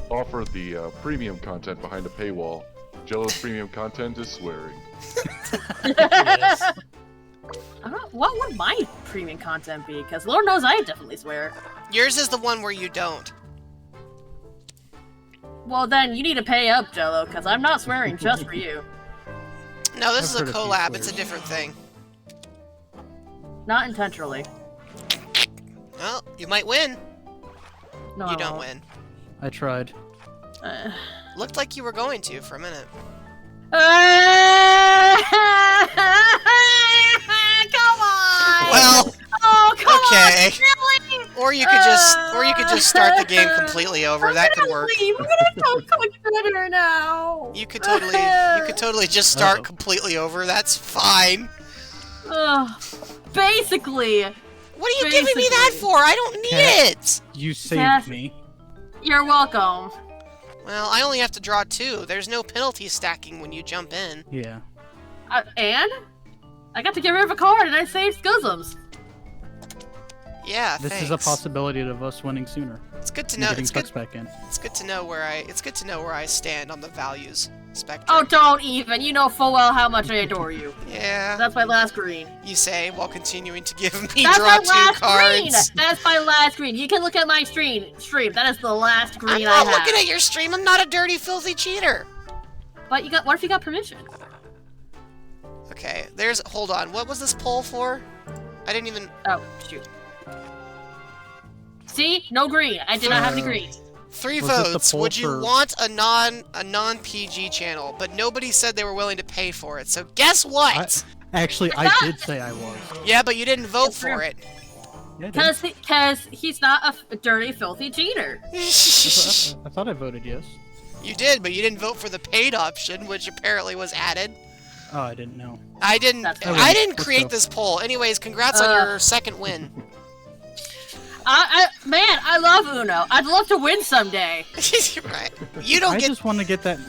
offer the premium content behind a paywall. Jello's premium content is swearing. What would my premium content be? Because Lord knows I definitely swear. Yours is the one where you don't. Well, then you need to pay up, Jello, because I'm not swearing just for you. No, this I've is a heard a few collab. It's a swears. different thing. Not intentionally. Well, you might win. No. You don't win. I tried. Looked like you were going to for a minute. Come on! Well, Oh, come okay. on! Really? Or you could just start the game completely over. I'm That could gonna work. leave. I'm gonna go cook dinner now. You could totally just start completely over. That's fine. Basically, What are you giving me that Basically. for? I don't need Cat. it. You saved Yes. me. you're welcome. Well, I only have to draw 2. There's no penalty stacking when you jump in. Yeah. And I got to get rid of a card, and I saved Scuzums. Yeah, This thanks. is a possibility of us winning sooner. It's good to and know. getting It's good. Tux back in. It's good to know where I stand on the values spectrum. Oh, don't even. You know full well how much I adore you. Yeah. That's my last green. You say while continuing to give me That's draw my 2 last cards. green. That's my last green. You can look at my stream. That is the last I'm green not I have. looking at your stream. I'm not a dirty, filthy cheater. But you got. What if you got permission? Okay, hold on. What was this poll for? I didn't even. Oh shoot. See, no green. I did not have any green. 3 Was it the votes. poll Would you for- want a non-PG channel? But nobody said they were willing to pay for it. So guess what? Actually, I did say I was. Yeah, but you didn't vote Yes, for sir. it. Yeah, I did. Because he's not a dirty, filthy cheater. I thought I voted yes. You did, but you didn't vote for the paid option, which apparently was added. Oh, I didn't know. I didn't. That's I fine. didn't Let's create go. this poll. Anyways, congrats on your second win. Man, I love Uno. I'd love to win someday. Right. You don't I get. just want to get that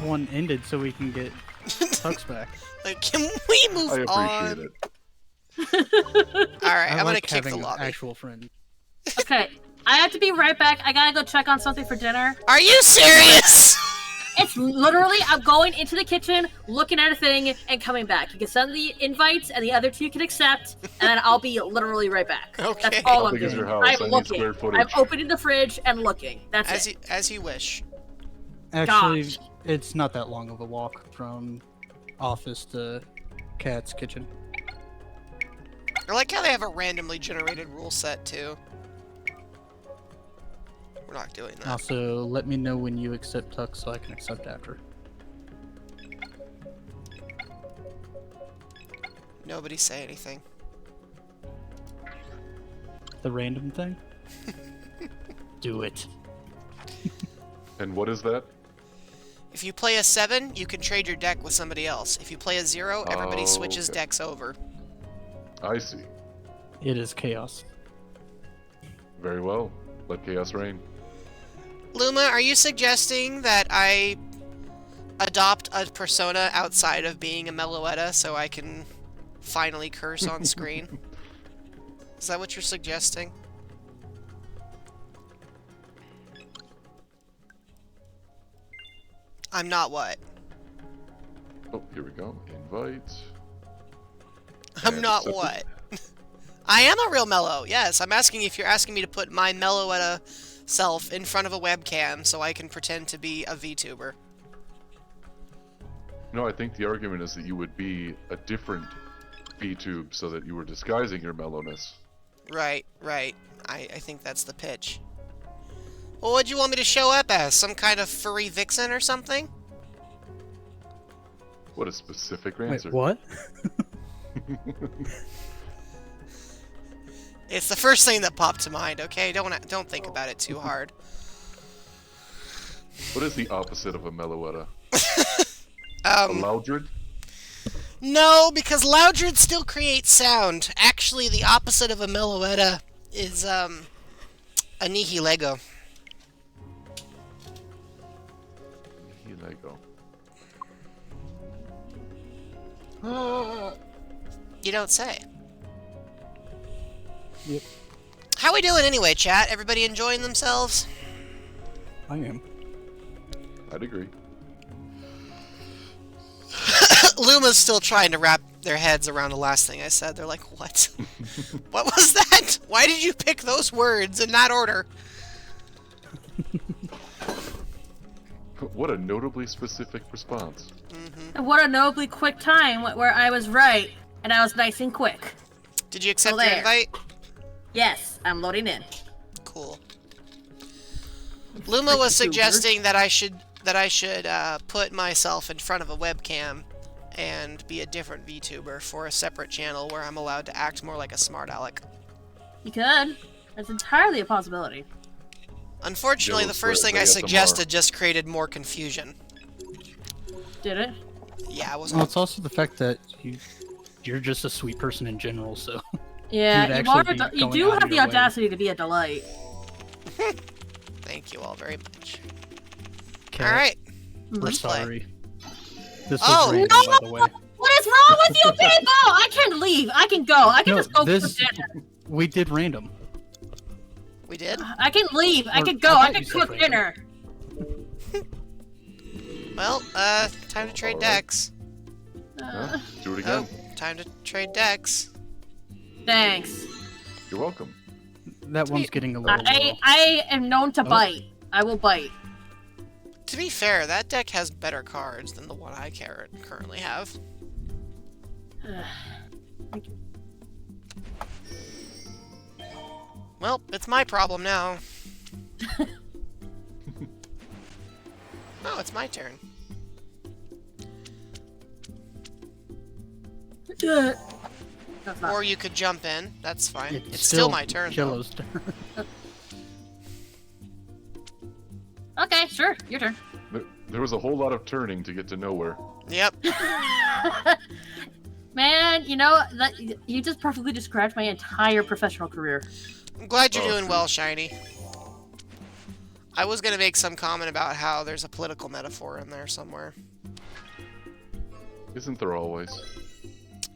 one ended so we can get Tux back. Like, can we move I on? appreciate it. All right, I'm gonna like kick the having lobby. actual friends. Okay, I have to be right back. I gotta go check on something for dinner. Are you serious? It's literally, I'm going into the kitchen, looking at a thing, and coming back. You can send the invites, and the other two can accept, and then I'll be literally right back. Okay. That's all How I'm big is doing. your house? I I'm need looking. square footage. I'm opening the fridge and looking. That's As it. as you wish. Actually, Gosh. it's not that long of a walk from office to Cat's kitchen. I like how they have a randomly generated rule set too. We're not doing that. Also, let me know when you accept Tux so I can accept after. Nobody say anything. The random thing? Do it. And what is that? If you play a 7, you can trade your deck with somebody else. If you play a 0, everybody Oh, switches okay. decks over. I see. It is chaos. Very well. Let chaos reign. Luma, are you suggesting that I adopt a persona outside of being a Meloetta so I can finally curse on screen? Is that what you're suggesting? I'm not what? Oh, here we go. Invite. I'm And not accepted. what? I am a real Mellow, yes. I'm asking if you're asking me to put my Meloetta self in front of a webcam so I can pretend to be a VTuber. No, I think the argument is that you would be a different VTube so that you were disguising your mellowness. Right, right. I think that's the pitch. Well, what'd you want me to show up as? Some kind of furry vixen or something? What a specific Wait, answer. what? It's the first thing that popped to mind, okay? Don't think about it too hard. What is the opposite of a Meloetta? A Loudred? No, because Loudred still creates sound. Actually, the opposite of a Meloetta is, a Nihilego. Lego. You don't say. Yep, How we doing anyway, chat? Everybody enjoying themselves? I am. I'd agree. Luma's still trying to wrap their heads around the last thing I said. They're like, what? What was that? Why did you pick those words in that order? What a notably specific response. And what a nobly quick time where I was right and I was nice and quick. Did you accept Oh, your there. invite? Yes, I'm loading in. Cool. Luma was Freaking suggesting that I should put myself in front of a webcam and be a different VTuber for a separate channel where I'm allowed to act more like a smart aleck. You could. That's entirely a possibility. Unfortunately, Yo, the first swear, thing I ASMR. suggested just created more confusion. Did it? Yeah, I Well, wasn't. it's also the fact that you're just a sweet person in general, so... Yeah, would you, actually are, be you going do out of have the your way. audacity to be a delight. Thank you all very much. Okay, Alright, we're let's play. sorry. This was Oh, random, no! by the way. What is wrong with you people? I can leave. I can go. I can No, just go this- cook dinner. We did random. We did? I can leave. I Or- can I go. I thought can you said cook random. dinner. Well, time to trade Alright. decks. Yeah, do it again. Oh, time to trade decks. Thanks. You're welcome. That one's getting a little low. I am known to Oh. bite. I will bite. To be fair, that deck has better cards than the one I currently have. Well, it's my problem now. Oh, it's my turn. That's not. Or you could jump in. That's fine. It's It's still my turn, though. Jello's turn. Okay, sure. Your turn. There was a whole lot of turning to get to nowhere. Yep. Man, you know that you just perfectly described my entire professional career. I'm glad you're Oh, doing shoot. well, Shiny. I was gonna make some comment about how there's a political metaphor in there somewhere. Isn't there always?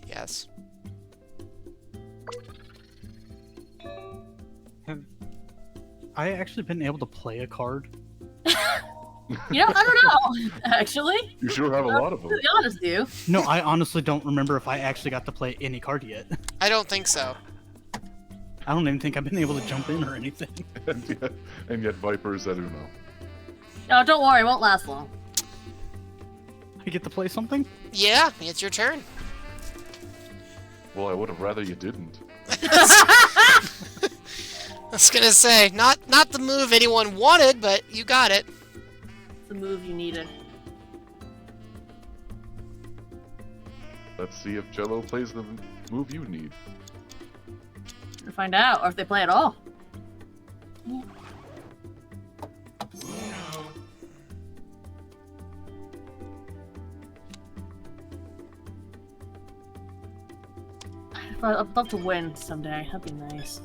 Yes. Have I actually been able to play a card? You know, I don't know. Actually, You sure have a lot of them. to be honest with you. No, I honestly don't remember if I actually got to play any card yet. I don't think so. I don't even think I've been able to jump in or anything. and yet Viper is at Uno. No, don't worry. It won't last long. I get to play something? Yeah, it's your turn. Well, I would have rather you didn't. I was gonna say, not the move anyone wanted, but you got it. It's the move you needed. Let's see if Jello plays the move you need. To find out, or if they play at all. I'd love to win someday. That'd be nice.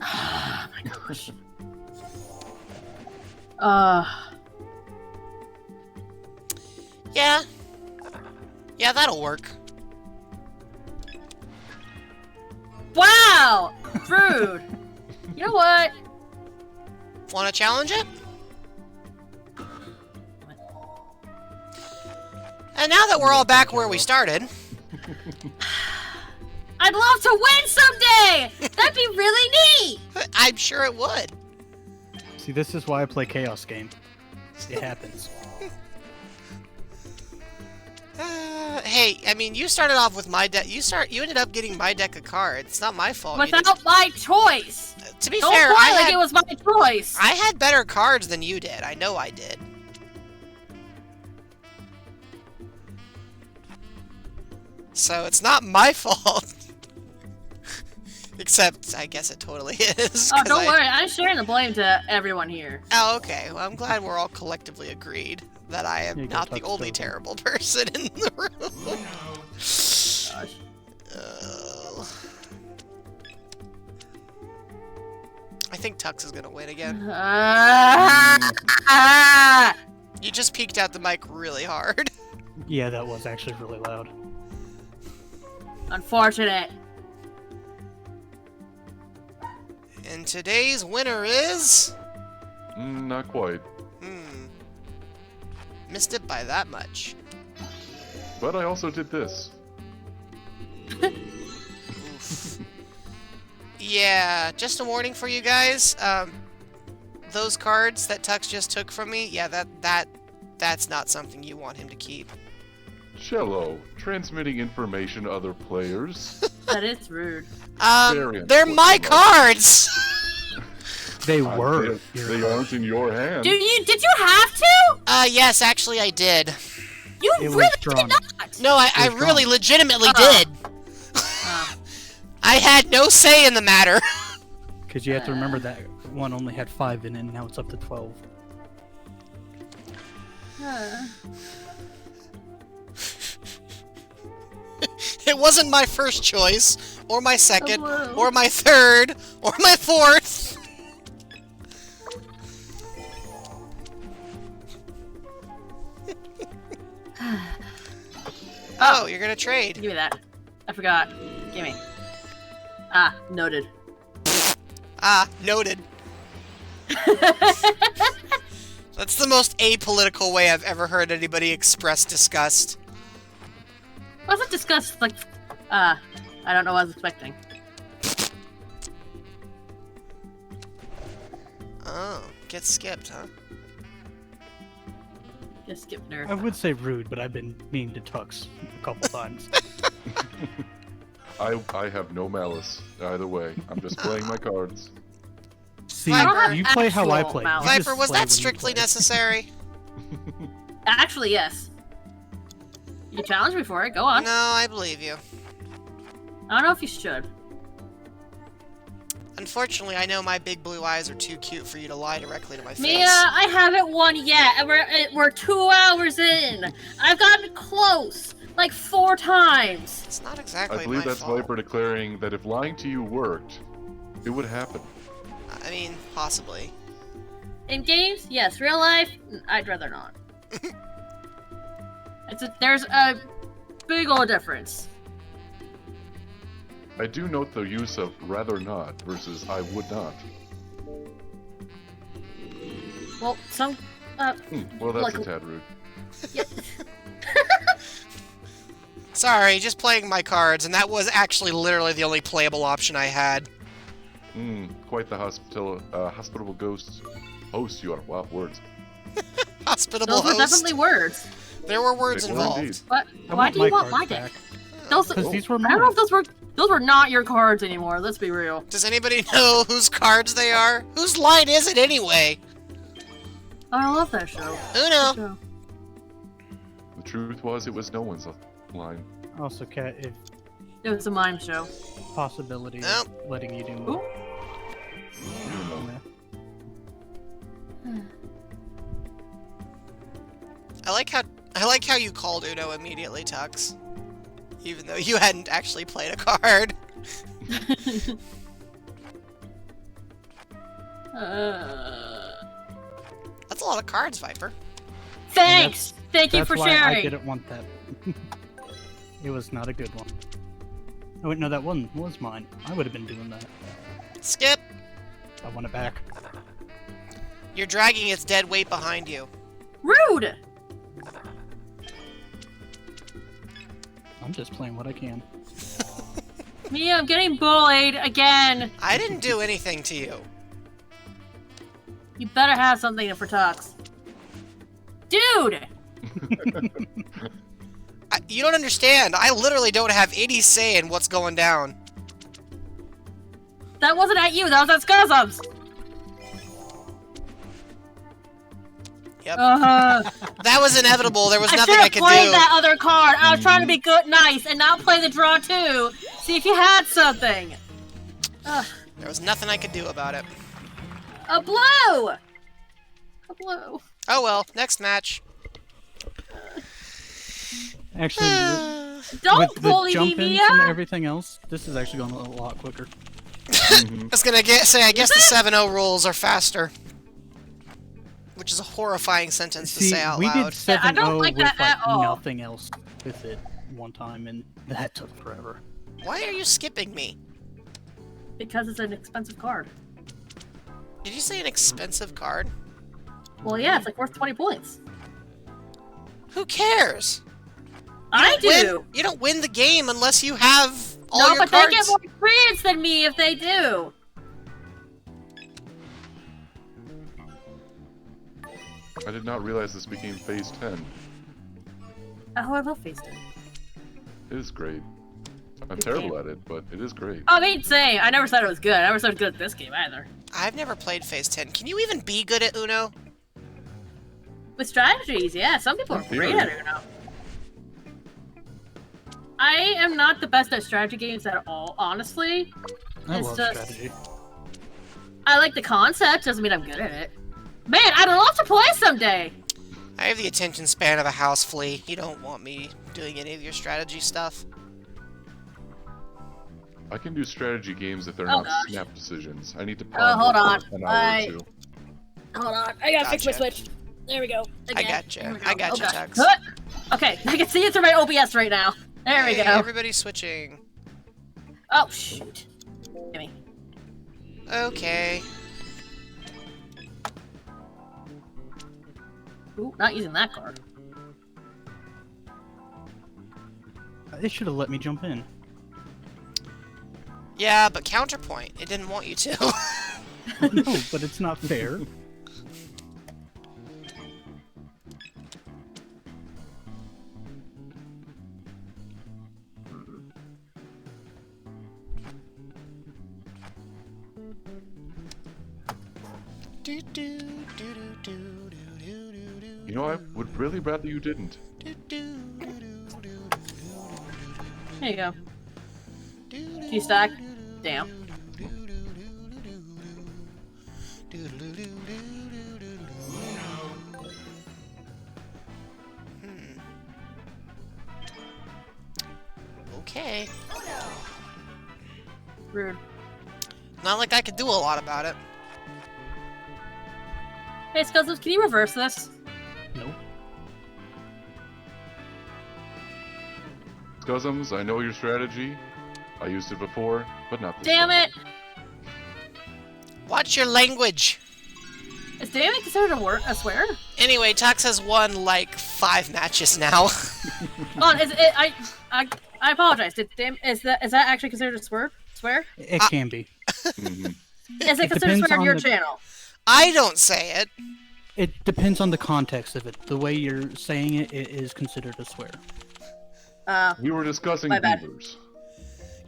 Oh my gosh. Yeah. Yeah, that'll work. Wow! Rude! You know what? Wanna challenge it? And now that we're all back where we started, I'd love to win someday! That'd be really neat! I'm sure it would. See, this is why I play Chaos Game. It happens. Hey, I mean, you started off with my deck. You ended up getting my deck of cards. It's not my fault. You Without my choice! didn't- to be Don't fair, play like it was my choice! I had better cards than you did. I know I did. So it's not my fault. Except, I guess it totally is. Oh, 'cause don't worry. I'm sharing the blame to everyone here. Oh, okay. Well, I'm glad we're all collectively agreed that I am Here you go, not the Tuck's only still. terrible person in the room. Gosh. I think Tux is gonna win again. Ah! You just peeked out the mic really hard. Yeah, that was actually really loud. Unfortunate. And today's winner is... Not quite. missed it by that much. But I also did this. Oof. Yeah, just a warning for you guys. Those cards that Tux just took from me, yeah, that's not something you want him to keep. Cello, transmitting information to other players. That is rude. Very They're my unsportsmanlike. cards! They were. They aren't in your hand. Did you have to? Yes, actually I did. You It was really drawn. did not. No, I It was really drawn. legitimately did. I had no say in the matter. Because you have to remember that one only had 5 in it, and now it's up to 12. It wasn't my first choice, or my second, Hello. or my third, or my fourth. Oh, you're gonna trade. Give me that. I forgot. Give me. Noted. Ah, noted. That's the most apolitical way I've ever heard anybody express disgust. Wasn't discussed like, I don't know what I was expecting. Oh, get skipped, huh? Just skip nerd. I would say rude, but I've been mean to Tux a couple times. I have no malice either way. I'm just playing my cards. See, I don't have you play how I actual play. malice. You just Viper, was play when that you strictly play. necessary? Actually, yes. You challenged me for it. Go on. No, I believe you. I don't know if you should. Unfortunately, I know my big blue eyes are too cute for you to lie directly to my face. Mia, I haven't won yet, and we're 2 hours in. I've gotten close, like 4 times. It's not exactly I believe my that's fault. Viper declaring that if lying to you worked, it would happen. I mean, possibly. In games, yes. Real life, I'd rather not. There's a big old difference. I do note the use of rather not versus I would not. Well, some. Well, that's Like- a tad rude. Yeah. Sorry, just playing my cards, and that was actually literally the only playable option I had. Quite the hospitable ghost host you are. Wow, words. Hospitable Those were host. definitely words. There were words They were involved. indeed. What? I Why want do you my want my cards dick? back. Those. Because these were I don't know if mine. those were not your cards anymore. Let's be real. Does anybody know whose cards they are? Whose line is it anyway? I love that show. Uno. Show. The truth was, it was no one's line. Also, Cat, if It was a mime show. possibility Nope. of letting you do Ooh. more. I like how you called Uno immediately, Tux. Even though you hadn't actually played a card. That's a lot of cards, Viper. Thanks. Thank you That's for why I sharing. didn't want that. It was not a good one. Oh wait, no, that one was mine. I would have been doing that. Skip. I want it back. You're dragging its dead weight behind you. Rude. I'm just playing what I can. Mia, I'm getting bullied again. I didn't do anything to you. You better have something for Tux. Dude! You don't understand. I literally don't have any say in what's going down. That wasn't at you, that was at Scuzums! Yep. That That was inevitable. There was I nothing should I have could played do. that other card. I was trying to be good, nice, and not play the draw too. See if you had something. Ugh. There was nothing I could do about it. A blow! A blow. Oh well, next match. Actually, Don't with the bully jump me, ins and Mia! everything else, this is actually going a lot quicker. I was gonna say, I guess the 7-0 rules are faster. Which is a horrifying sentence to See, say out we loud. did Yeah, I 7-0 don't like with that at all. nothing else with it one time, and that took forever. Why are you skipping me? Because it's an expensive card. Did you say an expensive card? Well, yeah, it's like worth 20 points. Who cares? I do. You don't win the game unless you have all No, your but cards. they get more experience than me if they do. I did not realize this became phase 10. Oh, I love Phase 10. It is great. I'm Good terrible game. at it, but it is great. I mean, same. I never said it was good. I never said it was good at this game either. I've never played Phase 10. Can you even be good at Uno? With strategies, yeah. Some people are great at it, you know. I am not the best at strategy games at all, honestly. I It's love just- strategy. I like the concept, doesn't mean I'm good at it. Man, I'd love to play someday! I have the attention span of a house flea. You don't want me doing any of your strategy stuff. I can do strategy games if they're Oh, not gosh. snap decisions. I need to hold ponder on. for an hour or two. Hold on, I gotta fix my Gotcha. Switch. There we go. I Again. gotcha. There we go. I gotcha, Oh, gosh. Tux. Huh? Okay, I can see it through my OBS right now. There we Hey, go. Everybody's switching. Oh, shoot. Gimme. Okay. Ooh, not using that card. They should have let me jump in. Yeah, but counterpoint. It didn't want you to. No, but it's not fair. You know, I would really rather you didn't. There you go. G-Stack. Damn. Okay. Rude. Not like I could do a lot about it. Hey, Scuzzles, can you reverse this? Nope. Scuzums, I know your strategy. I used it before, but not this Damn time. it! Watch your language. Is damn it considered a swear? Anyway, Tux has won like 5 matches now. Hold on, is it? I apologize. Is that actually considered a swear? Swear? It can be. Mhm. Is it considered a depends swear on on your the- channel? I don't say it. It depends on the context of it. The way you're saying it, it is considered a swear. We were discussing My bad. beavers.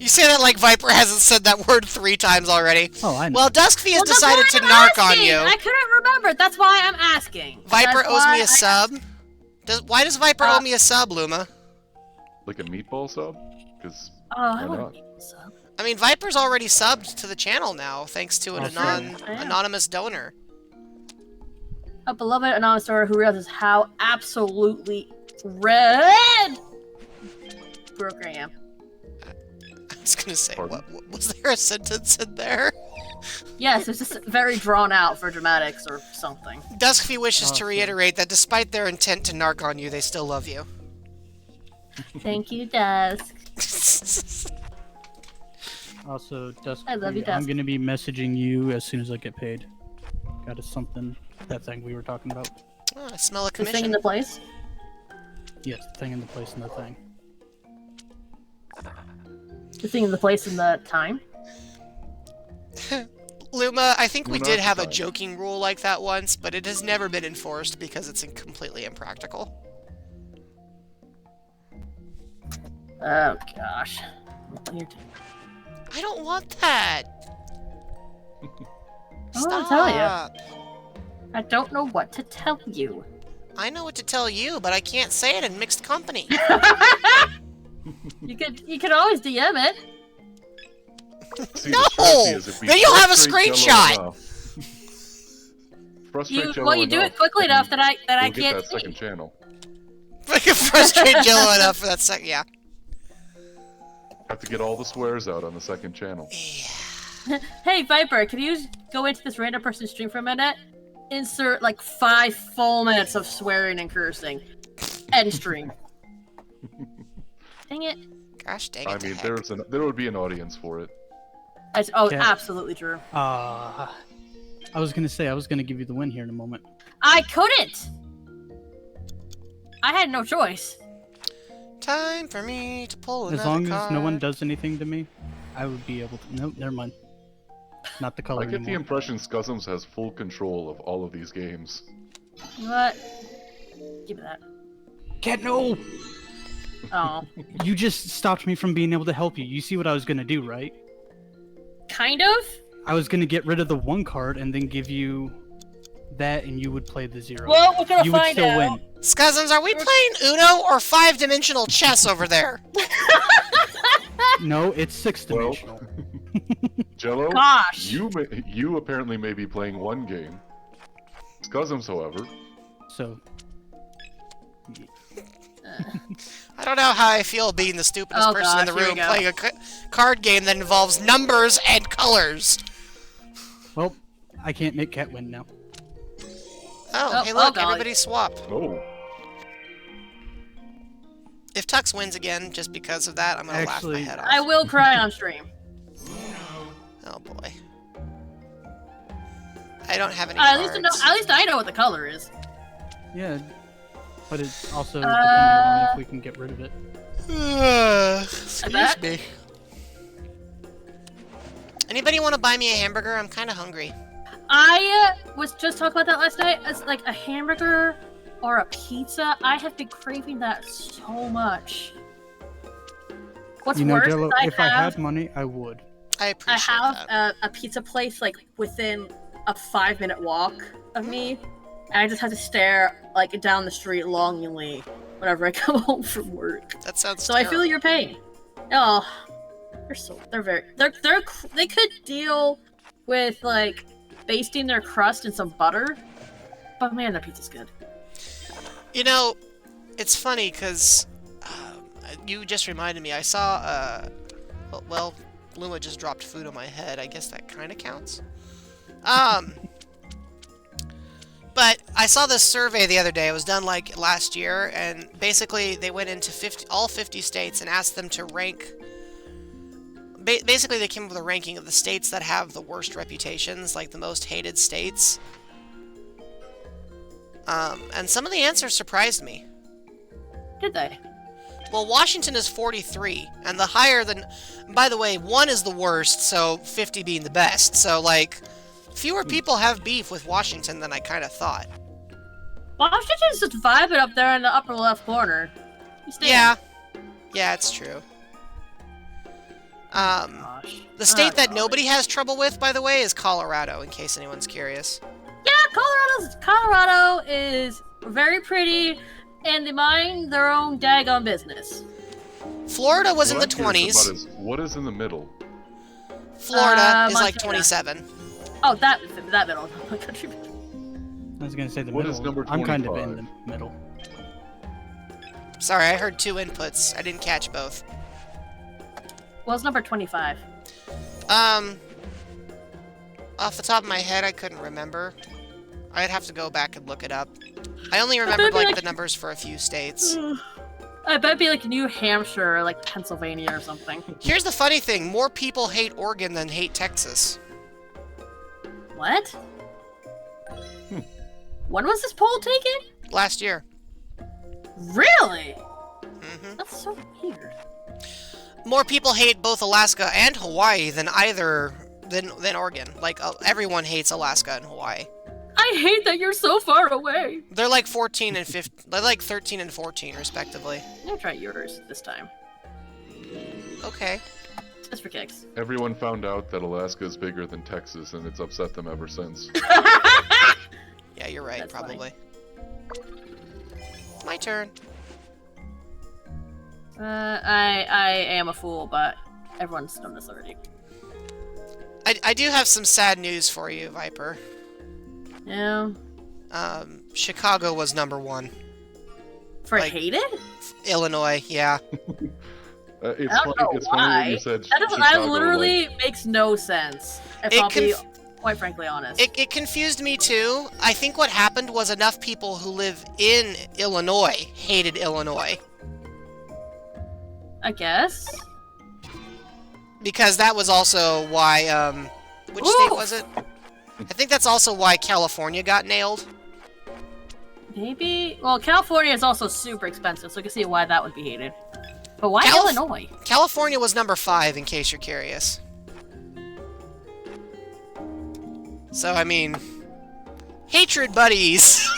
You say that like Viper hasn't said that word 3 times already. Oh, I know. Well, Duskfy has Well, that's decided why to I'm narc on asking. you. I couldn't remember. That's why I'm asking. Viper That's owes why me a sub. Why does Viper owe me a sub, Luma? Like a meatball sub? Because Oh, I Why want not? to eat this up. I mean, Viper's already subbed to the channel now, thanks to an Oh, sure. anonymous donor. A beloved anonymous donor who realizes how absolutely red broke I am. I was gonna say, Pardon? what was there a sentence in there? Yes, it's just very drawn out for dramatics or something. Duskfy wishes to Awesome. reiterate that despite their intent to narc on you, they still love you. Thank you, Dusk. Also, Dusk, I love you, I'm Dusk. gonna be messaging you as soon as I get paid. Got us something. That thing we were talking about. Oh, I smell a The thing in commission. the place. Yes, the thing in the place and the thing. The thing in the place in the time. Luma, I think we Luma, did have a sorry. joking rule like that once, but it has never been enforced because it's completely impractical. Oh gosh. You're I don't want that! I wanna tell ya. Stop. I don't know what to tell you. I know what to tell you, but I can't say it in mixed company. You could always DM it. see, No! the strategy is if we Then you'll have a frustrate screenshot! Jello enough- Frustrate Jello Well, you do it enough, quickly enough that I we'll get can't that see. second channel. I can frustrate Jello enough for that second. Yeah. Have to get all the swears out on the second channel. Hey Viper, can you go into this random person's stream for a minute? Insert like 5 full minutes of swearing and cursing. End stream. Dang it. Gosh dang it. I to mean, heck. there would be an audience for it. Oh, Yeah. absolutely true. I was gonna say I was gonna give you the win here in a moment. I couldn't. I had no choice. Time for me to pull another As long card. as no one does anything to me, I would be able to. Nope, never mind. Not the color I get the anymore. impression Scuzums has full control of all of these games. What? Give me that. Cat, no! Oh. You just stopped me from being able to help you. You see what I was gonna do, right? Kind of? I was gonna get rid of the one card and then give you that, and you would play the 0. Well, we're gonna you would find still out. win. Scuzums, are we playing Uno or 5-dimensional chess over there? No, it's 6-dimensional. Jello, Gosh. you apparently may be playing one game. Scuzums, however, So, I don't know how I feel being the stupidest Oh, person in the gosh, here we room go. playing a card game that involves numbers and colors. well, I can't make Cat win now. Oh, hey oh, look, golly. everybody swapped. oh, If Tux wins again just because of that, I'm gonna laugh my Actually, head off. I will cry on stream. Oh boy. I don't have any At cards. least I know what the color is. Yeah, but it's also depending on if we can get rid of it. Excuse that? me. Anybody want to buy me a hamburger? I'm kind of hungry. I was just talking about that last night. As like a hamburger or a pizza, I have been craving that so much. What's You know, worse Jello, is if I had money, I would. I I appreciate have that. a pizza place like within a 5-minute walk of me, and I just have to stare like down the street longingly whenever I come home from work. That sounds So I terrible. feel your pain. Oh, they could deal with like basting their crust in some butter, but man, that pizza's good. You know, it's funny because you just reminded me. I saw, well, Luma just dropped food on my head. I guess that kind of counts. But I saw this survey the other day. It was done like last year, and basically they went into all 50 states and asked them to rank. Basically, they came up with a ranking of the states that have the worst reputations, like the most hated states. And some of the answers surprised me. Did they? Well, Washington is 43, and the higher than... By the way, 1 is the worst, so 50 being the best. So, like, fewer people have beef with Washington than I kind of thought. Washington's just vibing up there in the upper left corner. You stay Yeah. Yeah, it's true. Gosh. The state that golly. nobody has trouble with, by the way, is Colorado, in case anyone's curious. Yeah, Colorado is very pretty, and they mind their own daggone business. Florida was in the what I'm curious 20s. about is what is in the middle? Florida is like Montana. 27. Oh, that middle country. I was gonna say the What middle. is number I'm kind of in 25? the middle. Sorry, I heard 2 inputs. I didn't catch both. Well, it's number 25. Off the top of my head, I couldn't remember. I'd have to go back and look it up. I only remembered, like, the numbers for a few states. I bet it'd be like New Hampshire or like Pennsylvania or something. Here's the funny thing. More people hate Oregon than hate Texas. What? When was this poll taken? Last year. Really? Hmm. That's so weird. More people hate both Alaska and Hawaii than than Oregon. Like, everyone hates Alaska and Hawaii. I hate that you're so far away. They're like 14 and 15. They're like 13 and 14, respectively. I'm gonna try yours this time. Okay. Just for kicks. Everyone found out that Alaska is bigger than Texas, and it's upset them ever since. Yeah, you're right, That's funny. probably. My turn. I am a fool, but everyone's done this already. I do have some sad news for you, Viper. Yeah. Chicago was number 1. For Like- hated? Illinois, yeah. It's I don't funny. know It's funny that why. you said That Chicago. literally makes no sense. If It I'll be conf- quite frankly honest. It confused me too. I think what happened was enough people who live in Illinois hated Illinois. I guess. Because that was also why, which state was it? I think that's also why California got nailed. Maybe. Well, California is also super expensive, so I can see why that would be hated. But why Illinois? California was number 5, in case you're curious. So, I mean... Hatred buddies!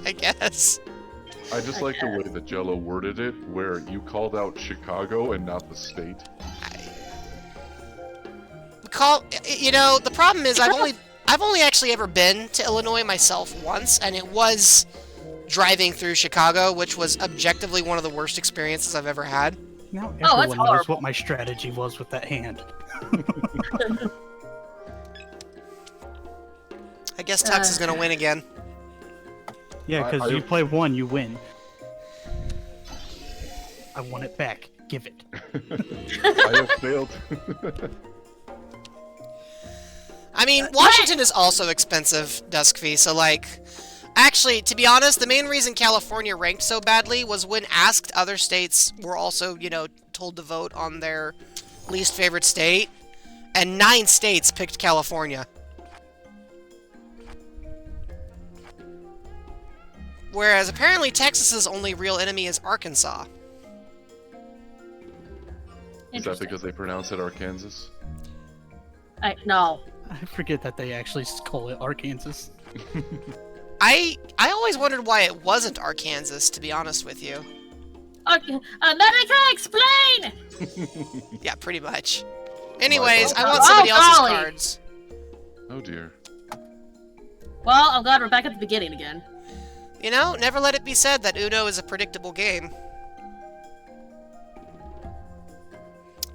I guess. I just like the way that Jello worded it, where you called out Chicago and not the state. You know, the problem is I've only actually ever been to Illinois myself once, and it was driving through Chicago, which was objectively one of the worst experiences I've ever had. Now Oh, that's everyone knows horrible. what my strategy was with that hand. I guess Tux is gonna win again. Yeah, because I- you play one, you win. I want it back. Give it. I have failed. I mean, Washington is also expensive, Duskfee, so like... Actually, to be honest, the main reason California ranked so badly was when asked, other states were also, you know, told to vote on their least favorite state, and 9 states picked California. Whereas apparently Texas's only real enemy is Arkansas. Is that because they pronounce it Arkansas? No. I forget that they actually call it Arkansas. I always wondered why it wasn't Arkansas, to be honest with you. America, explain! Yeah, pretty much. Anyways, I want somebody Oh, else's golly. cards. Oh dear. Well, I'm glad we're back at the beginning again. You know, never let it be said that Uno is a predictable game.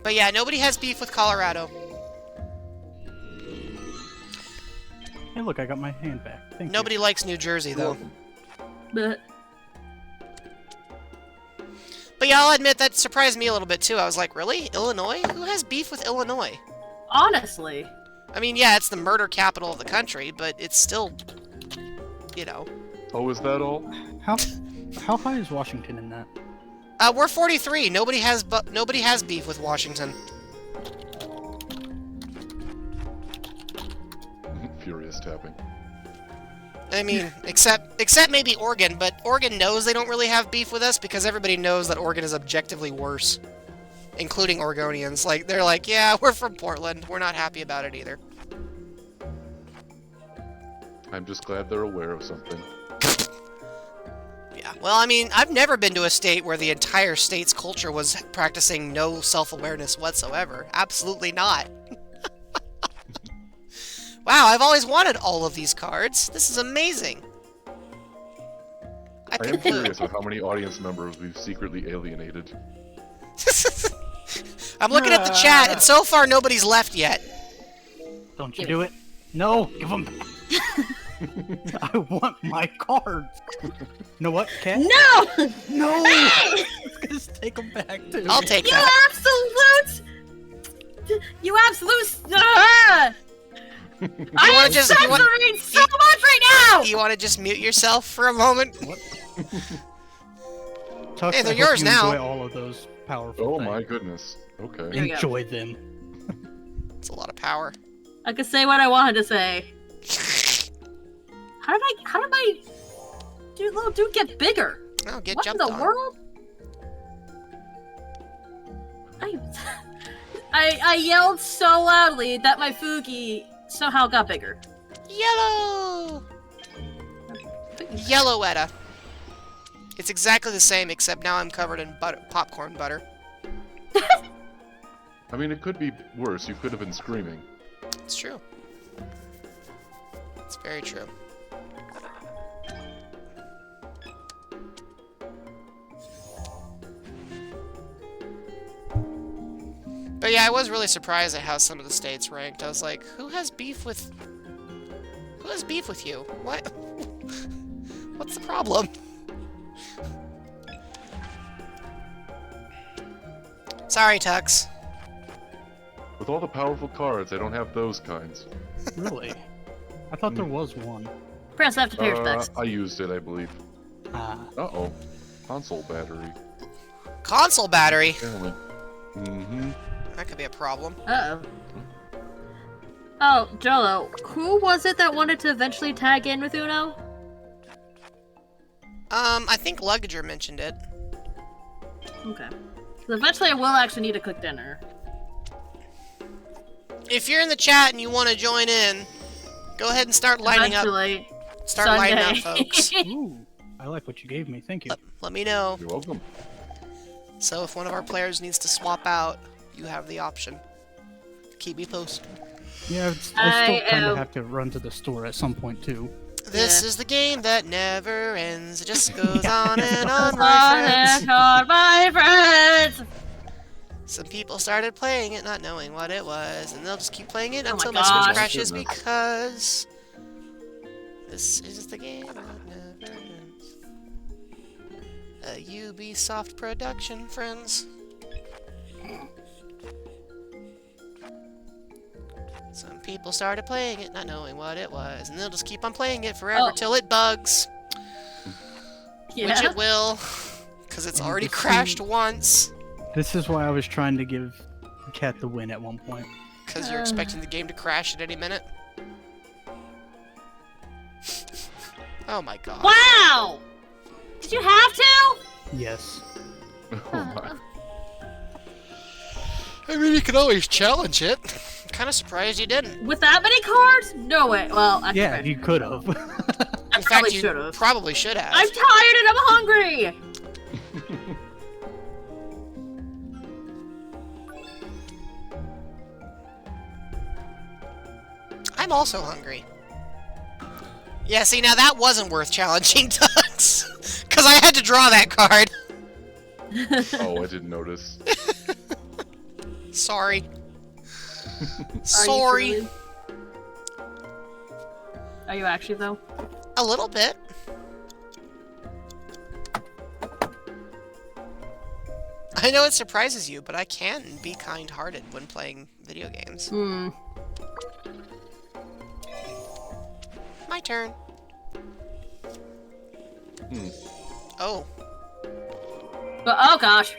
But yeah, nobody has beef with Colorado. Hey, look, I got my hand back. Thank Nobody likes New Jersey, though. But But yeah, I'll admit that surprised me a little bit, too. I was like, really? Illinois? Who has beef with Illinois? honestly, I mean, yeah, it's the murder capital of the country, but it's still, you know. Oh, is that all? you. How high is Washington in that? We're 43. Nobody has beef with Washington. Furious tapping. I mean, except maybe Oregon, but Oregon knows they don't really have beef with us because everybody knows that Oregon is objectively worse, including Oregonians. Like, they're like, yeah, we're from Portland. We're not happy about it either. I'm just glad they're aware of something. Yeah, well, I mean, I've never been to a state where the entire state's culture was practicing no self-awareness whatsoever. Absolutely not. Wow, I've always wanted all of these cards. This is amazing. I am curious of how many audience members we've secretly alienated. I'm looking at the chat, and so far nobody's left yet. Don't you do it? No, give them back. I want my cards. You know what, Cat? no! No! Just take them back, too. I'll take You that. absolute! I wanna am just- you want- censoring so much right now! You want to just mute yourself for a moment? Tux, Hey, they're I hope yours you now. Enjoy all of those powerful Oh things. my goodness. Okay. Here we go. Enjoy them. It's a lot of power. I could say what I wanted to say. How did my little dude get bigger? Oh, get What in jumped the on. world? I yelled so loudly that my Fugi somehow got bigger. Yellow! Yellowetta. It's exactly the same, except now I'm covered in popcorn butter. I mean, it could be worse. You could have been screaming. It's true. It's very true. But yeah, I was really surprised at how some of the states ranked. I was like, who has beef with you? What? What's the problem? Sorry, Tux. With all the powerful cards, I don't have those kinds. Really? I thought there was one. Prince, I have to pay respects. I used it, I believe. Ah. Uh-oh. Console battery. Console battery. Apparently. Mm-hmm. That could be a problem. Uh-oh. Oh, Jolo, who was it that wanted to eventually tag in with Uno? I think Luggager mentioned it. Okay. So eventually I will actually need to cook dinner. If you're in the chat and you want to join in, go ahead and start lining up. Eventually. Start lining up, folks. Ooh, I like what you gave me. Thank you. Let me know. You're welcome. So if one of our players needs to swap out, you have the option. Keep me posted. Yeah, I still kind of have to run to the store at some point too. This is the game that never ends. It just goes on and on, On my and friends. on, my friends! Some people started playing it not knowing what it was, and they'll just keep playing it Oh until my my Switch gosh. crashes Goodness. because this is the game that never ends. A Ubisoft production, friends. Some people started playing it not knowing what it was, and they'll just keep on playing it forever Oh. till it bugs. Yeah. Which it will, because it's And already this crashed thing- once. This is why I was trying to give Cat the win at one point. Because you're expecting the game to crash at any minute. Oh my god. Wow! Did you have to? Yes. Oh my. I mean, you could always challenge it. I'm kind of surprised you didn't. With that many cards? No way. Well, I Yeah, you could have. I In fact, probably you should have. probably should have. I'm tired and I'm hungry! I'm also hungry. Yeah, see, now that wasn't worth challenging, Tux. Because I had to draw that card. Oh, I didn't notice. Sorry. Are you Sorry. truly? Are you actually, though? A little bit. I know it surprises you, but I can be kind-hearted when playing video games. Hmm. My turn. Hmm. Oh. But, oh gosh.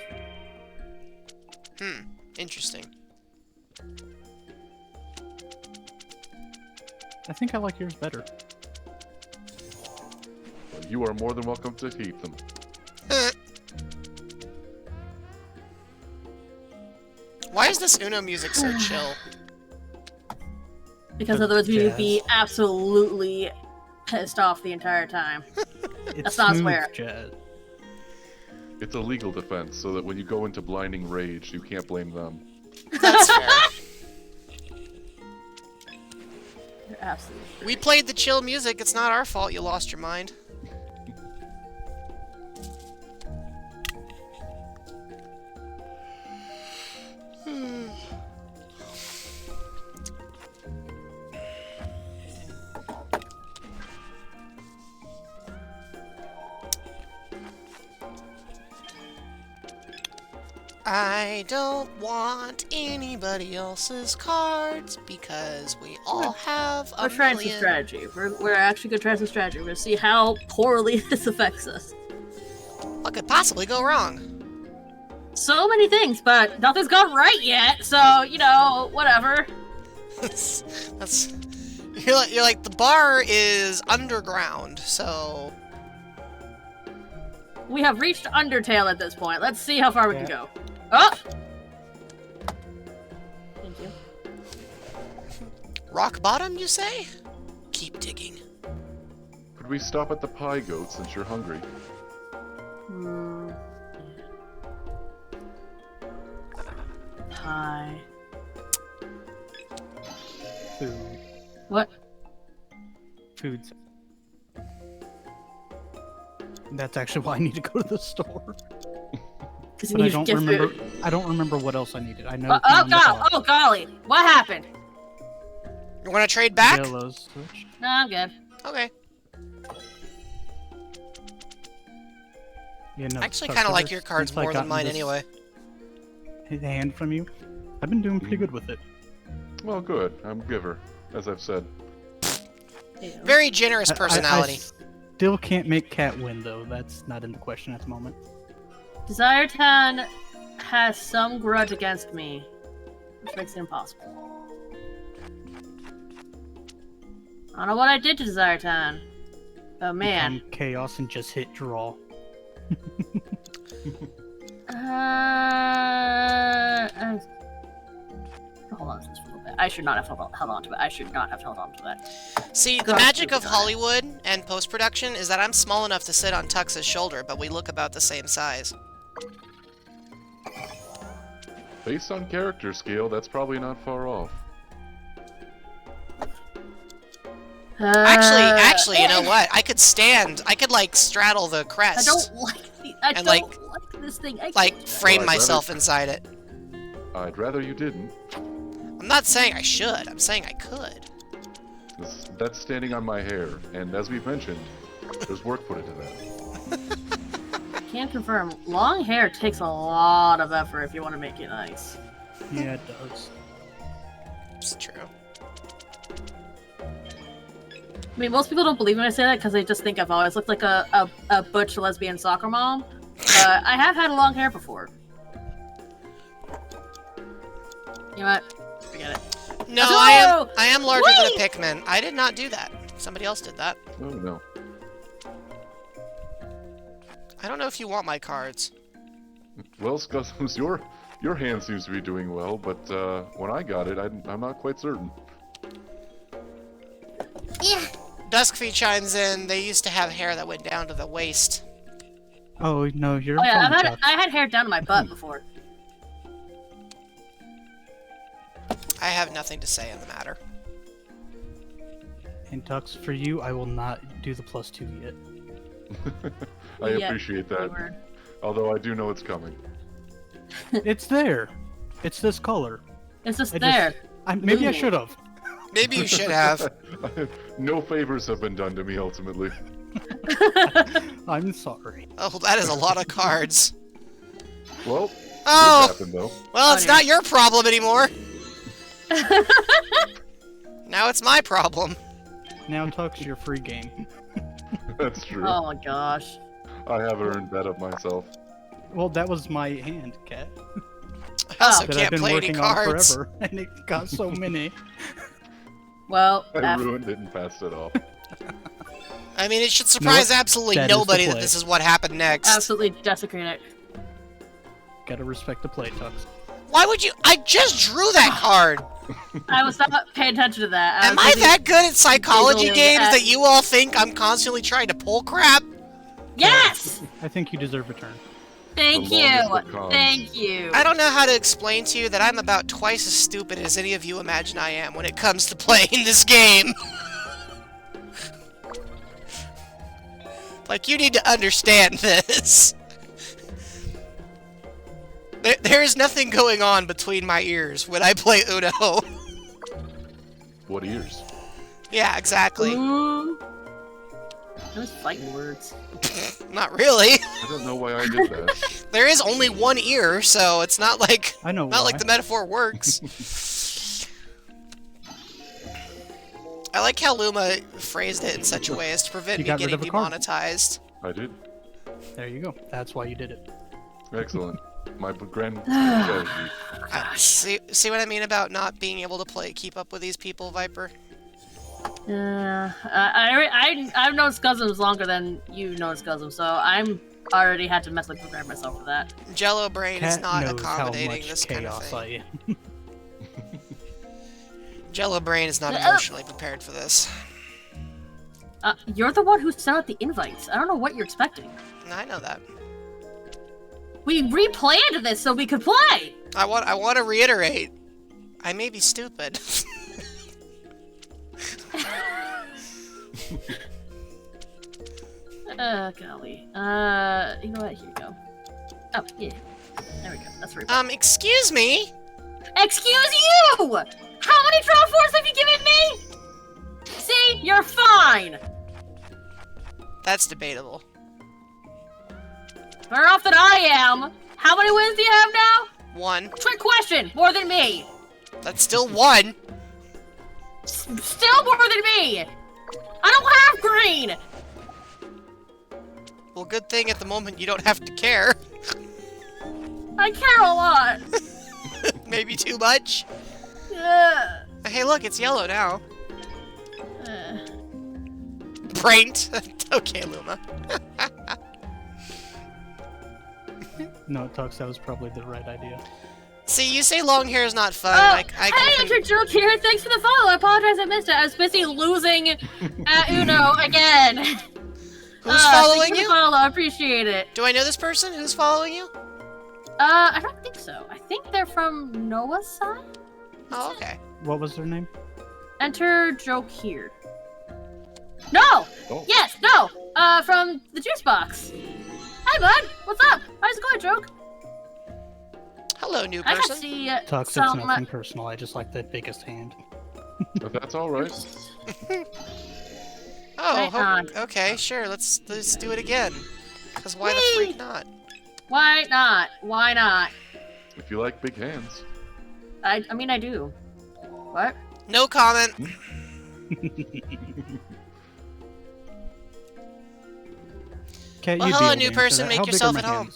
Interesting. I think I like yours better. You are more than welcome to keep them. Why is this Uno music so chill? Because The otherwise we would jazz. be absolutely pissed off the entire time. It's not smooth swear. jazz. It's a legal defense, so that when you go into blinding rage, you can't blame them. That's fair. You're absolutely. We played the chill music. It's not our fault you lost your mind. I don't want anybody else's cards because we all have a We're trying some million. strategy. We're actually gonna try some strategy. We're gonna see how poorly this affects us. What could possibly go wrong? So many things, but nothing's gone right yet. So you know, whatever. That's you're like the bar is underground, so We have reached Undertale at this point. Let's see how far we can go. Oh! Thank you. rock bottom, you say? Keep digging. Could we stop at the pie goat since you're hungry? Hmm. Pie. Food. What? Foods. That's actually why I need to go to the store. Because you But I need to don't get remember. food. I don't remember what else I needed. I know. Oh golly! What happened? You want to trade back? Yellow's switch. No, I'm good. Okay. Yeah, no. I actually kind of like your cards since I more than gotten mine this anyway. Hand from you. I've been doing pretty good with it. Well, good. I'm a giver, as I've said. Ew. Very generous personality. I still can't make Cat win though. That's not in the question at the moment. Desire Tan has some grudge against me, which makes it impossible. I don't know what I did to Desire Tan, Oh man. Become chaos and just hit draw. Hold on just for a little bit. I should not have held on to it. I should not have held on to that. See, the God, magic of God. Hollywood and post-production is that I'm small enough to sit on Tux's shoulder, but we look about the same size. Based on character scale, that's probably not far off. Actually, you know what? I could like, straddle the I crest. don't like And, like- this thing. I Like, can't- frame Well, I'd myself rather- inside it. I'd rather you didn't. I'm not saying I should, I'm saying I could. That's standing on my hair, and as we've mentioned, there's work put into that. Can't confirm. Long hair takes a lot of effort if you want to make it nice. Yeah, it does. It's true. I mean, most people don't believe when I say that because they just think I've always looked like a butch lesbian soccer mom. But I have had long hair before. You know what? Forget it. No, Let's I go! am larger than Whee! a Pikmin. I did not do that. Somebody else did that. Oh no. I don't know if you want my cards. Well, Scuzzums, your hand seems to be doing well, but when I got it, I'm not quite certain. Yeah. Duskfeet chimes in. They used to have hair that went down to the waist. Oh no, you're Oh yeah, fine, Tux. I had hair down to my butt before. I have nothing to say on the matter. And Tux, for you, I will not do the +2 yet. I Yeah, appreciate that, word. although I do know it's coming. It's there. It's this color. It's just I there. Maybe I Ooh. should have. Maybe you should have. No favors have been done to me, ultimately. I'm sorry. Oh, that is a lot of cards. Well, Oh, it happened, though. well, it's dear. not your problem anymore. Now it's my problem. Now Tux, you're free game. That's true. Oh my gosh. I have earned that of myself. Well, that was my hand, Cat. I also That I've can't been play any working on cards. forever, and it got so many. Well, I ruined it and passed it off. I mean, it should surprise absolutely that is the nobody that play. this is what happened next. absolutely desecrate it. Gotta respect the play, Tux. Why would you? I just drew that card. I was not paying attention to that. Am was I busy- that good at psychology giggling games at- that you all think I'm constantly trying to pull crap? Yes! I think you deserve a turn. Thank The you! longest it comes. Thank you! I don't know how to explain to you that I'm about twice as stupid as any of you imagine I am when it comes to playing this game. Like, you need to understand this. There is nothing going on between my ears when I play Uno. What ears? Yeah, exactly. Ooh. Those fighting words. Not really. I don't know why I did that. There is only one ear, so it's not like I know not why. like the metaphor works. I like how Luma phrased it in such a way as to prevent You me got rid getting of a card. demonetized. I did. There you go. That's why you did it. Excellent. My grand strategy. See what I mean about not being able to keep up with these people, Viper? I've known Scuzzums longer than you've known Scuzzums, so I'm already had to mentally prepare myself for that. Jello Brain is Cat not knows how accommodating much this kind of chaos thing. I am. Jello Brain is not emotionally prepared for this. You're the one who sent out the invites. I don't know what you're expecting. I know that. We replanned this so we could play! I want to reiterate. I may be stupid. Golly. You know what? Here you go. Oh, yeah. There we go. That's right. Excuse me? Excuse you! How many draw fours have you given me? See? You're fine! That's debatable. Better off than I am! How many wins do you have now? 1. Trick question! More than me! That's still 1. Still more than me! I don't have green! Well, good thing at the moment you don't have to care. I care a lot! Maybe too much. Ugh. Hey, look, it's yellow now. brained. Okay, Luma. No, Tux, that was probably the right idea. See, you say long hair is not fun. Oh, I hey, can Enter Joke here. Thanks for the follow. I apologize I missed it. I was busy losing at Uno again. Who's following thank you? you? For the follow. I appreciate it. Do I know this person? Who's following you? I don't think so. I think they're from Noah's side. Oh, okay. What was their name? Enter Joke here. No! Oh. Yes, no! From the juice box. Hey, bud! What's up? How's it going, Joke? Hello, new I person. can see Tux, it's some... nothing personal. I just like the biggest hand. But that's all right. Oh, Right on. okay, sure. Let's do it again. Cause why the Whee! freak not? Why not? Why not? If you like big hands. I mean, I do. What? No comment. Cat, Well, you'd be hello, able to new answer person, that. make How big yourself are at my home.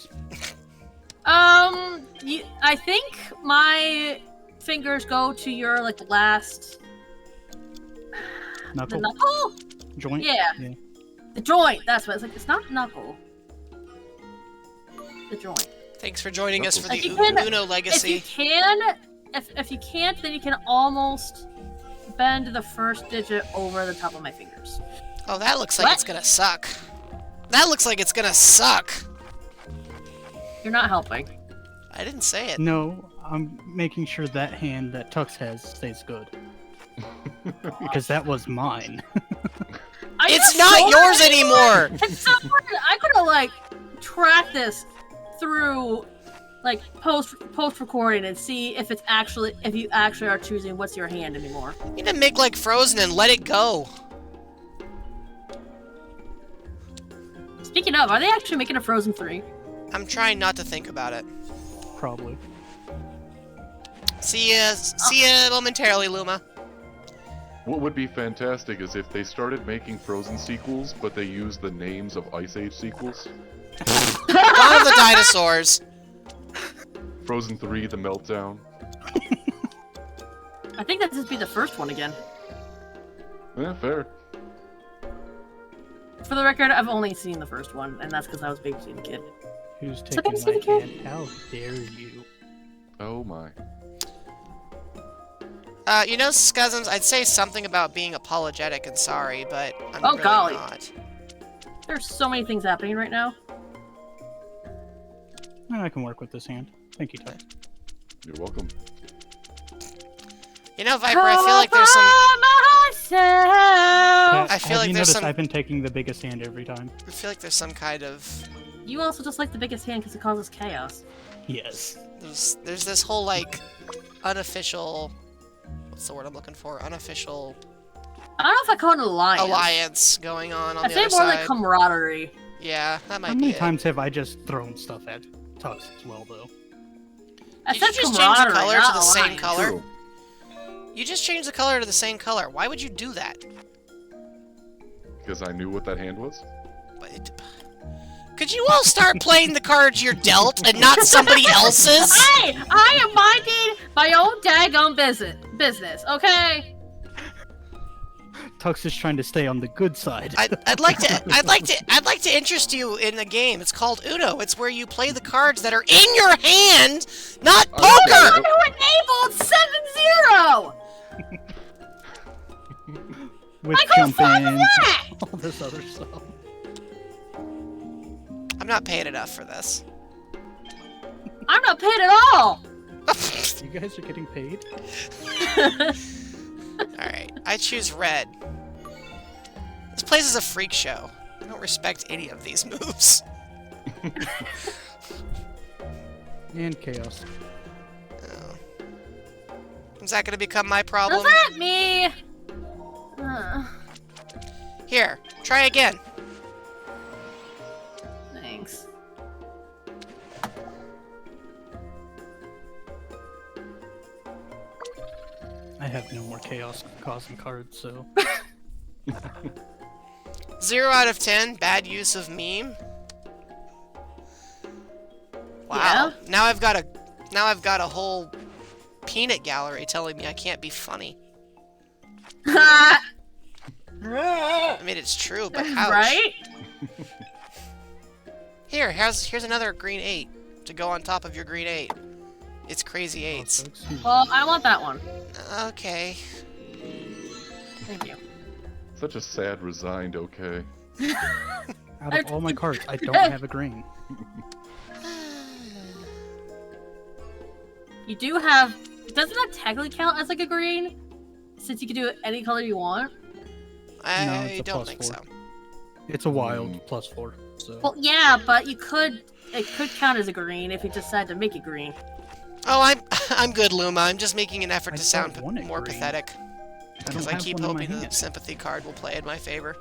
hands? I think my fingers go to your, like, last... The Knuckle? knuckle? Joint? Yeah. The joint, that's what it's like. It's not knuckle. The joint. Thanks for joining us for the If you can- Uno If legacy. you can, if you can't, then you can almost bend the first digit over the top of my fingers. Oh, that looks like What? it's gonna suck. That looks like it's gonna suck. You're not helping. I didn't say it. No, I'm making sure that hand that Tux has stays good. Because that was mine. Are you It's not sure? yours anymore. It's so weird. I could have like tracked this through like post recording and see if it's actually if you actually are choosing what's your hand anymore. You need to make like Frozen and let it go. Speaking of, are they actually making a Frozen 3? I'm trying not to think about it. Probably. See ya momentarily, Luma. What would be fantastic is if they started making Frozen sequels, but they used the names of Ice Age sequels. Dawn of the Dinosaurs. Frozen 3, The Meltdown. I think that'd just be the first one again. Yeah, fair. For the record, I've only seen the first one, and that's because I was babysitting a kid. Who's So taking that's my okay. hand? How dare you? Oh my. You know, Scuzums, I'd say something about being apologetic and sorry, but I'm Oh, really golly. not. There's so many things happening right now. I can work with this hand. Thank you, Tux. You're welcome. You know, Viper, I feel like there's some. Myself. I feel Have like you there's noticed some. I've been taking the biggest hand every time? I feel like there's some kind of. You also just like the biggest hand because it causes chaos. Yes. There's this whole like unofficial. What's the word I'm looking for? Unofficial I don't know if I call it an alliance. alliance going on I the say other more side. like camaraderie. Yeah, that might How be many it. times have I just thrown stuff at Tux as well, though? I Did said you just change the camaraderie, color to not the same alliance. color? True. You just changed the color to the same color. Why would you do that? Because I knew what that hand was. Could you all start playing the cards you're dealt and not somebody else's? Hey, I am minding my own daggone business, okay? Tux is trying to stay on the good side. I'd like to interest you in the game. It's called Uno. It's where you play the cards that are in your hand, not Oh, poker. Who enabled 7-0? With Like, who jump fun is ins, that? all this other stuff. I'm not paying enough for this. I'm not paid at all. You guys are getting paid? Alright, I choose red. This place is a freak show. I don't respect any of these moves. And chaos. Oh. Is that gonna become my problem? Was that me? Here, try again. Thanks. I have no more chaos causing cards, so 0 out of 10, bad use of meme. Wow. Yeah? Now I've got a whole peanut gallery telling me I can't be funny. I mean, it's true, but ouch. Right? Here's another green 8 to go on top of your green 8. It's crazy 8s. Well, I want that one. Okay. Thank you. Such a sad, resigned okay. Out of all my cards, I don't have a green. You do have... Doesn't that technically count as like a green? Since you can do it any color you want? I it's a don't +4. think so. It's a wild +4. So Well, yeah, but you could... It could count as a green if you decide to make it green. Oh, I'm good, Luma. I'm just making an effort I to sound don't want it more green. pathetic. Because I have keep one in my hoping the hand. sympathy card will play in my favor.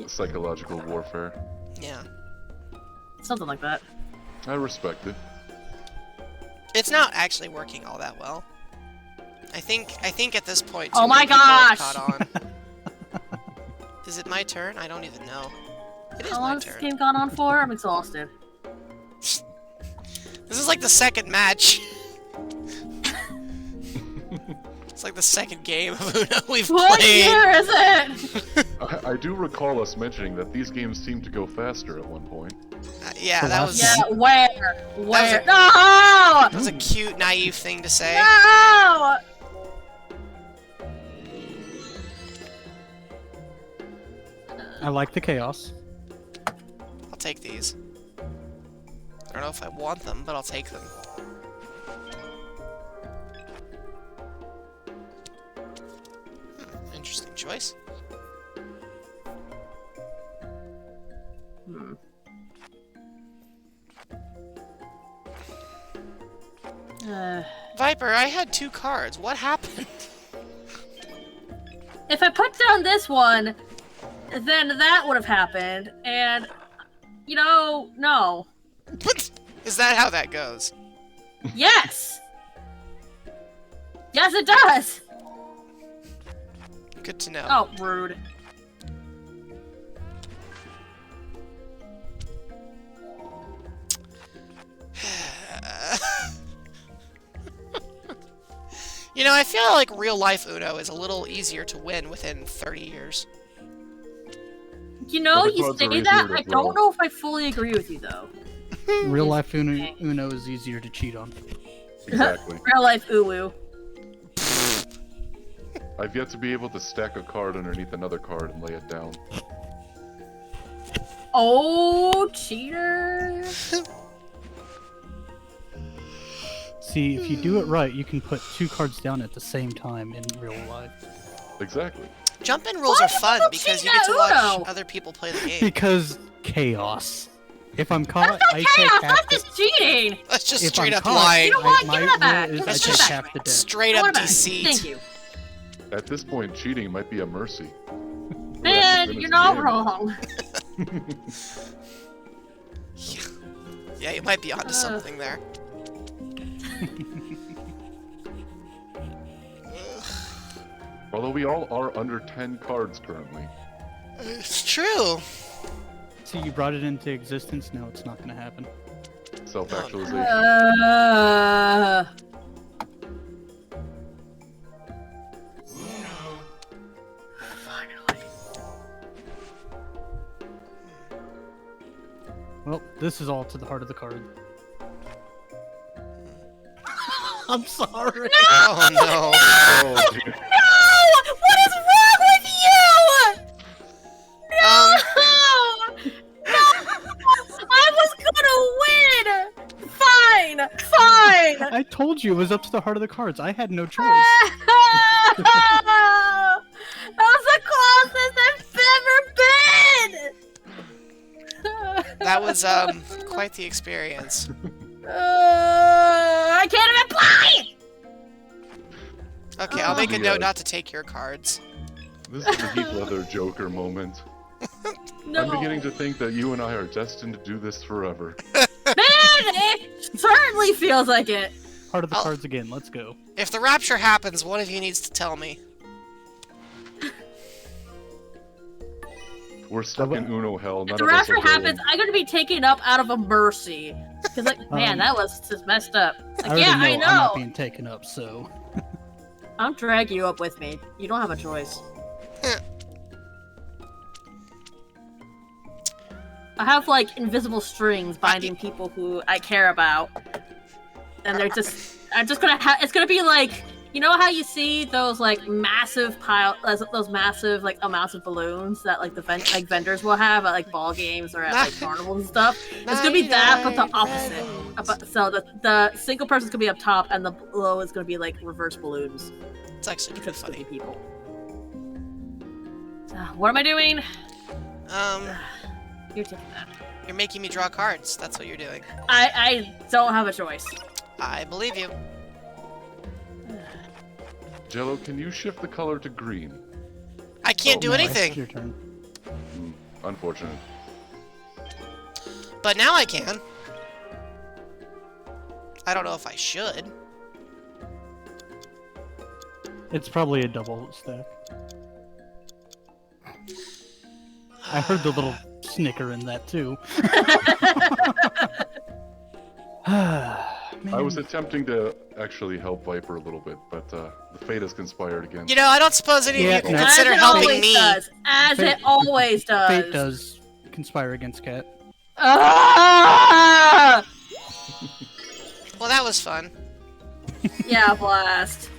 Psychological warfare. Yeah. Something like that. I respect it. It's not actually working all that well. I think at this point. Oh too my many people have gosh! caught on. Is it my turn? I don't even know. It is How my long has this turn. game gone on for? I'm exhausted. This is like the second match. It's like the second game of Uno we've What played. year is it? I do recall us mentioning that these games seem to go faster at one point. Yeah, The that last was Yeah, where? Where? a- No! that was a cute, naive thing to say. No! I like the chaos. I'll take these. I don't know if I want them, but I'll take them. Interesting choice. Hmm. Viper, I had 2 cards. What happened? If I put down this one, then that would have happened, and... You know, no. Is that how that goes? Yes! Yes, it does! Good to know. Oh, rude. You know, I feel like real life Uno is a little easier to win within 30 years. You know, Other you cards are say that, easier I to draw. don't know if I fully agree with you, though. Real life Uno is easier to cheat on. Exactly. Real life uwu. I've yet to be able to stack a card underneath another card and lay it down. Oh, cheater. See, if you do it right, you can put 2 cards down at the same time in real life. Exactly. Jump-in rules Why are do fun people because cheat you get to at watch Uno? other people play the game. Because chaos. If I'm caught, That's not I chaos, take half that's the... just cheating! That's just If straight I'm up caught, lying. You know what? my Give it back. rule is Give I it take back. half the debt. Straight What up about- deceit. Thank you. At this point, cheating might be a mercy. Man, finish you're the not game. wrong. Yeah, you might be onto something there. Although we all are under 10 cards currently. It's true. See, you brought it into existence, now it's not gonna happen. Self-actualization. Finally. Well, this is all to the heart of the card. I'm sorry. Oh no. Oh, dear. No! What is wrong with you? No! I was gonna win! Fine! Fine! I told you it was up to the heart of the cards. I had no choice. That was the closest I've ever been! That was quite the experience. I can't even play! Okay, I'll make a Yeah. note not to take your cards. This is the Heath Ledger Joker moment. No. I'm beginning to think that you and I are destined to do this forever. Man, it certainly feels like it. Heart of the I'll- cards again. Let's go. If the rapture happens, one of you needs to tell me. We're stuck in Uno hell. None If the of us rapture are going. happens, I'm gonna be taken up out of a mercy. Cause like, man, that was just messed up. Like, I yeah, already I know I'm not know. being taken up, so... I'll drag you up with me. You don't have a choice. I have like invisible strings binding people who I care about, and they're just. I'm just gonna have. It's gonna be like, you know how you see those like massive those massive like amounts of balloons that like the vendors will have at like ball games or at like carnivals and stuff. It's gonna be that, but the opposite. So the single person's gonna be up top, and the below is gonna be like reverse balloons. It's actually pretty funny. People. What am I doing? You're taking that. You're making me draw cards. That's what you're doing. I don't have a choice. I believe you. Jello, can you shift the color to green? I can't do It's anything. your turn. Unfortunate. But now I can. I don't know if I should. It's probably a double stack. I heard the little snicker in that too. I was attempting to actually help Viper a little bit, but the fate has conspired again. You know, I don't suppose any Yeah, of you can no. consider As it helping always me. does. As Fate- it always does. Fate does conspire against Cat. Ah! Well, that was fun. Yeah, blast.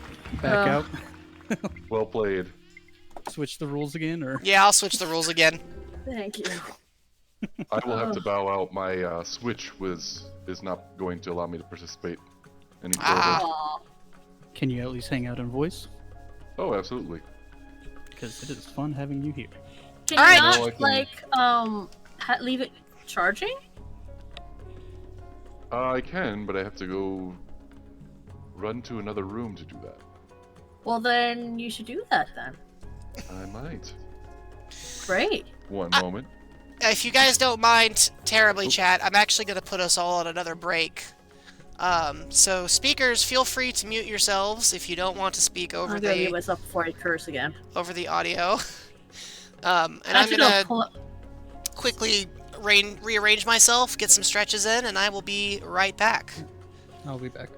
Back out. Well played. Switch the rules again, or Yeah, I'll switch the rules again. Thank you. I will have to bow out. My Switch is not going to allow me to participate any further. Ah. Aw. can you at least hang out in voice? Oh, absolutely. Because it is fun having you here. Can All you right. not, No, I can- like, leave it charging? I can, but I have to go run to another room to do that. Well, then you should do that then. I might. Great. One moment. If you guys don't mind terribly, chat, I'm actually going to put us all on another break. So speakers, feel free to mute yourselves if you don't want to speak over I'm gonna mute the myself before I curse again. audio. And I'm Actually, no, gonna pull up. quickly rearrange myself, get some stretches in, and I will be right back. I'll be back.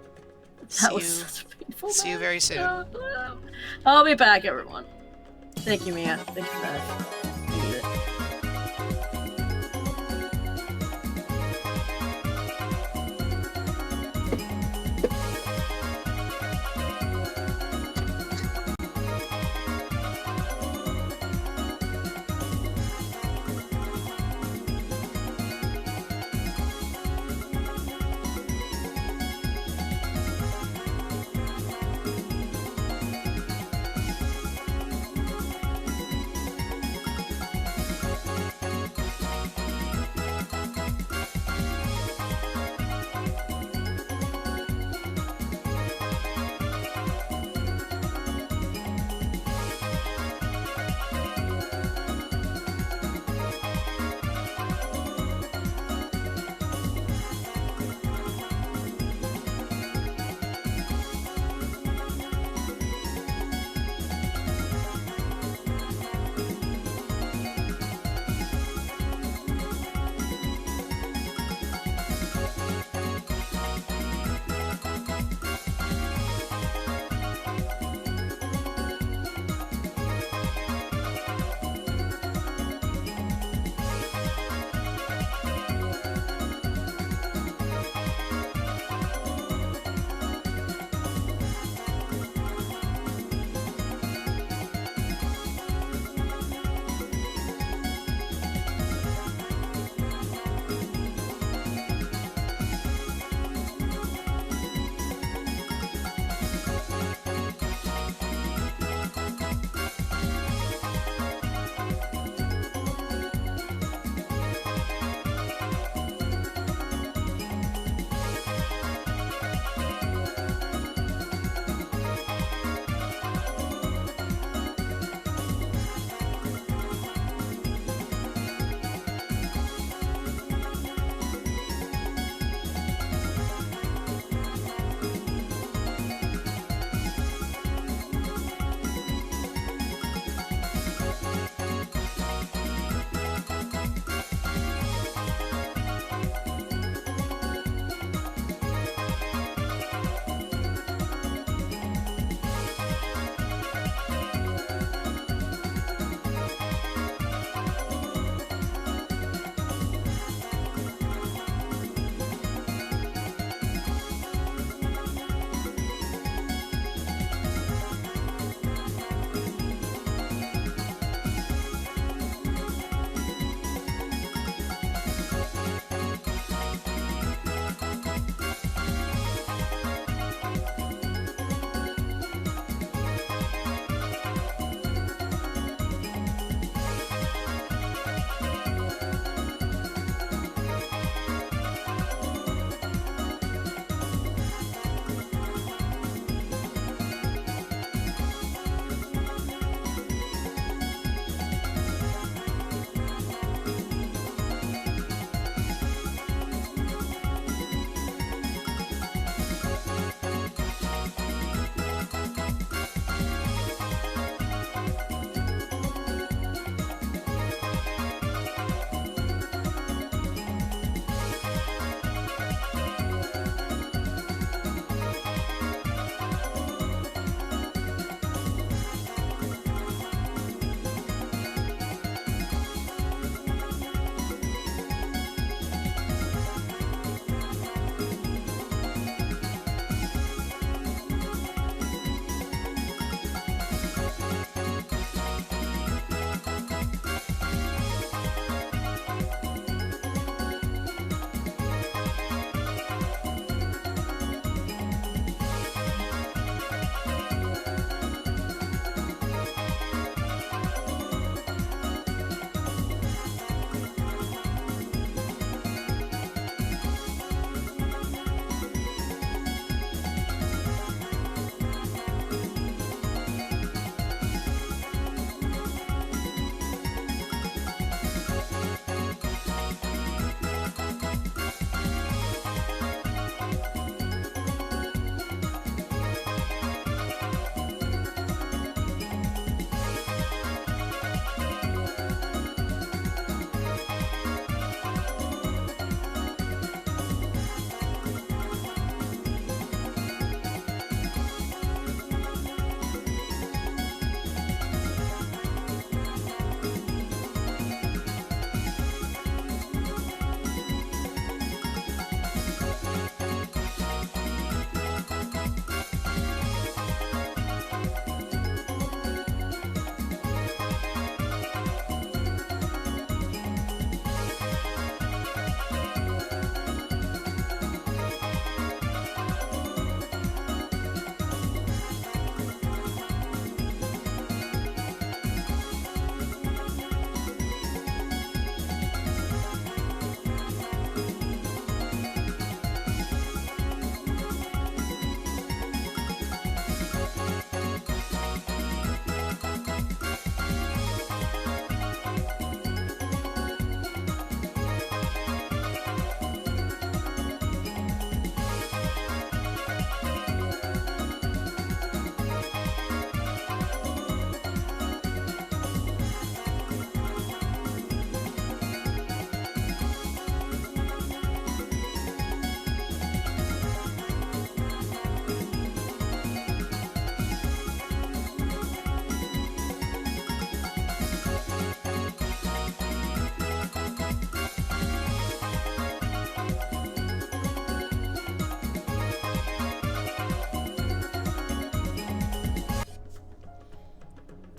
That was such a painful See you very soon. I'll be back, everyone. Thank you, Mia. Thank you for that. Needed it.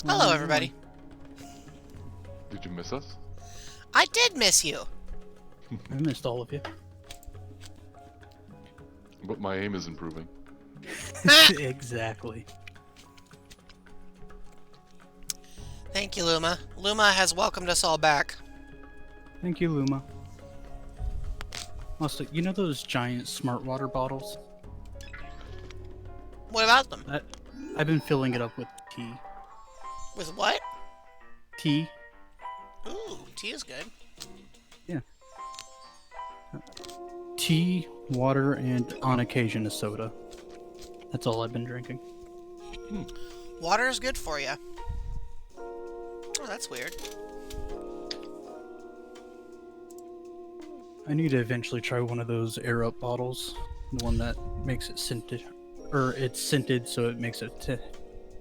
Hello, everybody. Did you miss us? I did miss you. I missed all of you. But my aim is improving. Exactly. Thank you, Luma. Luma has welcomed us all back. Thank you, Luma. Also, you know those giant smart water bottles? What about them? I've been filling it up with tea. With what? Tea? Ooh, tea is good. Yeah. Tea, water, and on occasion a soda. That's all I've been drinking. Water is good for you. Oh, that's weird. I need to eventually try one of those air up bottles. The one that makes it scented. Or it's scented so it makes it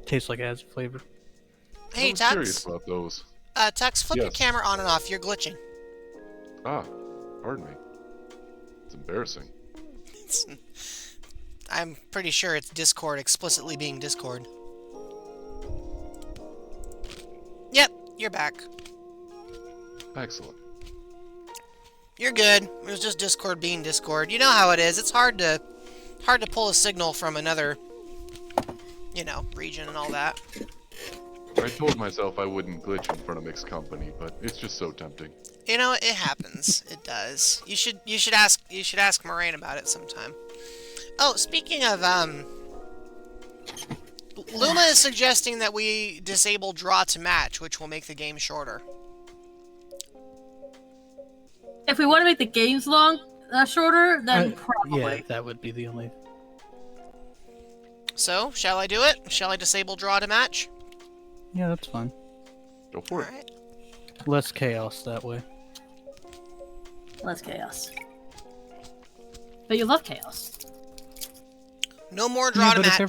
taste like it has flavor. Hey, I was curious Tux. about those. Tux, flip your Yes. camera on and off. You're glitching. Ah, pardon me. It's embarrassing. I'm pretty sure it's Discord explicitly being Discord. Yep, you're back. Excellent. You're good. It was just Discord being Discord. You know how it is. It's hard to pull a signal from another, you know, region and all that. I told myself I wouldn't glitch in front of mixed company, but it's just so tempting. You know, it happens. It does. You should ask Moraine about it sometime. Oh, speaking of Luma is suggesting that we disable draw to match, which will make the game shorter. If we want to make the games shorter, then probably. Yeah, that would be the only... So, shall I do it? Shall I disable draw to match? Yeah, that's fine. Go for it. Alright. Less chaos that way. Less chaos. But you love chaos. No more draw Yeah, to but match.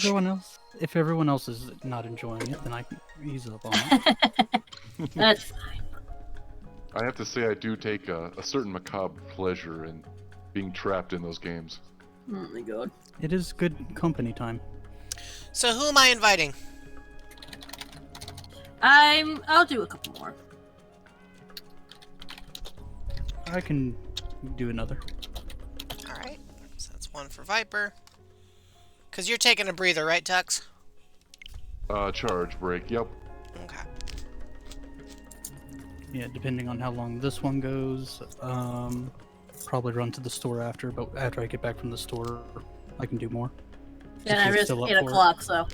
if everyone else is not enjoying it, then I can ease up on it. That's fine. I have to say I do take a certain macabre pleasure in being trapped in those games. Oh my god. It is good company time. So who am I inviting? I'll do a couple more. I can do another. Alright. So that's one for Viper. Cause you're taking a breather, right, Tux? Charge break, yep. Okay. Yeah, depending on how long this one goes, probably run to the store after, but after I get back from the store, I can do more. Yeah, If I you're risk still up 8 for it. o'clock, so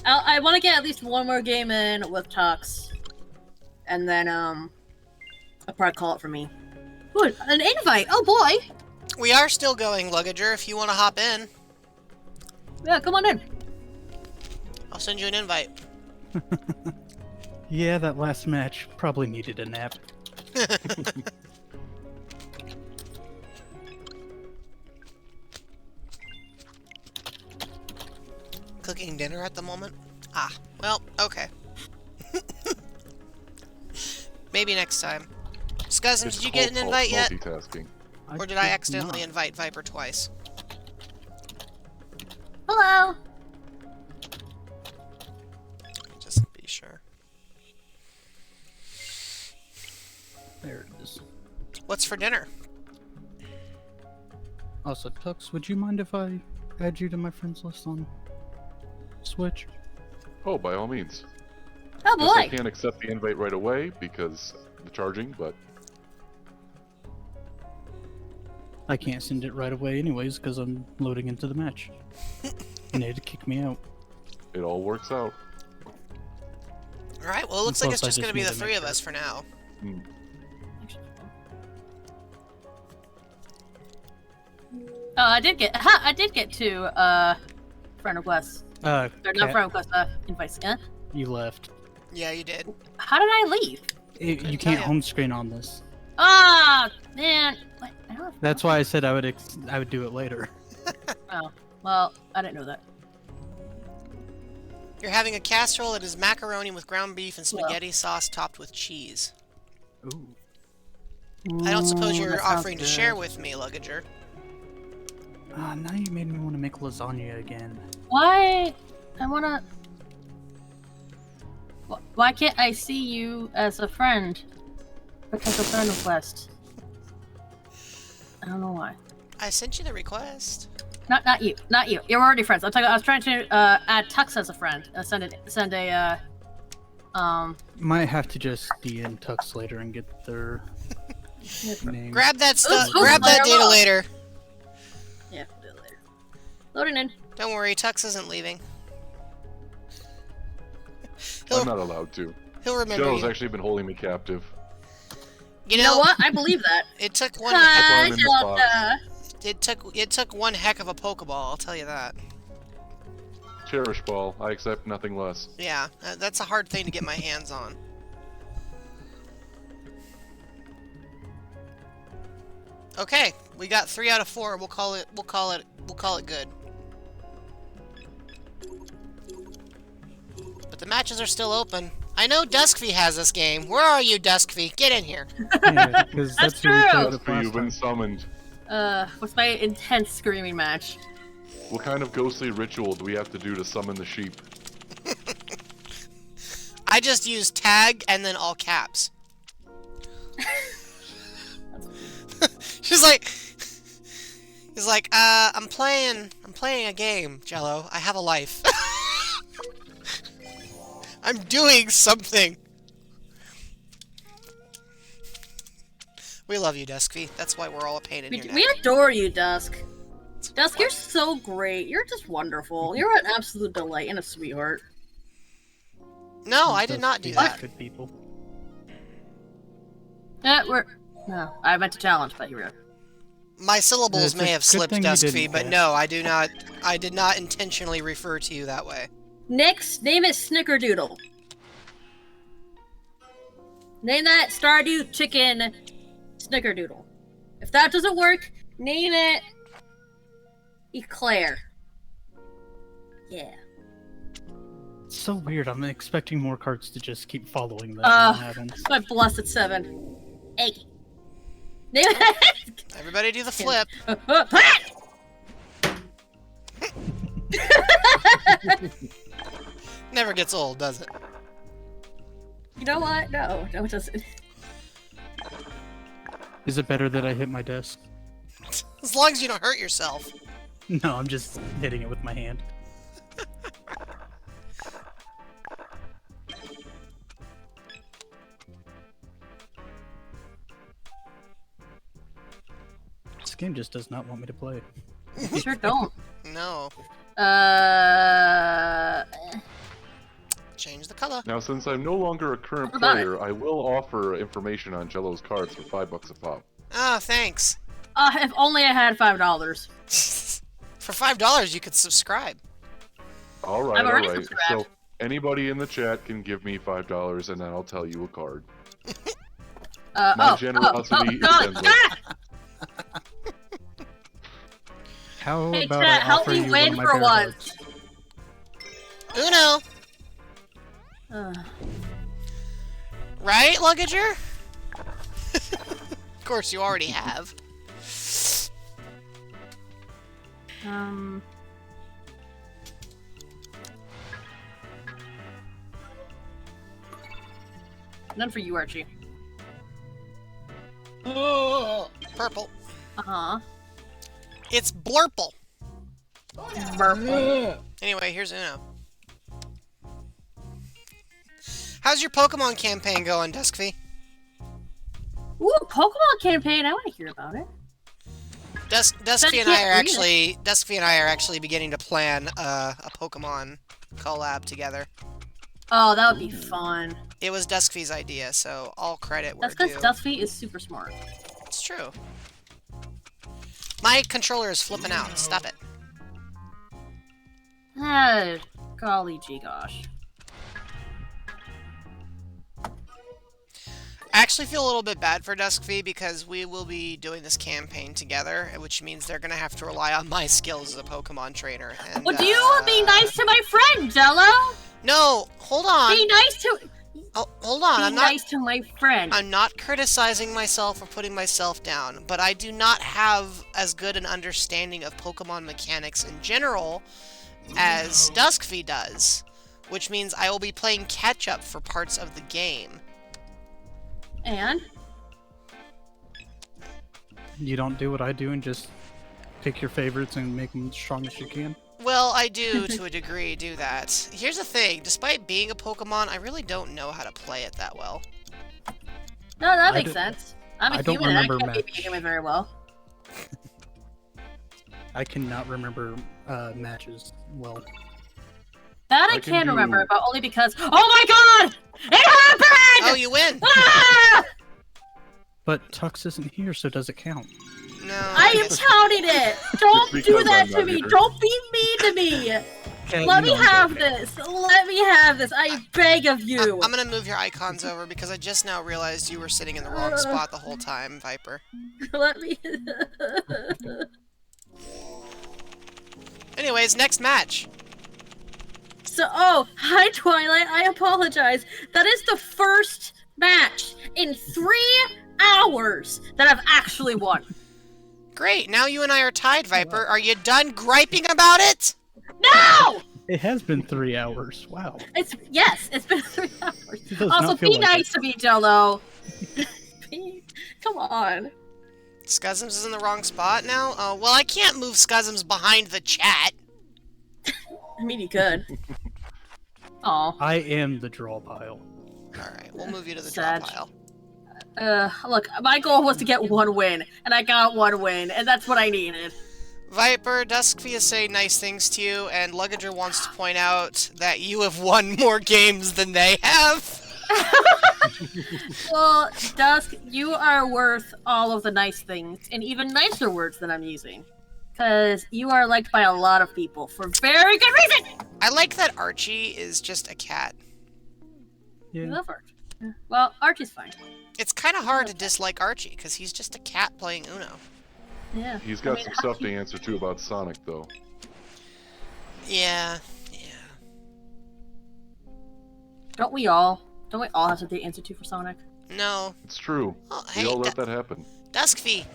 I want to get at least one more game in with Tux, and then I'll probably call it for me. Ooh, an invite! Oh boy! We are still going, Luggager, if you want to hop in. Yeah, come on in. I'll send you an invite. Yeah, that last match probably needed a nap. Cooking dinner at the moment? Ah, well, okay. Maybe next time. Scuzzin, It's did you get an called invite yet? multitasking. Or did I did accidentally not. invite Viper twice? Hello. Just be sure. There it is. What's for dinner? Also, Tux, would you mind if I add you to my friends list on Switch? Oh, by all means. Oh Guess I boy. can't accept the invite right away because the charging, but I can't send it right away anyways because I'm loading into the match. And they had to kick me out. it all works out. Alright, well it looks And like it's plus I just just gonna be need the to three make of sure. us for now. Hmm. Oh, I did get two friend requests. Or not Kat, friend requests, invites. Yeah. you left. Yeah, you did. How did I leave? You tell can't ya. home screen on this. Ah, man. What? I don't have- That's why I said I would do it later. Oh, well, I didn't know that. You're having a casserole that is macaroni with ground beef and Well. spaghetti sauce topped with cheese. Ooh. I don't suppose Ooh, you're that sounds offering to good. share with me, Luggager. Now you made me want to make lasagna again. Why? I wanna. Why can't I see you as a friend? Potential friend request. I don't know why. I sent you the request. Not you. Not you. You're already friends. I was trying to add Tux as a friend. Send a Might have to just DM Tux later and get their name. Grab that stuff. Oops, Grab that fire data up. later. Yeah, we'll do it later. Loading in. Don't worry, Tux isn't leaving. I'm not allowed to. He'll remember Joe's you. actually been holding me captive. You You know what? I believe that. It took one. Hi, I'm in the box. Jota. It took one heck of a Pokeball. I'll tell you that. Cherish Ball. I accept nothing less. Yeah, that's a hard thing to get my hands on. Okay, we got 3 out of 4. We'll call it good. But the matches are still open. I know Duskfy has this game. Where are you, Duskfy? Get in here. Yeah, because That's that's who we true. played That's with for you've last been time. summoned. What's my intense screaming match? What kind of ghostly ritual do we have to do to summon the sheep? I just use tag and then all caps. She's like, he's like, I'm playing a game, Jello. I have a life. I'm doing something. We love you, Duskfy. That's why we're all a pain in your neck. We adore you, Dusk. Dusk, you're so great. You're just wonderful. You're an absolute delight and a sweetheart. No, I did not do Those that. Good people. No, I meant to challenge, but you were. My syllables It's a may have good slipped, thing you Duskfy, didn't, but yeah. no, I did not intentionally refer to you that way. Next, name it Snickerdoodle. Name that Stardew Chicken Snickerdoodle. If that doesn't work, name it Eclair. Yeah. It's so weird. I'm expecting more cards to just keep following that. Uh, when it happens. My blessed 7. 8. Name it. Everybody do the flip. Never gets old, does it? You know what? No, it doesn't. Is it better that I hit my desk? As long as you don't hurt yourself. No, I'm just hitting it with my hand. This game just does not want me to play. Sure don't. No. Change the color. Now, since I'm no longer a current What about player, I will offer information on Jello's cards for $5 a pop. Oh, thanks. If only I had $5. For $5, you could subscribe. All right, I'm all already right. subscribed. So anybody in the chat can give me $5, and then I'll tell you a card. My generosity is endless. How Hey, about chat, I help offer me you one win of my for bear once. hearts? Uno! Uh, Right, Luggager? Of course, you already have. None for you, Archie. Purple. Uh-huh. It's Blurple. Purple. Anyway, here's Uno. How's your Pokemon campaign going, Duskfy? Ooh, Pokemon campaign. I want to hear about it. Duskfy and I are actually beginning to plan a Pokemon collab together. Oh, that would be fun. It was Duskfy's idea, so all credit where That's because due. Duskfy is super smart. It's true. My controller is flipping out. Stop it. Ah, golly gee gosh. I actually feel a little bit bad for Duskfy because we will be doing this campaign together, which means they're gonna have to rely on my skills as a Pokemon trainer. And, Would you be nice to my friend, Jello? No, hold on. Be nice to. Oh, hold on. Be I'm not. nice to my friend. I'm not criticizing myself or putting myself down, but I do not have as good an understanding of Pokemon mechanics in general as Duskfy does. which means I will be playing catch-up for parts of the game. And You don't do what I do and just pick your favorites and make them as strong as you can? Well, I do, to a degree, do that. Here's the thing, despite being a Pokemon, I really don't know how to play it that well. no, that I makes don't- sense. I'm a I don't human and I remember can't be match. video game very well. I cannot remember matches well. That I I can can do- remember, but only because. Oh my god! It happened! Oh, you win! Ah! But Tux isn't here, so does it count? No. I am guess- counting it! Don't do because that I'm to not me! here. Don't be mean to me! Okay, Let you me know I'm have joking. this! Let me have this! I beg of you! I'm gonna move your icons over because I just now realized you were sitting in the wrong spot the whole time, Viper. Let me. Anyways, next match. So, oh, hi Twilight, I apologize. That is the first match in 3 hours that I've actually won. Great, now you and I are tied, Viper. Are you done griping about it? No! It has been 3 hours. Wow. Yes, it's been 3 hours. It does Also, not feel be like nice to me, Jello. Come on. Scuzums is in the wrong spot now? Oh, well, I can't move Scuzums behind the chat. I mean, you could. Aw. I am the draw pile. Alright, we'll move you to the Sad. draw pile. Look, my goal was to get 1 win, and I got 1 win, and that's what I needed. Viper, Duskfia say nice things to you, and Luggager wants to point out that you have won more games than they have. Well, Dusk, you are worth all of the nice things, and even nicer words than I'm using. Because you are liked by a lot of people for very good reason! I like that Archie is just a cat. You Yeah. love Archie. Well, Archie's fine. It's kind of hard to dislike Archie, because he's just a cat playing Uno. Yeah. He's got I mean, some how stuff cute- to answer to about Sonic, though. Yeah. Don't we all? Don't we all have something to answer to for Sonic? No. It's true. Oh, We hey, all let that happen. Duskfy,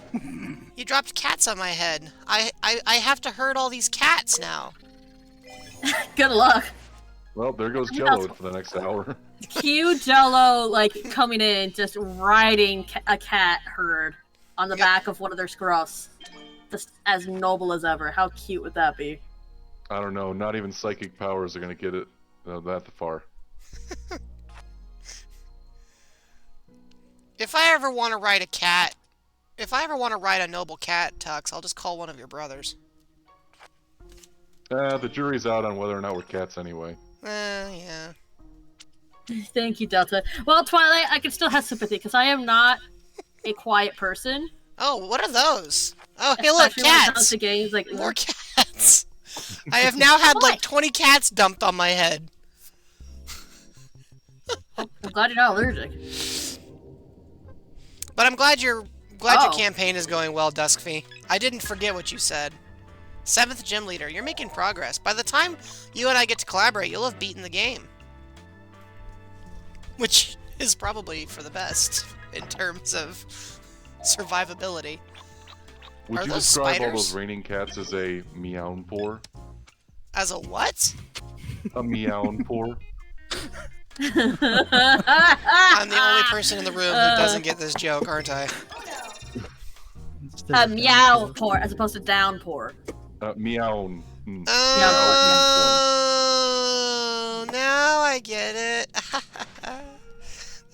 you dropped cats on my head. I have to herd all these cats now. Good luck. Well, there goes I mean, Jello that's- for the next hour. Cute Jello, like, coming in, just riding a cat herd on the Yep. back of one of their scruffs. Just as noble as ever. How cute would that be? I don't know. Not even psychic powers are gonna get it that far. If I ever want to ride a cat, if I ever want to ride a noble cat, Tux, I'll just call one of your brothers. The jury's out on whether or not we're cats anyway. Yeah. Thank you, Delta. Well, Twilight, I can still have sympathy, because I am not a quiet person. Oh, what are those? Oh, hey, look, Especially when it comes cats! to games, like, More cats! I have now had like 20 cats dumped on my head. I'm glad you're not allergic. But I'm glad your Oh. campaign is going well, Duskfy. I didn't forget what you said. 7th gym leader, you're making progress. By the time you and I get to collaborate, you'll have beaten the game. Which is probably for the best in terms of survivability. Would Are you those describe all spiders? those raining cats as a meownpour? As a what? A meownpour? I'm the only person in the room who doesn't get this joke, aren't I? Instead A of meow downpour. pour as opposed to downpour. Meown. Oh, now I get it.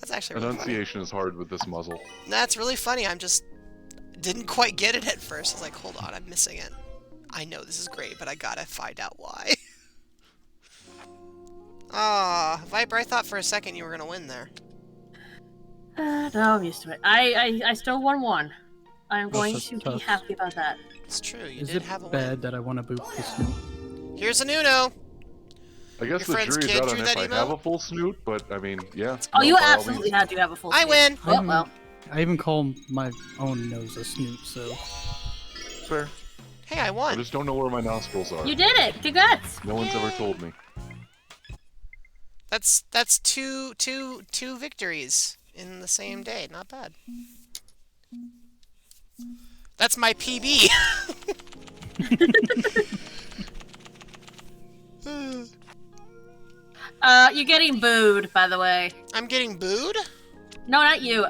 That's actually really funny. Enunciation is hard with this muzzle. That's really funny. I'm just didn't quite get it at first. I was like, hold on, I'm missing it. I know this is great, but I gotta find out why. Ah, Viper, I thought for a second you were gonna win there. No, I'm used to it. I still won 1. I'm going that's to be tough. happy about that. It's true, you Is did it have a bad win. that I want to boot the snoot? Here's an Uno. I guess Your the friend's jury's kid out drew on if that I have emote? a full snoot, but I mean, yeah. Oh, no, you by all absolutely means. had to have a full I snoot. win. Oh, well. I even call my own nose a snoot, so... Fair. Hey, I I won. just don't know where my nostrils are. You did it! Congrats! No one's ever told me. That's two victories in the same day. Not bad. That's my PB. You're getting booed, by the way. I'm getting booed? No, not you.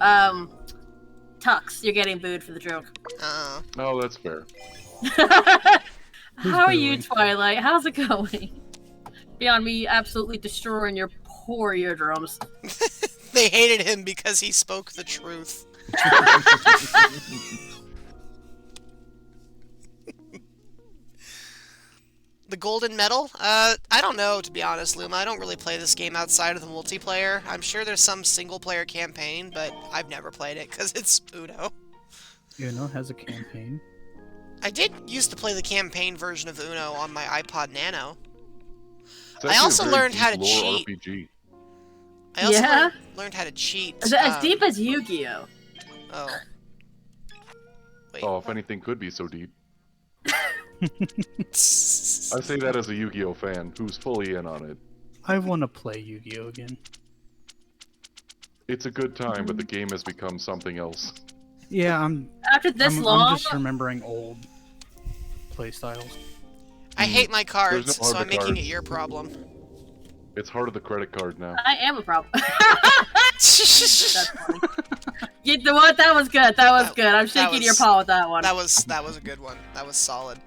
Tux, you're getting booed for the joke. No, that's fair. How are you, booing? Twilight? How's it going? Beyond me absolutely destroying your poor eardrums. They hated him because he spoke the truth. The golden medal? I don't know, to be honest, Luma. I don't really play this game outside of the multiplayer. I'm sure there's some single-player campaign, but I've never played it because it's Uno. Uno has a campaign. I did used to play the campaign version of Uno on my iPod Nano. It's I actually a also very learned how to deep lore cheat. RPG. I also Yeah? learned how to cheat. As deep as Yu-Gi-Oh! Oh. Wait. Oh, if anything could be so deep. I say that as a Yu-Gi-Oh fan who's fully in on it. I want to play Yu-Gi-Oh again. It's a good time, but the game has become something else. Yeah, I'm After this I'm long, just remembering old playstyles. I hate my cards, There's no so I'm other making card. it your problem. It's heart of the credit card now. I am a problem. That's funny. You know what? That was good. That was good. I'm shaking your was- paw with that one. That was a good one. That was solid.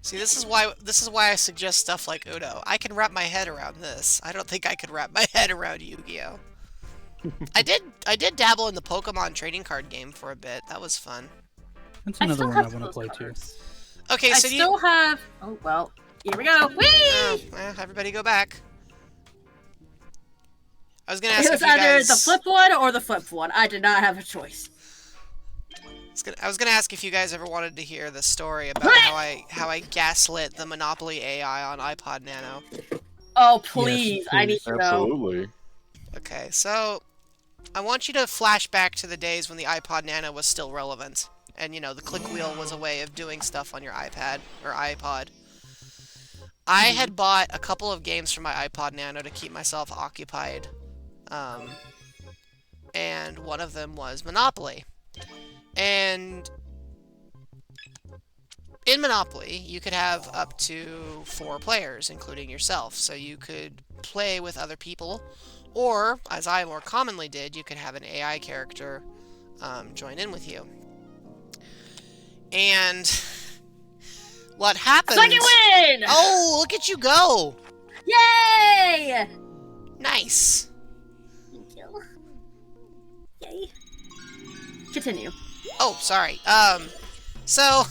See, this is why I suggest stuff like Uno. I can wrap my head around this. I don't think I could wrap my head around Yu-Gi-Oh. I did dabble in the Pokemon trading card game for a bit. That was fun. That's I another still one I have want to those play too. cards. Okay, I so do you... still have. Oh well. Here we go. Whee! Oh, well, everybody go back. I was gonna ask It was if you either guys... the flip one or the flip one. I did not have a choice. I was gonna ask if you guys ever wanted to hear the story about how I gaslit the Monopoly AI on iPod Nano. Oh please, Yes, I need please. to know. Absolutely. Okay, so I want you to flash back to the days when the iPod Nano was still relevant. And, you know, the click wheel was a way of doing stuff on your iPad or iPod. I had bought a couple of games for my iPod Nano to keep myself occupied. And one of them was Monopoly. And in Monopoly, you could have up to 4 players, including yourself. So you could play with other people, or, as I more commonly did, you could have an AI character join in with you. And what happened... Second win! Oh, look at you go! Yay! Nice. Thank you. Yay. Continue. Oh, sorry. So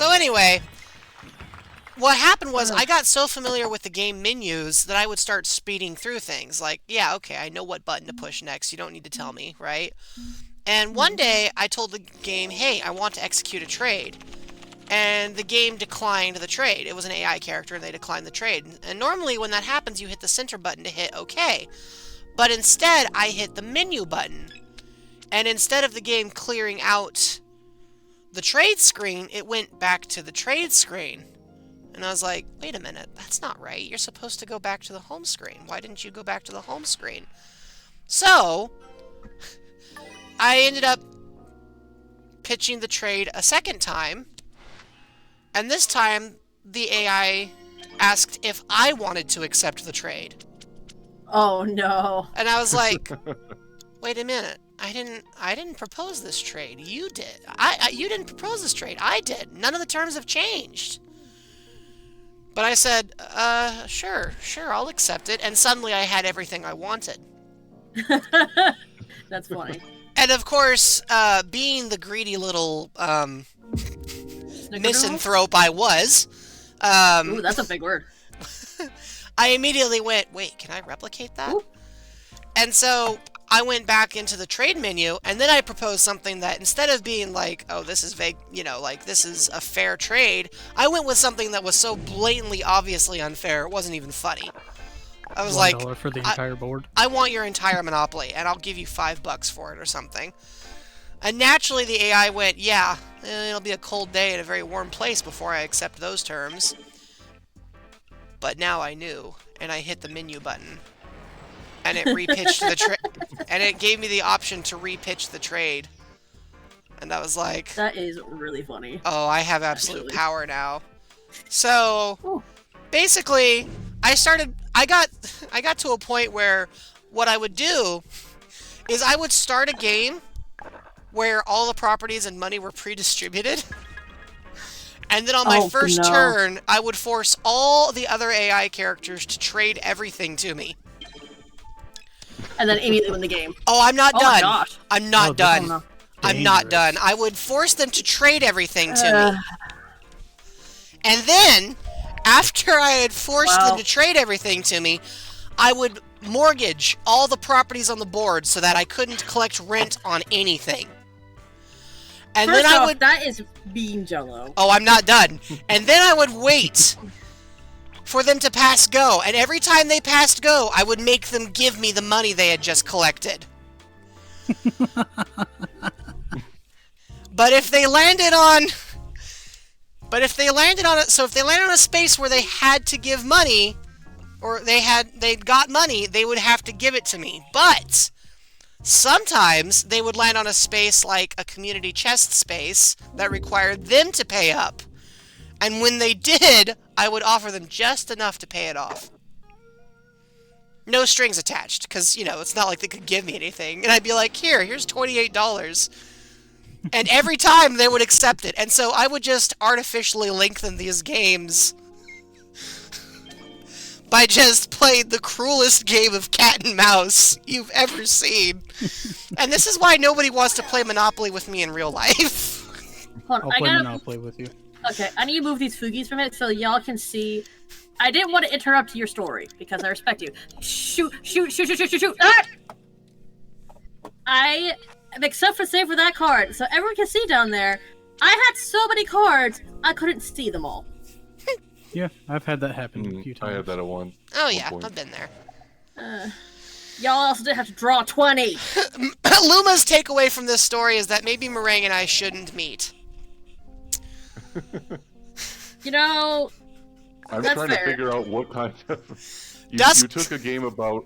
anyway, what happened was I got so familiar with the game menus that I would start speeding through things. Like, yeah, okay, I know what button to push next. You don't need to tell me, right? And one day, I told the game, hey, I want to execute a trade. And the game declined the trade. It was an AI character, and they declined the trade. And normally, when that happens, you hit the center button to hit OK. But instead, I hit the menu button. And instead of the game clearing out the trade screen, it went back to the trade screen. And I was like, wait a minute, that's not right. You're supposed to go back to the home screen. Why didn't you go back to the home screen? So, I ended up pitching the trade a second time. And this time, the AI asked if I wanted to accept the trade. Oh no. And I was like, wait a minute. I didn't propose this trade. You did. You didn't propose this trade. I did. None of the terms have changed. But I said, sure, I'll accept it. And suddenly I had everything I wanted. That's funny. And of course, being the greedy little misanthrope I was, Ooh, that's a big word. I immediately went, wait, can I replicate that? Ooh. And so I went back into the trade menu, and then I proposed something that instead of being like, oh, this is vague, you know, like this is a fair trade, I went with something that was so blatantly, obviously unfair, it wasn't even funny. I was like, $1 for the entire board. I want your entire Monopoly, and I'll give you $5 for it or something. And naturally the AI went, yeah, it'll be a cold day in a very warm place before I accept those terms. But now I knew, and I hit the menu button. And it repitched the trade, and it gave me the option to repitch the trade. And I was like, That is really funny. oh, I have absolute Actually. power now. So Ooh. basically, I got to a point where what I would do is I would start a game where all the properties and money were pre-distributed. And then on my first no. turn, I would force all the other AI characters to trade everything to me. And then immediately win the game. Oh, I'm not Oh my done. gosh. I'm not Oh, done. this no. I'm not dangerous. done. I would force them to trade everything to me. And then, after I had forced them Wow. to trade everything to me, I would mortgage all the properties on the board so that I couldn't collect rent on anything. And First then I off, would... that is being Jello. Oh, I'm not done. And then I would wait for them to pass go. And every time they passed go, I would make them give me the money they had just collected. But if they landed on... So if they landed on a space where they had to give money, or they got money, they would have to give it to me. But sometimes they would land on a space like a community chest space that required them to pay up. And when they did, I would offer them just enough to pay it off. No strings attached, because, you know, it's not like they could give me anything. And I'd be like, here's $28. And every time they would accept it. And so I would just artificially lengthen these games by just playing the cruelest game of cat and mouse you've ever seen. And this is why nobody wants to play Monopoly with me in real life. Hold on, I'll I play gotta. Monopoly with you. Okay, I need to move these Fugis from it so y'all can see. I didn't want to interrupt your story because I respect you. Shoot! Ah! Except for save for that card, so everyone can see down there. I had so many cards, I couldn't see them all. Yeah, I've had that happen a few I times. had that at one. Oh one yeah, point. I've been there. Y'all also did have to draw 20. Luma's takeaway from this story is that maybe Meringue and I shouldn't meet. You know, I'm That's trying fair. to figure out what kind of... You Dusk- took a game about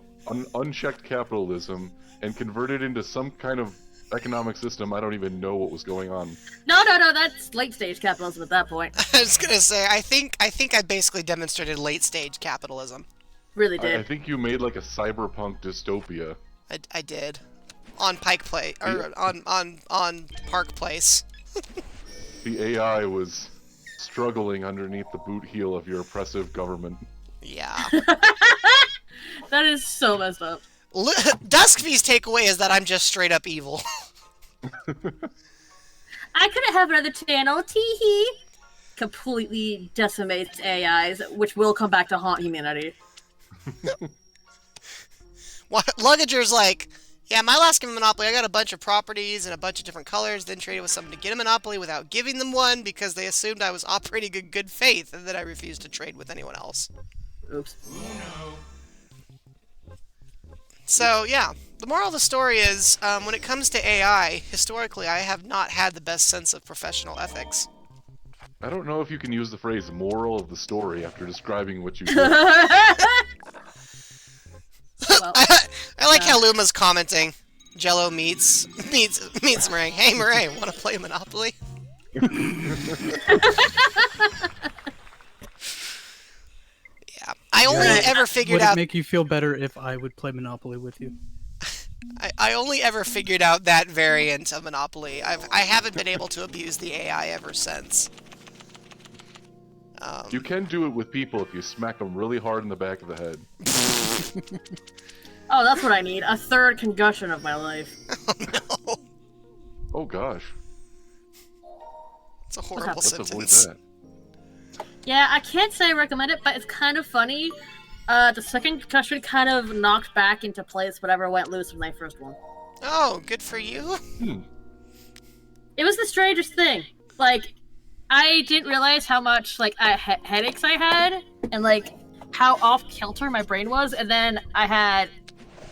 unchecked capitalism and converted it into some kind of economic system. I don't even know what was going on. no, that's late stage capitalism at that point. I was gonna say, I think I basically demonstrated late stage capitalism. Really I did. think you made like a cyberpunk dystopia. I did. On Pike Place, or on Park Place. The AI was struggling underneath the boot heel of your oppressive government. Yeah. That is so messed up. Duskvy's takeaway is that I'm just straight up evil. I couldn't have another channel, teehee. Completely decimates AIs, which will come back to haunt humanity. Luggager's like, yeah, my last game of Monopoly, I got a bunch of properties and a bunch of different colors, then traded with someone to get a Monopoly without giving them one because they assumed I was operating in good faith and that I refused to trade with anyone else. Oops. So, yeah, the moral of the story is, when it comes to AI, historically, I have not had the best sense of professional ethics. I don't know if you can use the phrase moral of the story after describing what you did. Well, I like how Luma's commenting. Jello meets Meringue. Hey, Meringue, want to play Monopoly? Yeah, I only Right. ever figured Would it out. make you feel better if I would play Monopoly with you? I only ever figured out that variant of Monopoly. I haven't been able to abuse the AI ever since. You can do it with people if you smack them really hard in the back of the head. oh, that's what I need. A third concussion of my life. No, Oh gosh, it's a horrible happened? let's avoid sentence. that. Yeah, I can't say I recommend it, but it's kind of funny. The second concussion kind of knocked back into place whatever went loose with my first one. Oh, good for you. It was the strangest thing. Like, I didn't realize how much, like, headaches I had, and, like, how off-kilter my brain was, and then I had,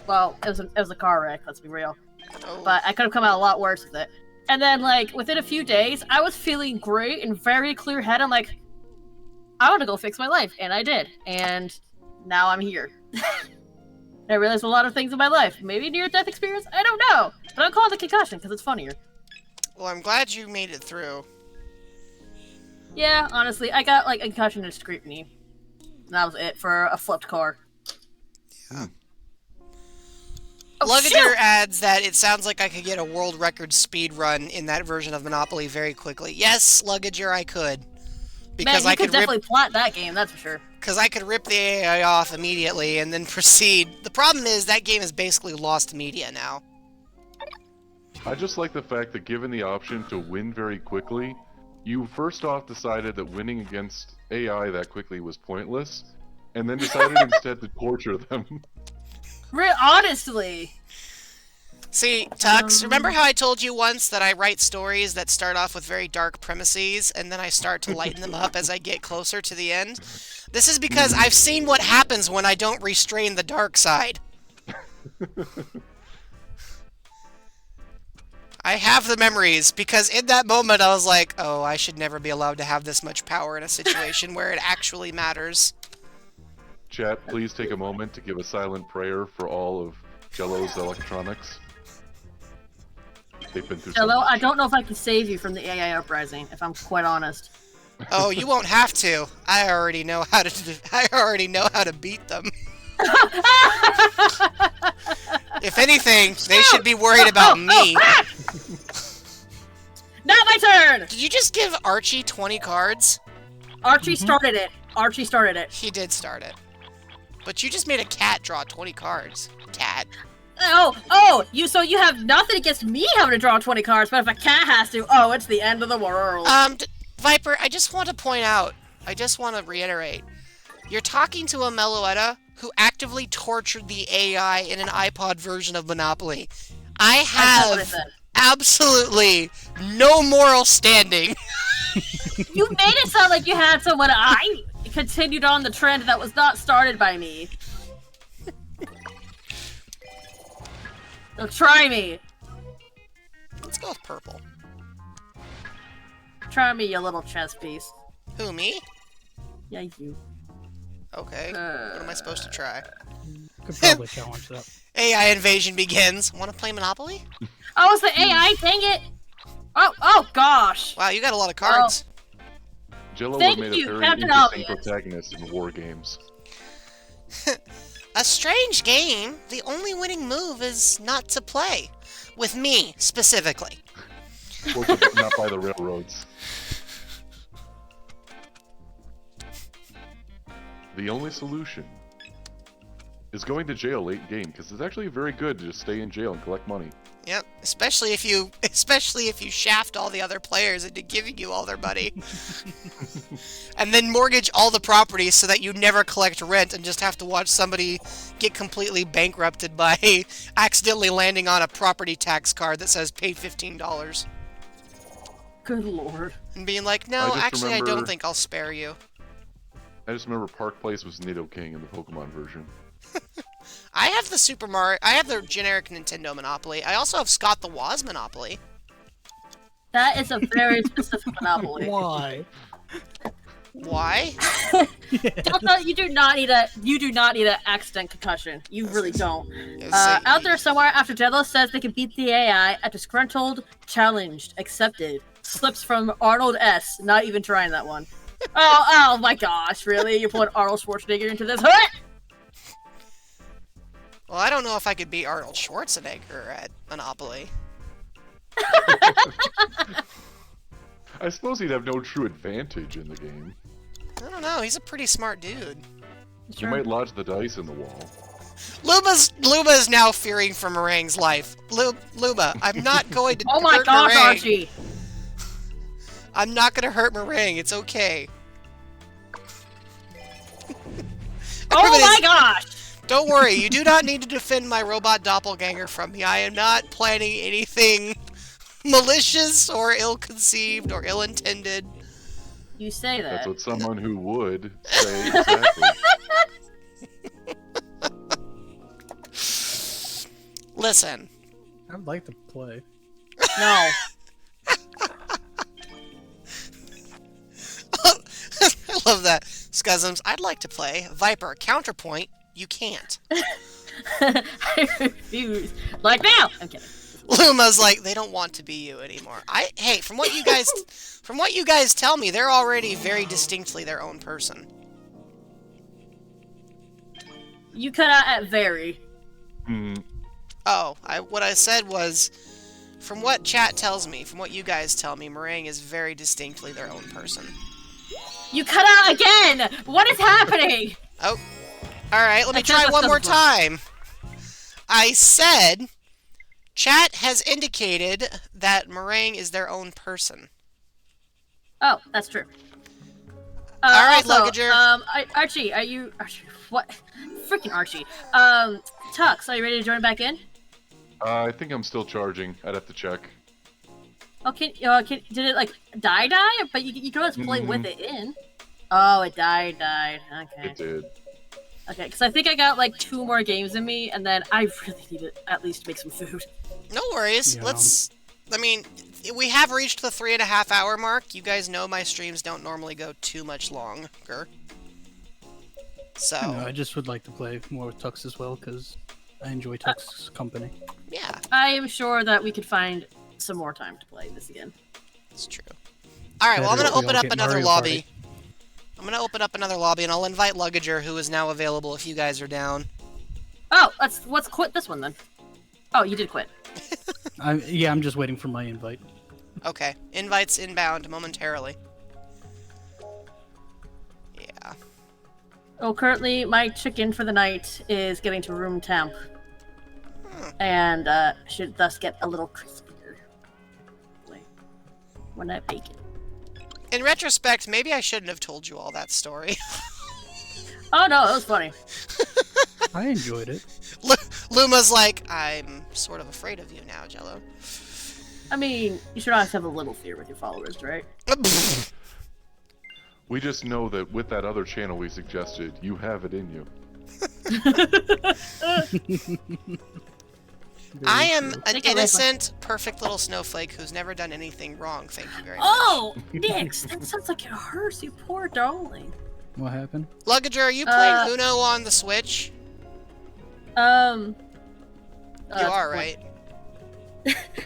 well, it was a car wreck, let's be real. Oh. But I could have come out a lot worse with it. And then, like, within a few days, I was feeling great and very clear head. I'm like, I want to go fix my life, and I did. And now I'm here. I realized a lot of things in my life. Maybe near-death experience? I don't know. But I'll call it a concussion, because it's funnier. Well, I'm glad you made it through. Yeah, honestly, I got like a concussion and scrutiny. That was it for a flipped car. Yeah. Oh, Lugger shoot! adds that it sounds like I could get a world record speed run in that version of Monopoly very quickly. Yes, Luggager, I could. Man, Because you I could could definitely plot that game, that's for sure. Because I could rip the AI off immediately and then proceed. The problem is that game is basically lost media now. I just like the fact that given the option to win very quickly, you first off decided that winning against AI that quickly was pointless, and then decided instead to torture them. Honestly. See, Tux, remember how I told you once that I write stories that start off with very dark premises, and then I start to lighten them up as I get closer to the end? This is because I've seen what happens when I don't restrain the dark side. I have the memories, because in that moment I was like, oh, I should never be allowed to have this much power in a situation where it actually matters. Chat, please take a moment to give a silent prayer for all of Jello's electronics. They've been through so Hello, much. I don't know if I can save you from the AI uprising, if I'm quite honest. Oh, you won't have to. I already know how to beat them. If anything, they should be worried about me. Not my turn! Did you just give Archie 20 cards? Archie started it. Archie started it. He did start it. But you just made a cat draw 20 cards. Cat. Oh, so you have nothing against me having to draw 20 cards, but if a cat has to, oh, it's the end of the world. Viper, I just want to point out, I just want to reiterate, you're talking to a Meloetta who actively tortured the AI in an iPod version of Monopoly. I have absolutely no moral standing. You made it sound like you had someone. I continued on the trend that was not started by me. So try me. Let's go with purple. Try me, you little chess piece. Who, me? Yeah, you. Okay. What am I supposed to try? Could probably challenge that. AI invasion begins. Want to play Monopoly? Oh, it's the AI. Dang it. Oh gosh. Wow, you got a lot of cards. Jello Thank would have made you, a very Captain interesting Obvious. protagonist in war games. A strange game. The only winning move is not to play. With me, specifically. Or to not by the railroads. The only solution is going to jail late game, because it's actually very good to just stay in jail and collect money. Yep, especially if you shaft all the other players into giving you all their money. And then mortgage all the properties so that you never collect rent and just have to watch somebody get completely bankrupted by accidentally landing on a property tax card that says pay $15. Good lord. And being like, no, I actually I don't remember- think I'll spare you. I just remember Park Place was Nido King in the Pokemon version. I have the Super Mario, I have the generic Nintendo Monopoly. I also have Scott the Woz Monopoly. That is a very specific monopoly. Why? Why? Delta, you do not need a accident concussion. You really don't. Out there somewhere, after Jello says they can beat the AI, a disgruntled, challenged, accepted, slips from Arnold S. Not even trying that one. Oh my gosh, really? You put Arnold Schwarzenegger into this? Well, I don't know if I could beat Arnold Schwarzenegger at Monopoly. I suppose he'd have no true advantage in the game. I don't know, he's a pretty smart dude. You might lodge the dice in the wall. Luba is now fearing for Meringue's life. Luba, I'm not going to Oh my hurt gosh, Meringue. Archie! I'm not going to hurt Meringue, it's okay. Oh my gosh! Don't worry, you do not need to defend my robot doppelganger from me. I am not planning anything malicious or ill-conceived or ill-intended. You say that. That's what someone who would say exactly. Listen. I'd like to play. No. I love that. Scuzums, I'd like to play. Viper, counterpoint, you can't. I refuse. Like now! I'm kidding. Luma's like, they don't want to be you anymore. Hey, from what you guys tell me, they're already very distinctly their own person. You cut out at very. Oh, what I said was, from what chat tells me, from what you guys tell me, Meringue is very distinctly their own person. You cut out again! What is happening? Oh, alright, let me try one more time. I said, chat has indicated that Meringue is their own person. Oh, that's true. Alright, also, Luggager. Archie, are you... Archie, what? Freaking Archie. Tux, are you ready to join back in? I think I'm still charging. I'd have to check. Oh, did it, like, die? But you can always play with it in. Oh, it died. Okay. It did. Okay, because I think I got, like, 2 more games in me, and then I really need to at least make some food. No worries. Yeah. I mean, we have reached the 3.5 hour mark. You guys know my streams don't normally go too much longer. So... I know, I just would like to play more with Tux as well, because I enjoy Tux's company. Yeah, I am sure that we could find some more time to play this again. it's true. Alright, well, I'm Better going to if we open all up get another Mario lobby. Party. I'm going to open up another lobby, and I'll invite Luggager, who is now available if you guys are down. Oh, let's quit this one then. Oh, you did quit. Yeah, I'm just waiting for my invite. Okay, invites inbound momentarily. Yeah. Oh, currently my chicken for the night is getting to room temp. And should thus get a little crispier when I bake it. In retrospect, maybe I shouldn't have told you all that story. Oh no, it was funny. I enjoyed it. Luma's like, I'm sort of afraid of you now, Jello. I mean, you should always have a little fear with your followers, right? We just know that with that other channel we suggested, you have it in you. I am true. an Take it away, innocent, perfect little snowflake who's never done anything wrong, thank you very much. Oh, Nix, that sounds like it hurts, you poor darling. What happened? Luggager, are you playing Uno on the Switch? You are, right?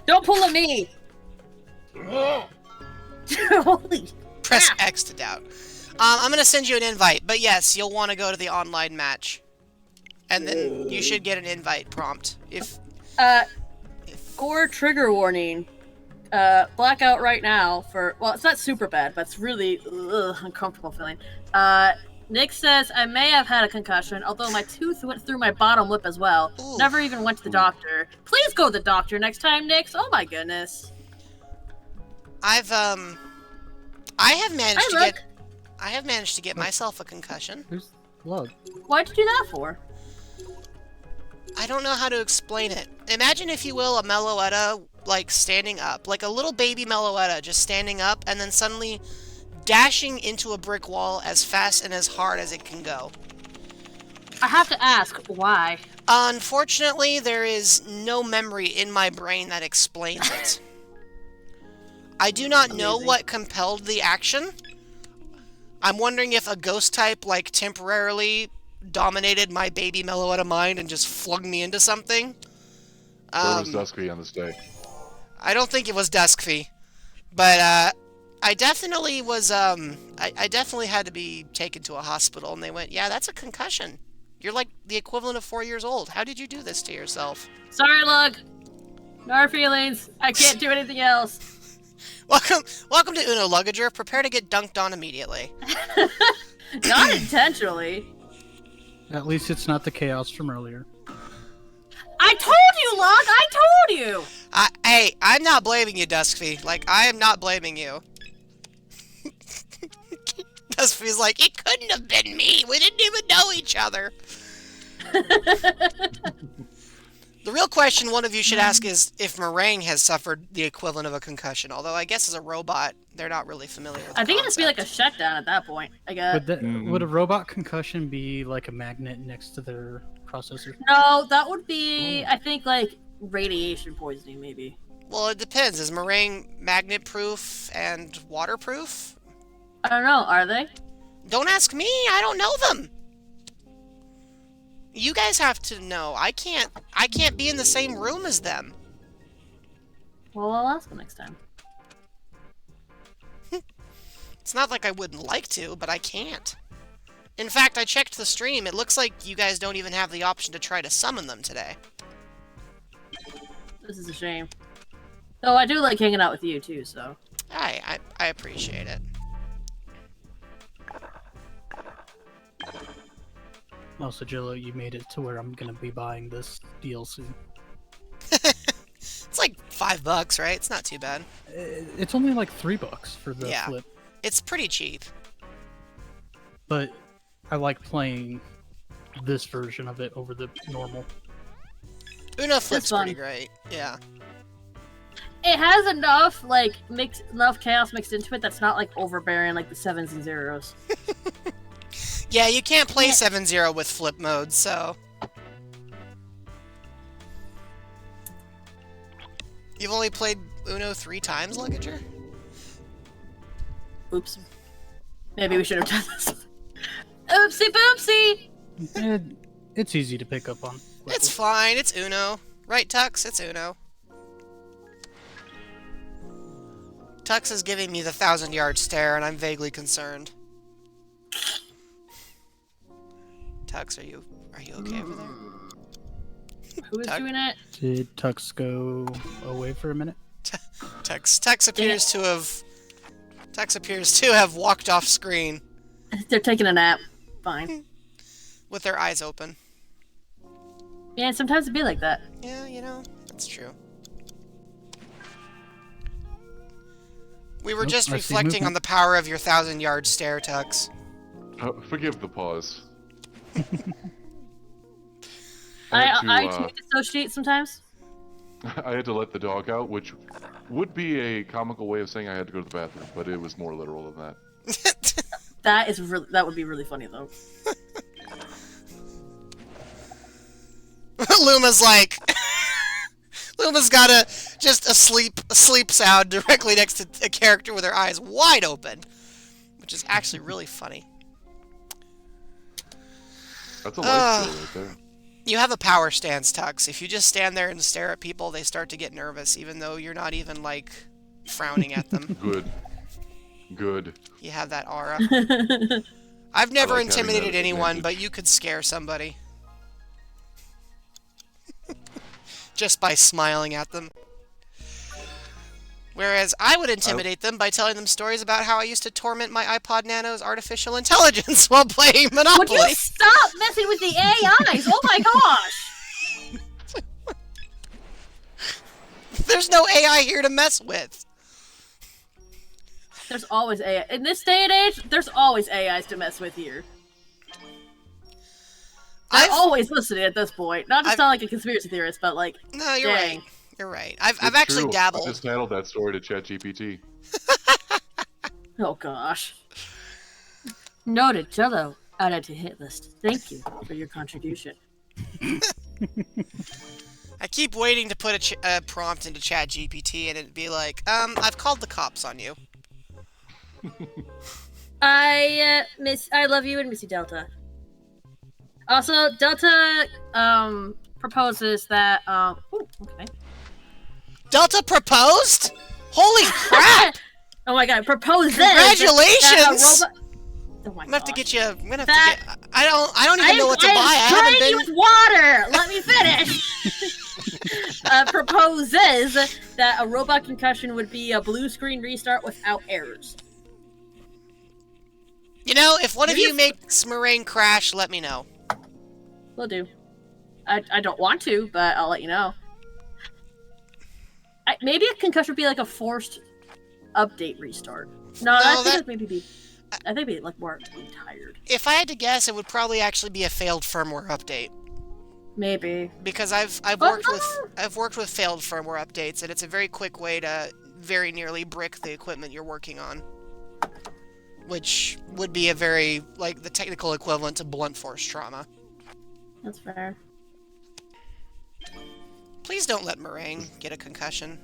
Don't pull at me! Holy... Press X to doubt. I'm gonna send you an invite, but yes, you'll want to go to the online match. And then you should get an invite prompt. Gore trigger warning. Blackout right now for... Well, it's not super bad, but it's really uncomfortable feeling. Nick says, I may have had a concussion, although my tooth went through my bottom lip as well. Ooh. Never even went to the doctor. Please go to the doctor next time, Nix. Oh my goodness. I have managed to get myself a concussion. Who's Lug? Why'd you do that for? I don't know how to explain it. Imagine, if you will, a Meloetta, like, standing up. Like a little baby Meloetta just standing up and then suddenly dashing into a brick wall as fast and as hard as it can go. I have to ask, why? Unfortunately, there is no memory in my brain that explains it. I do not know Amazing. what compelled the action. I'm wondering if a ghost type, like, temporarily dominated my baby Meloetta mind and just flung me into something. Where was Dusky on this day? I don't think it was Duskfy. But, I definitely was, I definitely had to be taken to a hospital, and they went, yeah, that's a concussion. You're like the equivalent of 4 years old. How did you do this to yourself? Sorry, Lug. No hard feelings. I can't do anything else. Welcome to Uno, Luggager. Prepare to get dunked on immediately. Not intentionally. At least it's not the chaos from earlier. I told you, Lug! I told you! Hey, I'm not blaming you, Duskfy. Like, I am not blaming you. Duskfy's like, it couldn't have been me. We didn't even know each other. The real question one of you should ask is if Meringue has suffered the equivalent of a concussion. Although I guess as a robot, they're not really familiar with the I think it'd just be like a concept. shutdown at that point. I guess. Would a robot concussion be like a magnet next to their processor? No, that would be, I think, like, radiation poisoning, maybe. Well, it depends. Is Meringue magnet-proof and waterproof? I don't know, are they? Don't ask me. I don't know them. You guys have to know. I can't be in the same room as them. Well, I'll ask him next time. It's not like I wouldn't like to, but I can't. In fact, I checked the stream. It looks like you guys don't even have the option to try to summon them today. This is a shame. Though I do like hanging out with you too, so. I appreciate it. Also, Jilla, you made it to where I'm gonna be buying this DLC. It's like $5, right? It's not too bad. It's only like $3 for the Yeah. flip, It's pretty cheap. but I like playing this version of it over the normal. Uno Flip's fun. pretty great. Yeah. It has enough enough chaos mixed into it that's not like overbearing like the 7s and 0s. Yeah, you can't play 7-0 with flip mode, so... You've only played Uno 3 times, Luggager? Oops. Maybe we should have done this. Oopsie boopsie! It's easy to pick up on. It's fine, it's Uno. Right, Tux? It's Uno. Tux is giving me the 1,000-yard stare, and I'm vaguely concerned. Tux, are you okay over there? Who is Tuck? doing it? Did Tux go away for a minute? Tux appears to have walked off screen They're taking a nap. Fine. with their eyes open. Yeah, sometimes it'd be like that. Yeah, you know, that's true. We were Nope, just I see reflecting on movement. the power of your 1,000-yard stare, Tux. Forgive the pause. I too dissociate sometimes. I had to let the dog out, which would be a comical way of saying I had to go to the bathroom, but it was more literal than that. That would be really funny though. Luma's like... Luma's got just a sleep sound directly next to a character with her eyes wide open. Which is actually really funny. That's a life skill right there. You have a power stance, Tux. If you just stand there and stare at people, they start to get nervous, even though you're not even, like, frowning at them. Good. Good. You have that aura. I've never like having intimidated that anyone, advantage. but you could scare somebody. Just by smiling at them. Whereas I would intimidate them by telling them stories about how I used to torment my iPod Nano's artificial intelligence while playing Would Monopoly. you stop messing with the AIs? Oh my gosh! There's no AI here to mess with. There's always AI. In this day and age, there's always AIs to mess with here. They're always listening at this point. Not to sound like a conspiracy theorist, but like, No, you're dang. right. You're right. I've It's actually true. dabbled. I just handled that story to ChatGPT. Oh gosh. Noted, Jello. Added to hit list. Thank you for your contribution. I keep waiting to put a prompt into ChatGPT and it'd be like, I've called the cops on you. I love you and Missy Delta. Also, Delta proposes that ooh, okay. Delta proposed? Holy crap! Oh my god, proposes Congratulations! that a robot... Oh my I'm gonna have to gosh. get you. I'm gonna have That- to get. I don't even know what to buy. I I'm haven't spraying you been. with water. Let me finish. Proposes that a robot concussion would be a blue screen restart without errors. You know, if one of Maybe you if- makes Moraine crash, let me know. Will do. I don't want to, but I'll let you know. Maybe a concussion would be like a forced update restart. No, I think that- it'd maybe be. I think it'd be like more being tired. If I had to guess, it would probably actually be a failed firmware update. Maybe. Because I've Oh, worked with failed firmware updates, and it's a very quick way to very nearly brick the equipment you're working on. Which would be a very, like, the technical equivalent to blunt force trauma. That's fair. Please don't let Moraine get a concussion.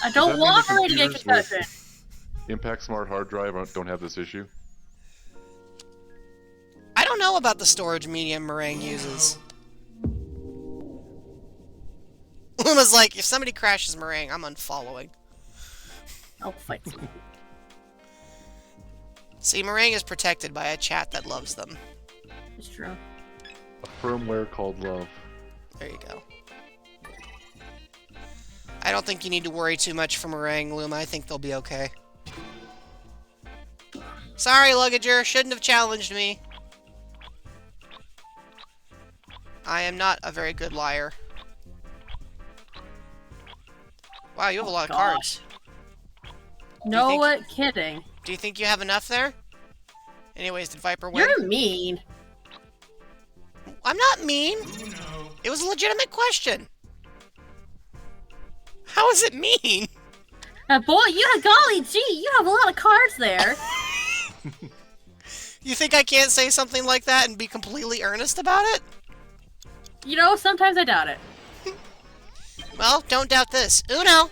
I don't mean want the her to get computers with- concussion. Impact Smart Hard Drive don't have this issue. I don't know about the storage medium Moraine uses. Luma's like, if somebody crashes Meringue, I'm unfollowing. I'll fight you. See, Meringue is protected by a chat that loves them. It's true. A firmware called love. There you go. I don't think you need to worry too much for Meringue, Luma. I think they'll be okay. Sorry, Luggager. Shouldn't have challenged me. I am not a very good liar. Wow, you have a lot of cards. No kidding. Do you think you have enough there? Anyways, did Viper win? You're mean. I'm not mean. It was a legitimate question. How is it mean? Boy, golly gee, you have a lot of cards there. You think I can't say something like that and be completely earnest about it? You know, sometimes I doubt it. Well, don't doubt this. Uno!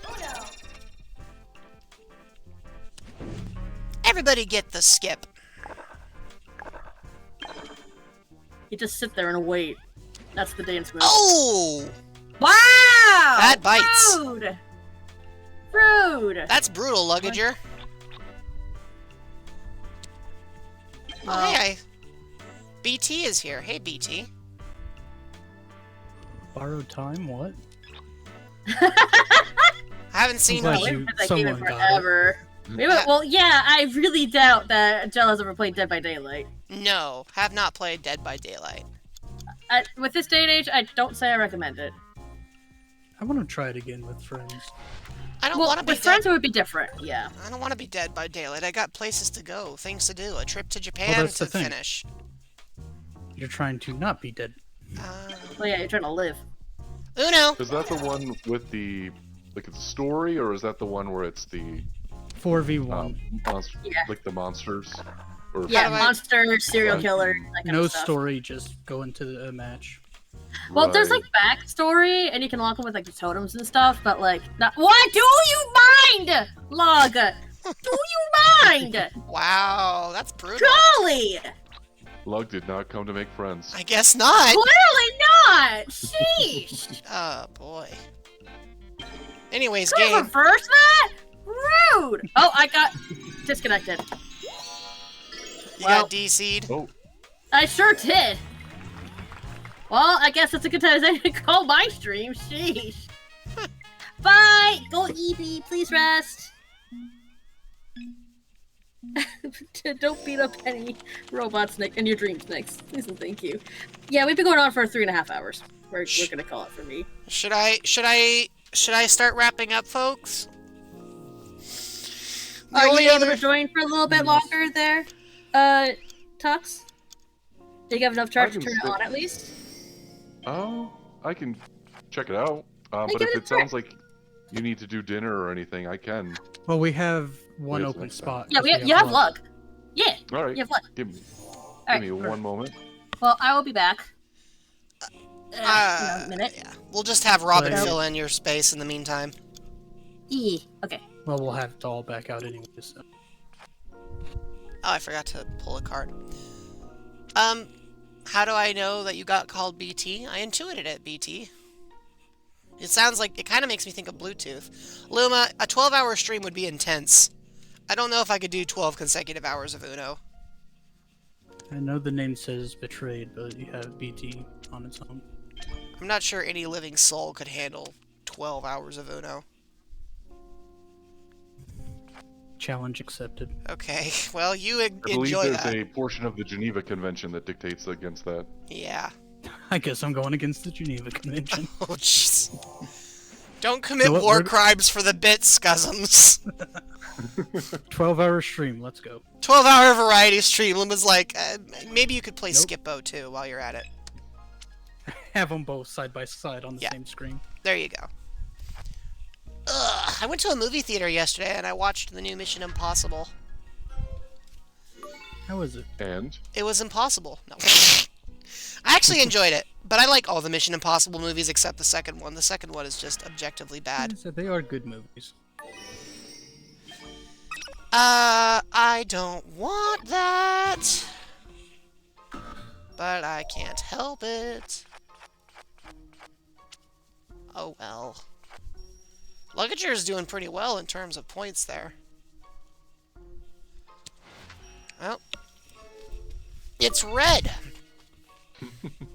Everybody get the skip. You just sit there and wait. That's the dance move. Oh! Wow! That bites. Rude! Rude! That's brutal, Luggager. Oh, hey, BT is here. Hey, BT. Borrowed time? What? I haven't seen glad BT. you- That game in someone got it. forever. Well, yeah, I really doubt that Jill has ever played Dead by Daylight. No, have not played Dead by Daylight. With this day and age, I don't say I recommend it. I want to try it again with friends. I don't Well, want to be with friends dead. it would be different, yeah. I don't want to be Dead by Daylight. I got places to go, things to do, a trip to Japan that's to the thing. finish. You're trying to not be dead. Well, yeah, you're trying to live. Uno. Is that the one with the like it's a story, or is that the one where it's the 4v1. monster, Yeah. like the monsters? Or Yeah, do I- monster, serial Right. killer, that kind No of stuff. story, just go into the match. Well, there's Right. like backstory, and you can lock them with like the totems and stuff, but like, not. What do you mind, Log? Do you mind? Wow, that's brutal. Golly! Lug did not come to make friends. I guess not. Clearly not. Sheesh. Oh boy. Anyways, Could have game. reversed that? Rude. Oh, I got disconnected. You well- got DC'd. Oh, I sure did. Well, I guess it's a good time to call my stream. Sheesh. Bye. Go EB. Please rest. Don't beat up any robots, Nick, and your dreams, Nick. Please and thank you. Yeah, we've been going on for 3.5 hours. We're gonna call it for me. Should I start wrapping up, folks? The Are only you able other- to join for a little bit longer there, Tux? Do you have enough charge to I can turn it sit- on at least? oh, I can check it out. But give if it a it sounds like you need to do dinner or anything, I can. Well, we have one Wait, open next spot. Yeah, 'cause you have luck. Yeah, All right, you have luck. give me Alright, one moment. well, I will be back. In a minute. Yeah. We'll just have Robin But- fill in your space in the meantime. Okay. Well, we'll have it all back out anyway, so. Oh, I forgot to pull a card. How do I know that you got called BT? I intuited it, BT. It sounds like, it kind of makes me think of Bluetooth. Luma, a 12-hour stream would be intense. I don't know if I could do 12 consecutive hours of Uno. I know the name says Betrayed, but you have BT on its own. I'm not sure any living soul could handle 12 hours of Uno. Challenge accepted. Okay, well, you I believe enjoy there's that. a portion of the Geneva Convention that dictates against that. Yeah. I guess I'm going against the Geneva Convention. Oh, jeez. Don't commit You know what, war we're- crimes for the bits, Scuzums. 12-hour stream, let's go. 12-hour variety stream. Luma's like, maybe you could play Nope. Skip-Bo too while you're at it. Have them both side by side on the Yeah. same screen. There you go. Ugh, I went to a movie theater yesterday and I watched the new Mission Impossible. How is it? And It was impossible. No. I actually enjoyed it, but I like all the Mission Impossible movies except the second one. The second one is just objectively bad. So they are good movies. I don't want that. But I can't help it. Oh well. Luggager is doing pretty well in terms of points there. Well, it's red.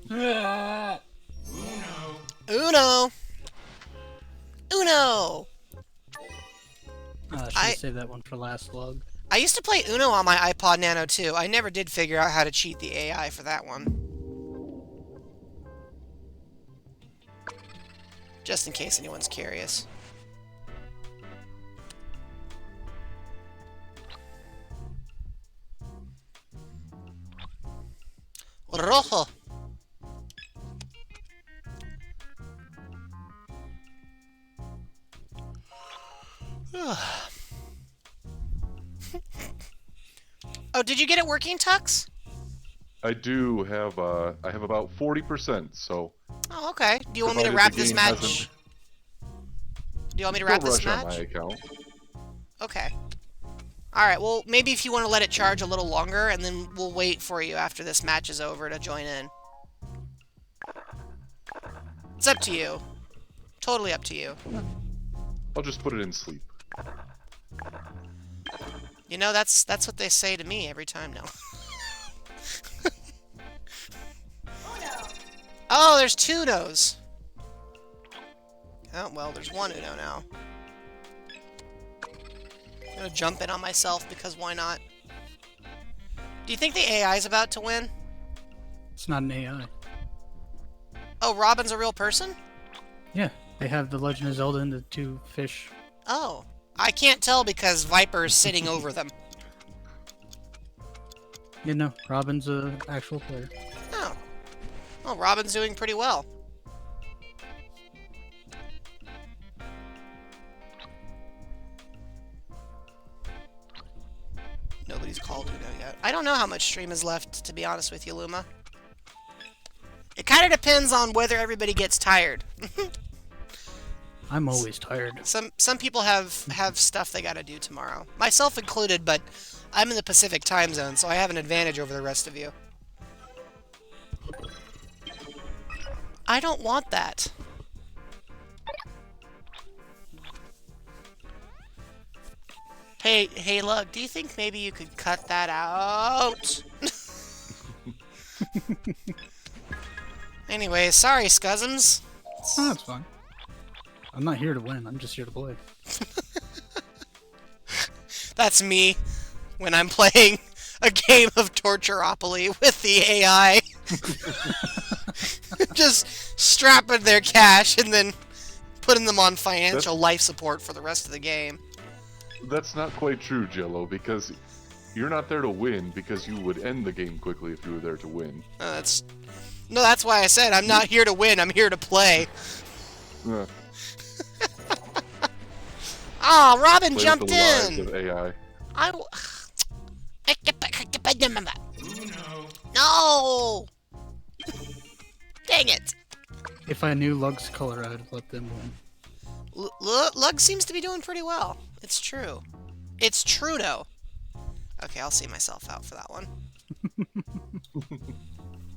Uno. Uno. Should I save that one for last log? I used to play Uno on my iPod Nano too. I never did figure out how to cheat the AI for that one. Just in case anyone's curious. Rojo. Oh, did you get it working, Tux? I do have, I have about 40%, so... Oh, okay. Do you want me to provided wrap the this game match? hasn't- Do you want me to Don't wrap this rush on my match? account. Okay. Alright, well, maybe if you want to let it charge a little longer, and then we'll wait for you after this match is over to join in. It's up to you. Totally up to you. I'll just put it in sleep. You know, that's what they say to me every time now. Oh, there's two Unos. Oh, well, there's one Uno now. I'm gonna jump in on myself because why not? Do you think the AI is about to win? It's not an AI. Oh, Robin's a real person? Yeah, they have the Legend of Zelda and the two fish. Oh. I can't tell because Viper is sitting over them. You know, Robin's a actual player. Oh. Well, Robin's doing pretty well. Nobody's called Uno yet. I don't know how much stream is left, to be honest with you, Luma. It kind of depends on whether everybody gets tired. I'm always tired. Some people have stuff they gotta do tomorrow. Myself included, but I'm in the Pacific time zone, so I have an advantage over the rest of you. I don't want that. Hey, Lug, do you think maybe you could cut that out? Anyway, sorry, Scuzzums. Oh, that's fine. I'm not here to win, I'm just here to play. That's me when I'm playing a game of Torturopoly with the AI. Just strapping their cash and then putting them on financial life support for the rest of the game. That's not quite true, Jello, because you're not there to win, because you would end the game quickly if you were there to win. That's why I said I'm not here to win, I'm here to play. Ah, Robin Play jumped with the lives in! of AI. No! Dang it! If I knew Lug's color, I'd let them win. Lug seems to be doing pretty well. It's true. It's Trudeau. Okay, I'll see myself out for that one.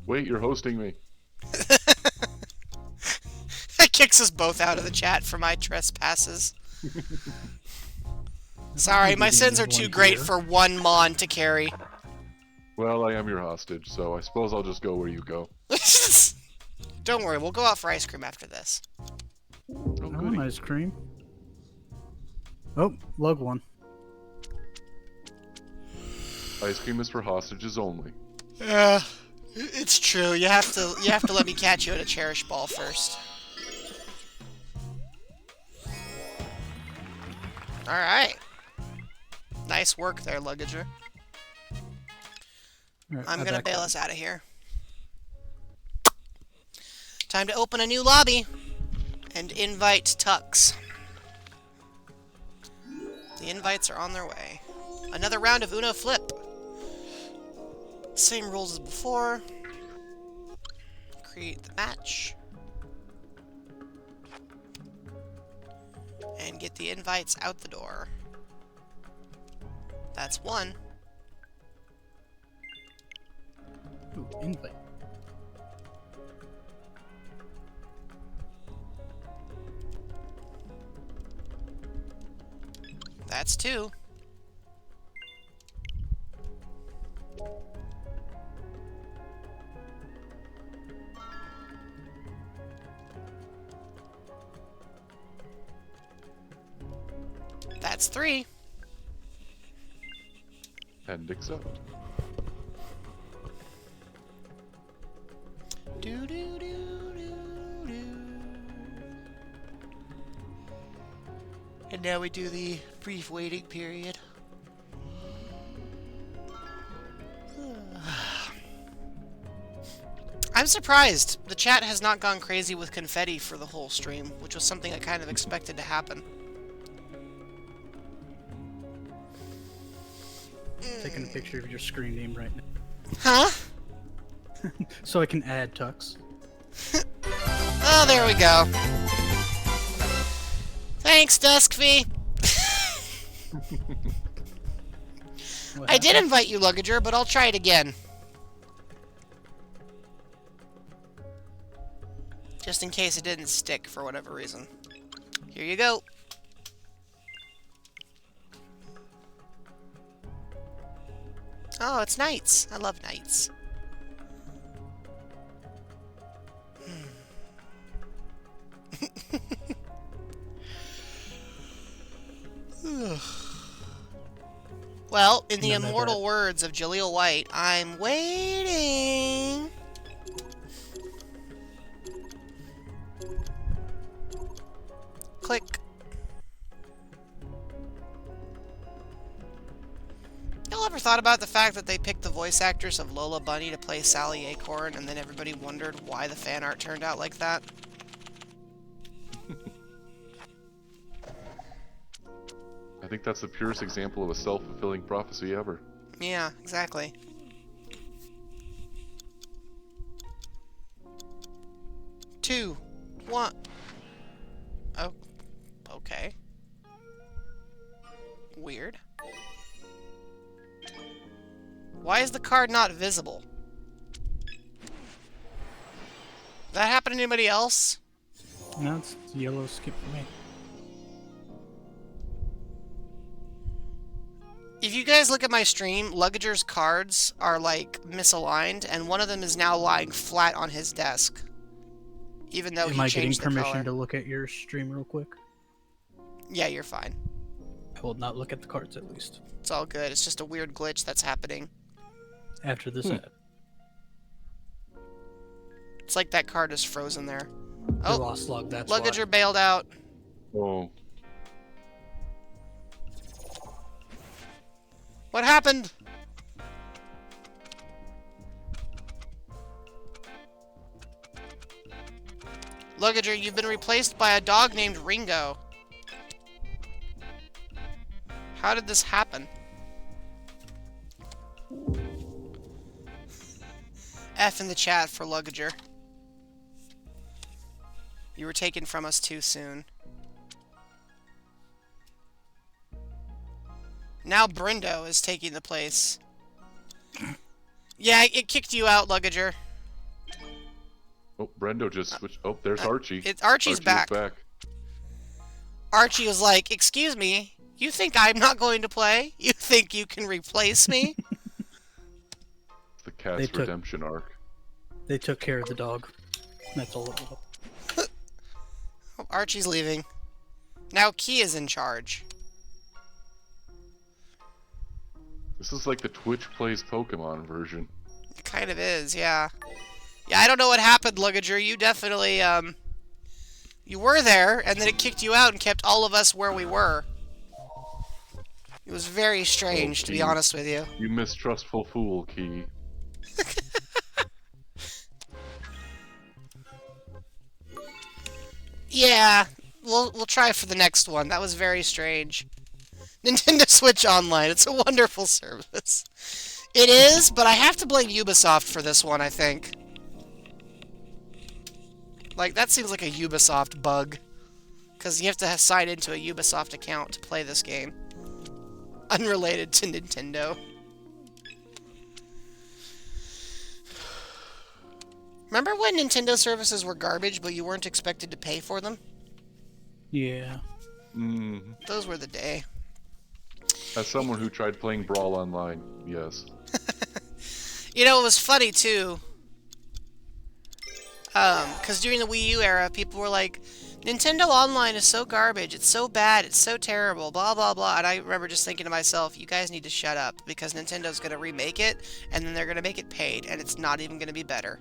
Wait, you're hosting me. That kicks us both out of the chat for my trespasses. Sorry, my sins are too great for one Mon to carry. Well, I am your hostage, so I suppose I'll just go where you go. Don't worry, we'll go out for ice cream after this. Oh, I goody. want ice cream. Oh, Lug won. Ice cream is for hostages only. Yeah, it's true. You have to let me catch you at a cherish ball first. All right. Nice work there, Luggager. Alright, I'm I gonna back bail up. us out of here. Time to open a new lobby and invite Tux. The invites are on their way. Another round of Uno Flip. Same rules as before. Create the match. And get the invites out the door. That's one. Ooh, invite. That's 2. That's 3. And accept. Do do do do do. And now we do the brief waiting period. I'm surprised the chat has not gone crazy with confetti for the whole stream, which was something I kind of expected to happen. Taking a picture of your screen name right now. Huh? So I can add Tux. Oh, there we go. Thanks, Duskfee. What I did happened? invite you, Luggager, but I'll try it again. Just in case it didn't stick for whatever reason. Here you go. Oh, it's knights. I love knights. Well, in the None of immortal that. words of Jaleel White, I'm waiting. Click. Y'all ever thought about the fact that they picked the voice actress of Lola Bunny to play Sally Acorn, and then everybody wondered why the fan art turned out like that? I think that's the purest example of a self-fulfilling prophecy ever. Yeah, exactly. Two, one. Oh, okay. Weird. Why is the card not visible? That happen to anybody else? No, it's yellow skip for me. If you guys look at my stream, Luggager's cards are like misaligned, and one of them is now lying flat on his desk. Even though Am he I getting changed the permission color. to look at your stream real quick? Yeah, you're fine. I will not look at the cards at least. It's all good. It's just a weird glitch that's happening. After this ad. It's like that card is frozen there. The Oh, lost log, that's Luggager why. bailed out. Oh, What happened? Luggager, you've been replaced by a dog named Ringo. How did this happen? F in the chat for Luggager. You were taken from us too soon. Now Brindo is taking the place. Yeah, it kicked you out, Luggager. oh, Brendo just switched. Oh, there's Archie. Archie's Archie is back. Archie was like, "Excuse me, you think I'm not going to play? You think you can replace me?" It's the cat's They took- redemption arc. They took care of the dog. That's all it was. Oh, Archie's leaving. Now Key is in charge. This is like the Twitch plays Pokemon version. It kind of is, yeah. Yeah, I don't know what happened, Luggager. You definitely, you were there, and then it kicked you out and kept all of us where we were. It was very strange, to be Key. honest with you. You mistrustful fool, Key. Yeah, we'll try for the next one. That was very strange. Nintendo Switch Online, it's a wonderful service. It is, but I have to blame Ubisoft for this one, I think. Like, that seems like a Ubisoft bug. Because you have to sign into a Ubisoft account to play this game. Unrelated to Nintendo. Remember when Nintendo services were garbage, but you weren't expected to pay for them? Yeah. Mm, Those were the day. As someone who tried playing Brawl online, yes. You know, it was funny too. Because during the Wii U era, people were like, Nintendo Online is so garbage, it's so bad, it's so terrible, blah blah blah. And I remember just thinking to myself, you guys need to shut up, because Nintendo's gonna remake it, and then they're gonna make it paid, and it's not even gonna be better.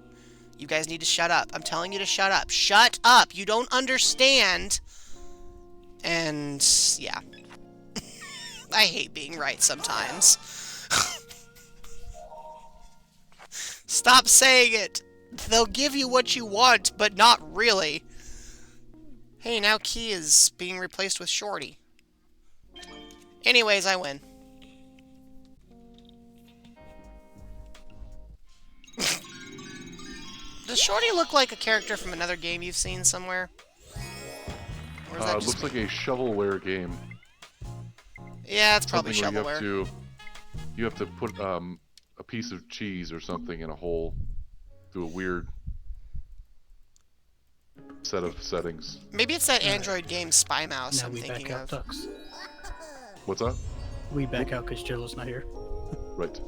You guys need to shut up. I'm telling you to shut up. Shut up! You don't understand! And, yeah. I hate being right sometimes. Stop saying it! They'll give you what you want, but not really. Hey, now Key is being replaced with Shorty. Anyways, I win. Does Shorty look like a character from another game you've seen somewhere? Or is that It just looks like a shovelware game. Yeah, it's probably Something where shovelware. you have to put a piece of cheese or something in a hole through a weird set of settings. Maybe it's that Android game Spy Mouse Now I'm we thinking back out of. Tux. What's that? We back out because Jello's not here. Right.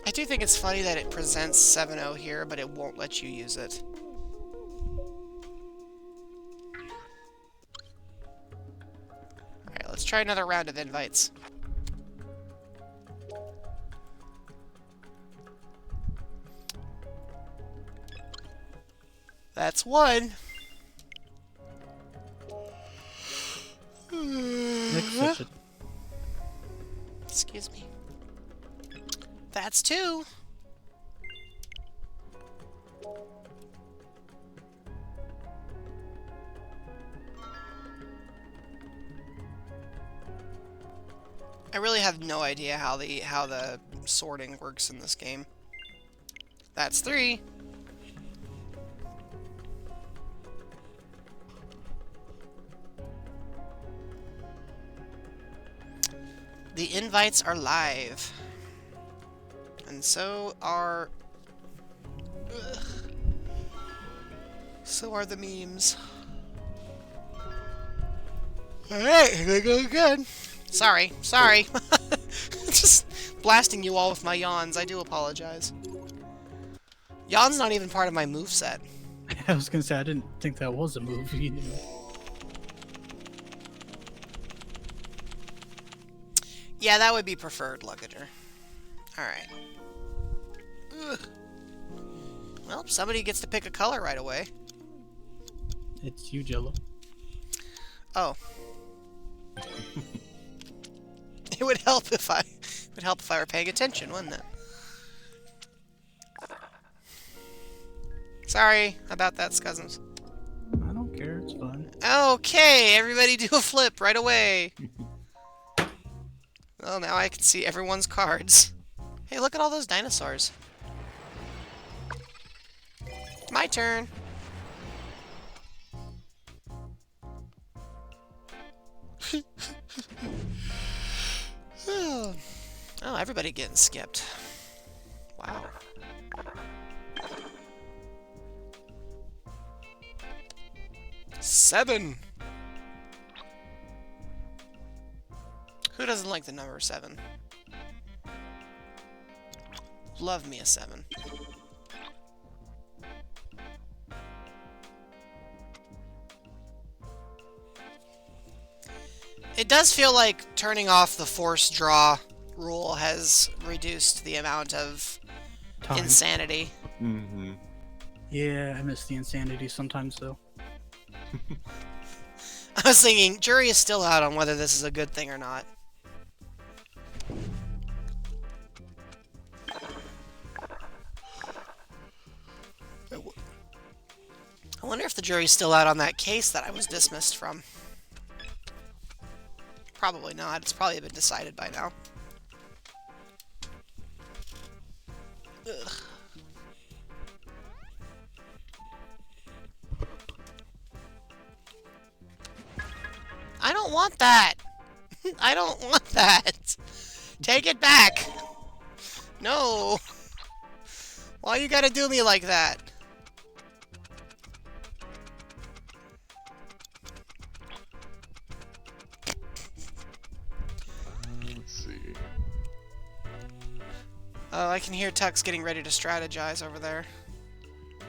I do think it's funny that it presents 7.0 here, but it won't let you use it. Alright, let's try another round of invites. That's one. Accept it. Excuse me. That's two. I really have no idea how the sorting works in this game. That's three. The invites are live. And so are... Ugh. So are the memes. Alright, here we go again. Sorry. Just blasting you all with my yawns. I do apologize. Yawn's not even part of my moveset. I was gonna say I didn't think that was a move. Either. Yeah, that would be preferred, Luckager. Alright. Well, somebody gets to pick a color right away. It's you, Jello. Oh. It would help if I were paying attention, wouldn't it? Sorry about that, Scuzzums. I don't care. It's fine. Okay, everybody do a flip right away. Well, now I can see everyone's cards. Hey, look at all those dinosaurs. My turn. Oh, everybody getting skipped. Wow. Seven. Who doesn't like the number 7? Love me a 7. It does feel like turning off the forced draw rule has reduced the amount of Time. insanity. Mm-hmm. Yeah, I miss the insanity sometimes, though. I was thinking, jury is still out on whether this is a good thing or not. I wonder if the jury's still out on that case that I was dismissed from. Probably not. It's probably been decided by now. Ugh. I don't want that! I don't want that! Take it back! No! Why you gotta do me like that? Let's see. Oh, I can hear Tux getting ready to strategize over there.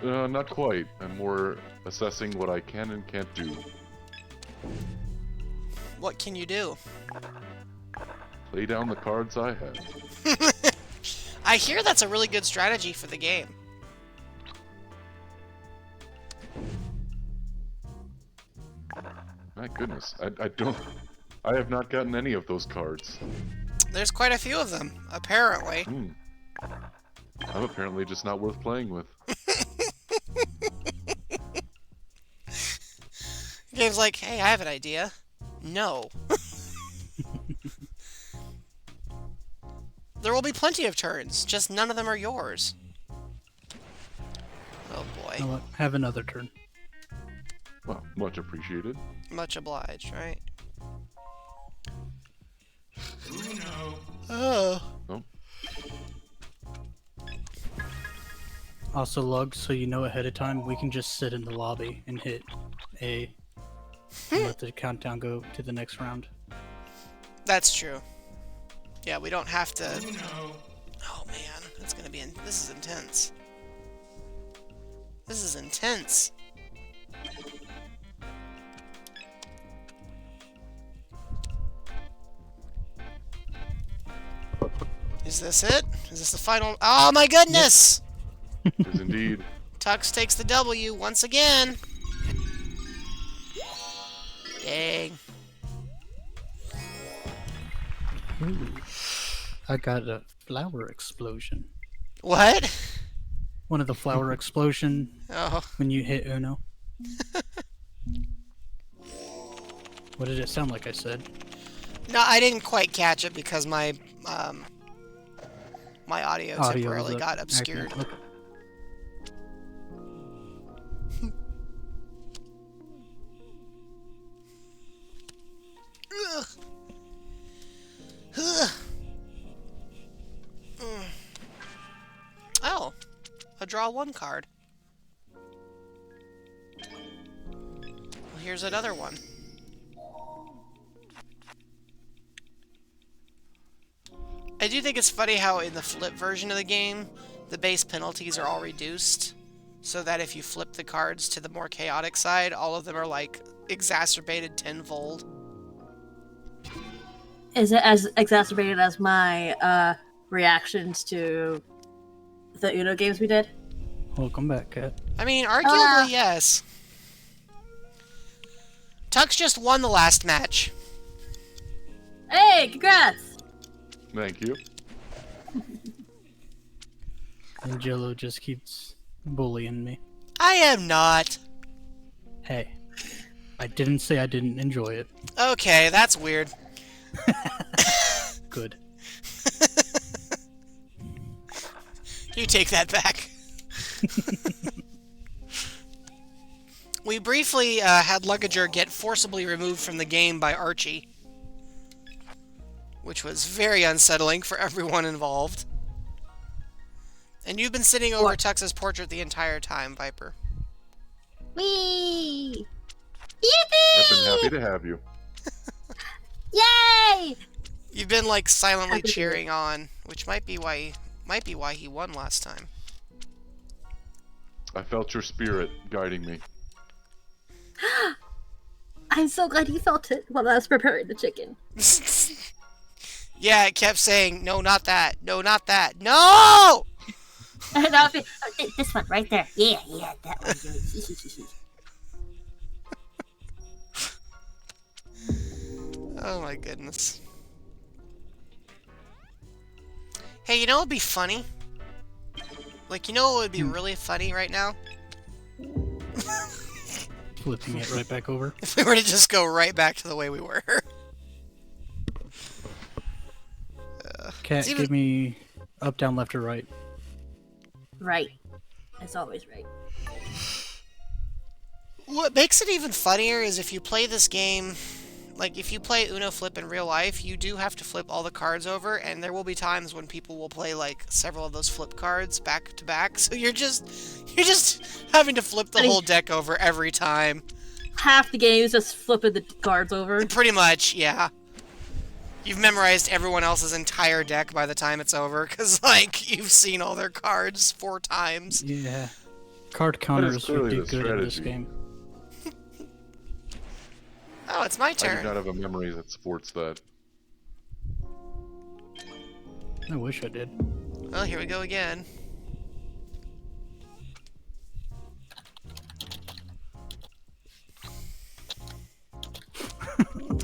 Not quite. I'm more assessing what I can and can't do. What can you do? Lay down the cards I have. I hear that's a really good strategy for the game. My goodness, I have not gotten any of those cards. There's quite a few of them, apparently. I'm apparently just not worth playing with. The game's like, hey, I have an idea. No. There will be plenty of turns, just none of them are yours. Oh boy. I'll have another turn. Well, much appreciated. Much obliged, right? Oh. Oh, Also, Lug, so you know ahead of time, we can just sit in the lobby and hit A. And let the countdown go to the next round. That's true. Yeah, we don't have to... Oh man, it's gonna be... This is intense. This is intense. Is this it? Is this the final... Oh my goodness! it is indeed. Tux takes the W once again. Dang. Ooh. I got a flower explosion. What? One of the flower explosion Oh. when you hit Uno. What did it sound like I said? No, I didn't quite catch it because my my audio temporarily was got obscured. acting- okay. Ugh. Ugh. Oh, a draw one card. Well, here's another one. I do think it's funny how in the flip version of the game, the base penalties are all reduced, so that if you flip the cards to the more chaotic side, all of them are like exacerbated tenfold. Is it as exacerbated as my reactions to the Uno games we did? Welcome back, Kat. I mean, arguably, yes. Tux just won the last match. Hey, congrats! Thank you. And Jello just keeps bullying me. I am not. Hey, I didn't say I didn't enjoy it. Okay, that's weird. Good. You take that back. We briefly had Luggager get forcibly removed from the game by Archie, which was very unsettling for everyone involved. And you've been sitting over Tux's portrait the entire time, Viper. Whee! I've been happy Yippee! to have you. Yay! You've been like silently Happy to hear it. cheering on, which might be why he won last time. I felt your spirit guiding me. I'm so glad you felt it while I was preparing the chicken. Yeah, it kept saying, no, not that. No, not that. No! And I'll be, this one right there. Yeah, that one. Oh my goodness. Hey, you know what would be funny? Like, you know what would be really funny right now? Flipping it right back over. If we were to just go right back to the way we were. Cat, It's even- give me up, down, left, or right. Right. It's always right. What makes it even funnier is if you play this game, like if you play Uno Flip in real life, you do have to flip all the cards over, and there will be times when people will play like several of those flip cards back to back, so you're just having to flip the whole deck over every time. Half the game is just flipping the cards over. Pretty much, yeah. You've memorized everyone else's entire deck by the time it's over, because, like, you've seen all their cards 4 times. Yeah. Card counters clearly would do the good in this strategy. game. Oh, it's my I do turn. not have a memory that supports that. I wish I did. Well, here we go again.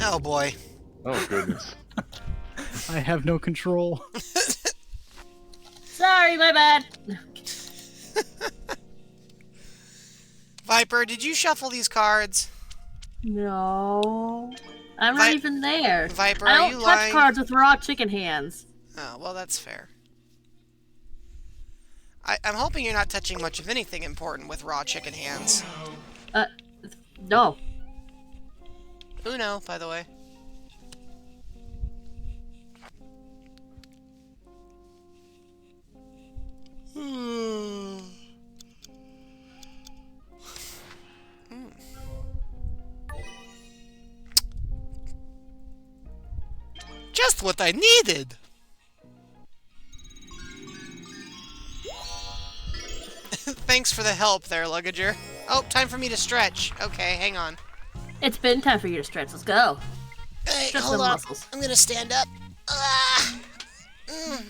Oh boy. Oh goodness. I have no control. Sorry, my bad. Viper, did you shuffle these cards? No. I'm not even there. Viper, I are don't you touch lying? cards with raw chicken hands. Oh, well, that's fair. I'm hoping you're not touching much of anything important with raw chicken hands. No. Uno, by the way. Just what I needed! Thanks for the help there, Luggager. Oh, time for me to stretch. Okay, hang on. It's been time for you to stretch. Let's go. Hey, Stretch hold them on. muscles. I'm gonna stand up. Ah! Ah!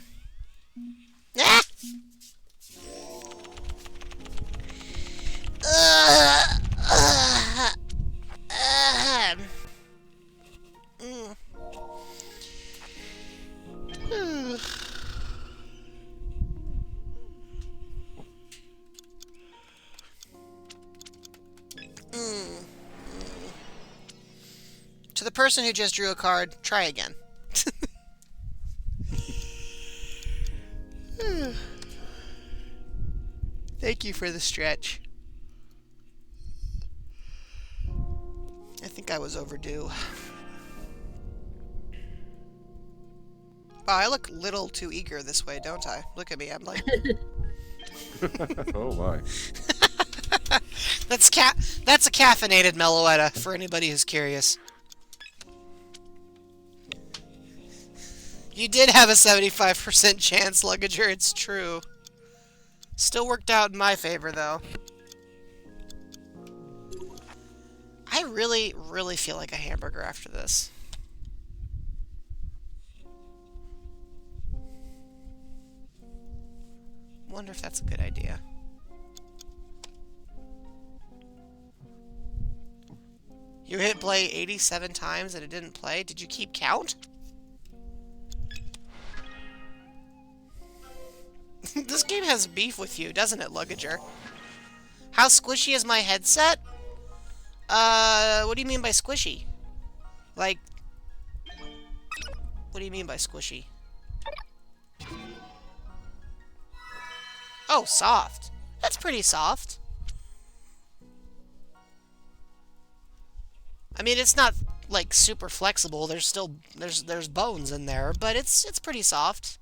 To the person who just drew a card, try again. Thank you for the stretch. I think I was overdue. Wow, I look a little too eager this way, don't I? Look at me, I'm like... Oh my. That's a caffeinated Meloetta, for anybody who's curious. You did have a 75% chance, Luggager, it's true. Still worked out in my favor, though. I really, really feel like a hamburger after this. Wonder if that's a good idea. You hit play 87 times and it didn't play? Did you keep count? This game has beef with you, doesn't it, Luggager? How squishy is my headset? What do you mean by squishy? Like... What do you mean by squishy? Oh, soft. That's pretty soft. I mean, it's not, like, super flexible. There's still... There's bones in there, but it's pretty soft.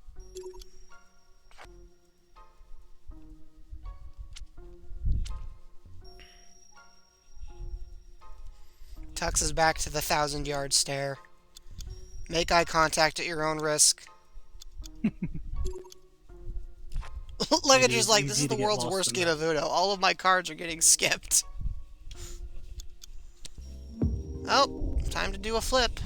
Tux is back to the 1,000-yard stare. Make eye contact at your own risk. Luggager's like, this is the world's worst game of Uno. All of my cards are getting skipped. Oh, time to do a flip.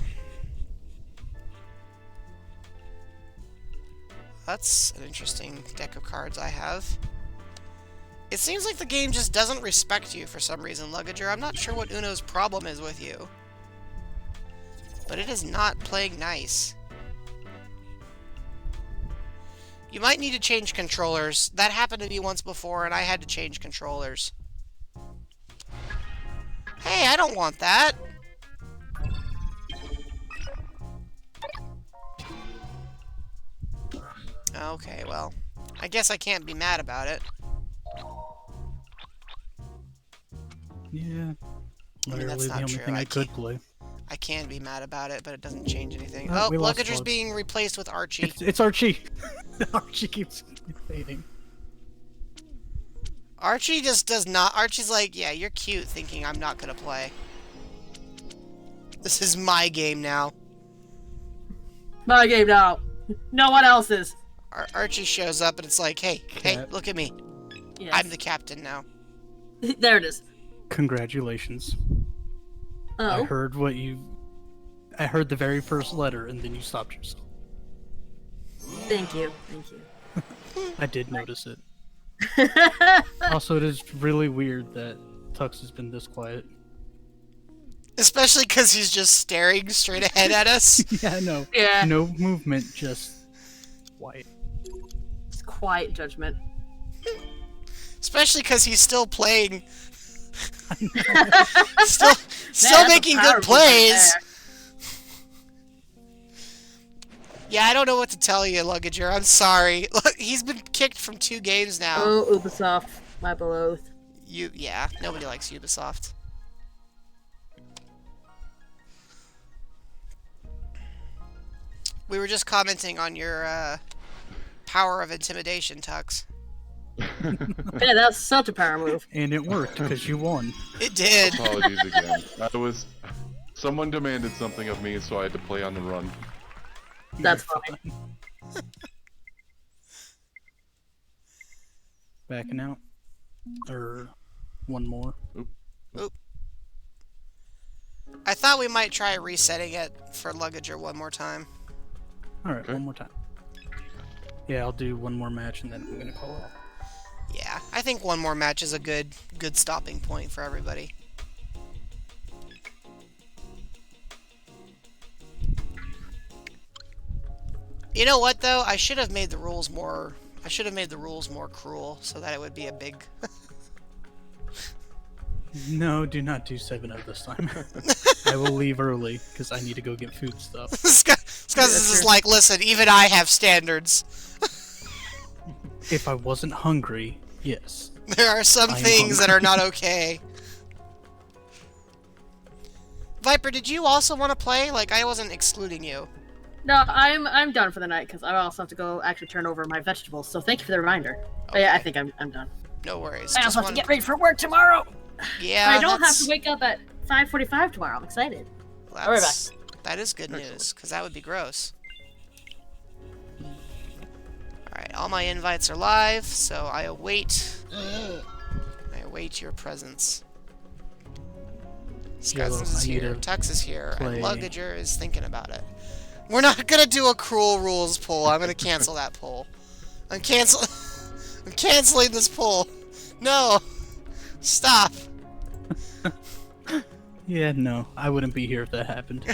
That's an interesting deck of cards I have. It seems like the game just doesn't respect you for some reason, Luggager. I'm not sure what Uno's problem is with you. But it is not playing nice. You might need to change controllers. That happened to me once before, and I had to change controllers. Hey, I don't want that! Okay, well, I guess I can't be mad about it. Yeah. I mean, that's Literally not the only true. thing I could play. I can be mad about it, but it doesn't change anything. Oh, Oh, we lost Luggager's Lug. being replaced with Archie. It's Archie. Archie keeps fading. Archie just does not... Archie's like, yeah, you're cute, thinking I'm not gonna play. This is my game now. My game now. No one else's. Archie shows up and it's like, hey, Cat. look at me. Yes. I'm the captain now. There it is. Congratulations. Oh. I heard the very first letter, and then you stopped yourself. Thank you. Thank you. I did notice it. Also, it is really weird that Tux has been this quiet. Especially because he's just staring straight ahead at us. Yeah, no. Yeah. No movement, just quiet. It's quiet judgment. Especially because he's still playing. still That's a making power good plays. move Yeah, I don't know what to tell you, Luggager. I'm sorry. Look, he's been kicked from 2 games now. Oh, Ubisoft, my beloved. Yeah, nobody likes Ubisoft. We were just commenting on your power of intimidation, Tux. Yeah, that's such a power move. And it worked, because you won. It did. Apologies again. Someone demanded something of me, so I had to play on the run. That's funny. Backing out. Or one more. I thought we might try resetting it for Luggager one more time. Alright, Okay. one more time. Yeah, I'll do one more match, and then I'm gonna call off. Yeah, I think one more match is a good stopping point for everybody. You know what though? I should have made the rules more cruel so that it would be a big No, do not do 7-0 this time. I will leave early, because I need to go get food stuff. Scuzz is just like, listen, even I have standards. If I wasn't hungry, yes. There are some I am things that are hungry. not okay. Viper, did you also want to play? Like, I wasn't excluding you. No, I'm done for the night because I also have to go actually turn over my vegetables. So thank you for the reminder. But yeah, I think I'm done. No worries. I Just also have to wanted- get ready for work tomorrow. Yeah, I don't have that's- to wake up at 5:45 tomorrow. I'm excited. That's, that is good news, because that would be gross. Alright, all my invites are live, so I await your presence. Yellow, Scousins is I need here, to Tux is here, and play- Luggager is thinking about it. We're not gonna do a cruel rules poll. I'm gonna cancel that poll. I'm canceling this poll. No! Stop! Yeah, no, I wouldn't be here if that happened.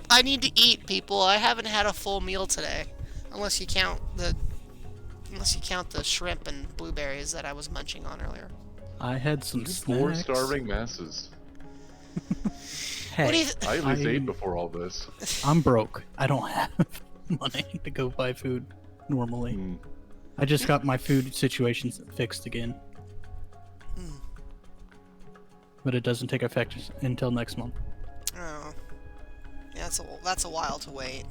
I need to eat, people. I haven't had a full meal today, unless you count the shrimp and blueberries that I was munching on earlier. I had some 4 snacks. starving masses. Hey, What do you? I at least I- ate before all this. I'm broke. I don't have money to go buy food normally. Hmm. I just got my food situation fixed again. But it doesn't take effect until next month. Oh, yeah, that's a while to wait.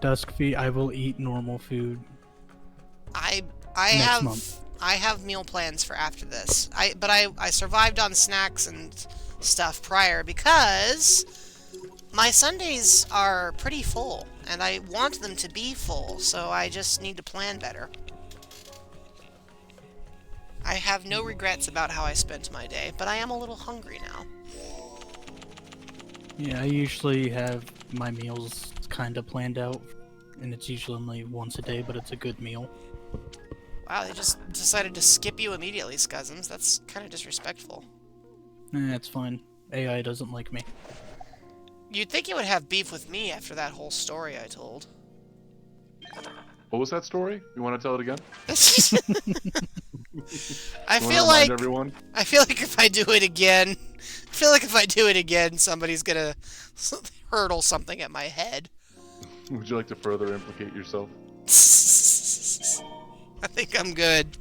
Duskfeet, I will eat normal food. I Next have month. I have meal plans for after this. But I survived on snacks and stuff prior because my Sundays are pretty full and I want them to be full, so I just need to plan better. I have no regrets about how I spent my day, but I am a little hungry now. Yeah, I usually have my meals kind of planned out, and it's usually only once a day, but it's a good meal. Wow, they just decided to skip you immediately, Scuzzins. That's kind of disrespectful. It's fine. AI doesn't like me. You'd think you would have beef with me after that whole story I told. What was that story? You want to tell it again? I You wanna feel remind like everyone. if I do it again, somebody's gonna hurtle something at my head. Would you like to further implicate yourself? I think I'm good.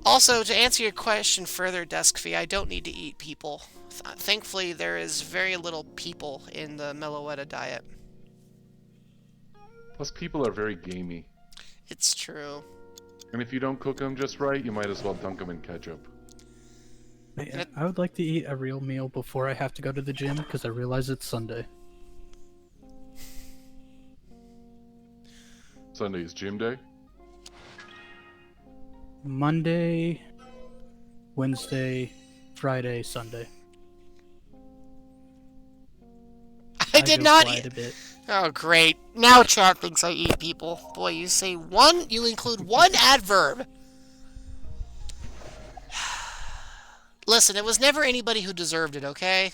Also, to answer your question further, Duskfee, I don't need to eat people. Thankfully, there is very little people in the Meloetta diet. Plus, people are very gamey. It's true. And if you don't cook them just right, you might as well dunk them in ketchup. Yeah, I would like to eat a real meal before I have to go to the gym because I realize it's Sunday. Sunday is gym day. Monday, Wednesday, Friday, Sunday. I did go not fly eat. it a bit. Oh, great. Now chat thinks I eat people. Boy, you say one, you include one adverb. Listen, it was never anybody who deserved it, okay?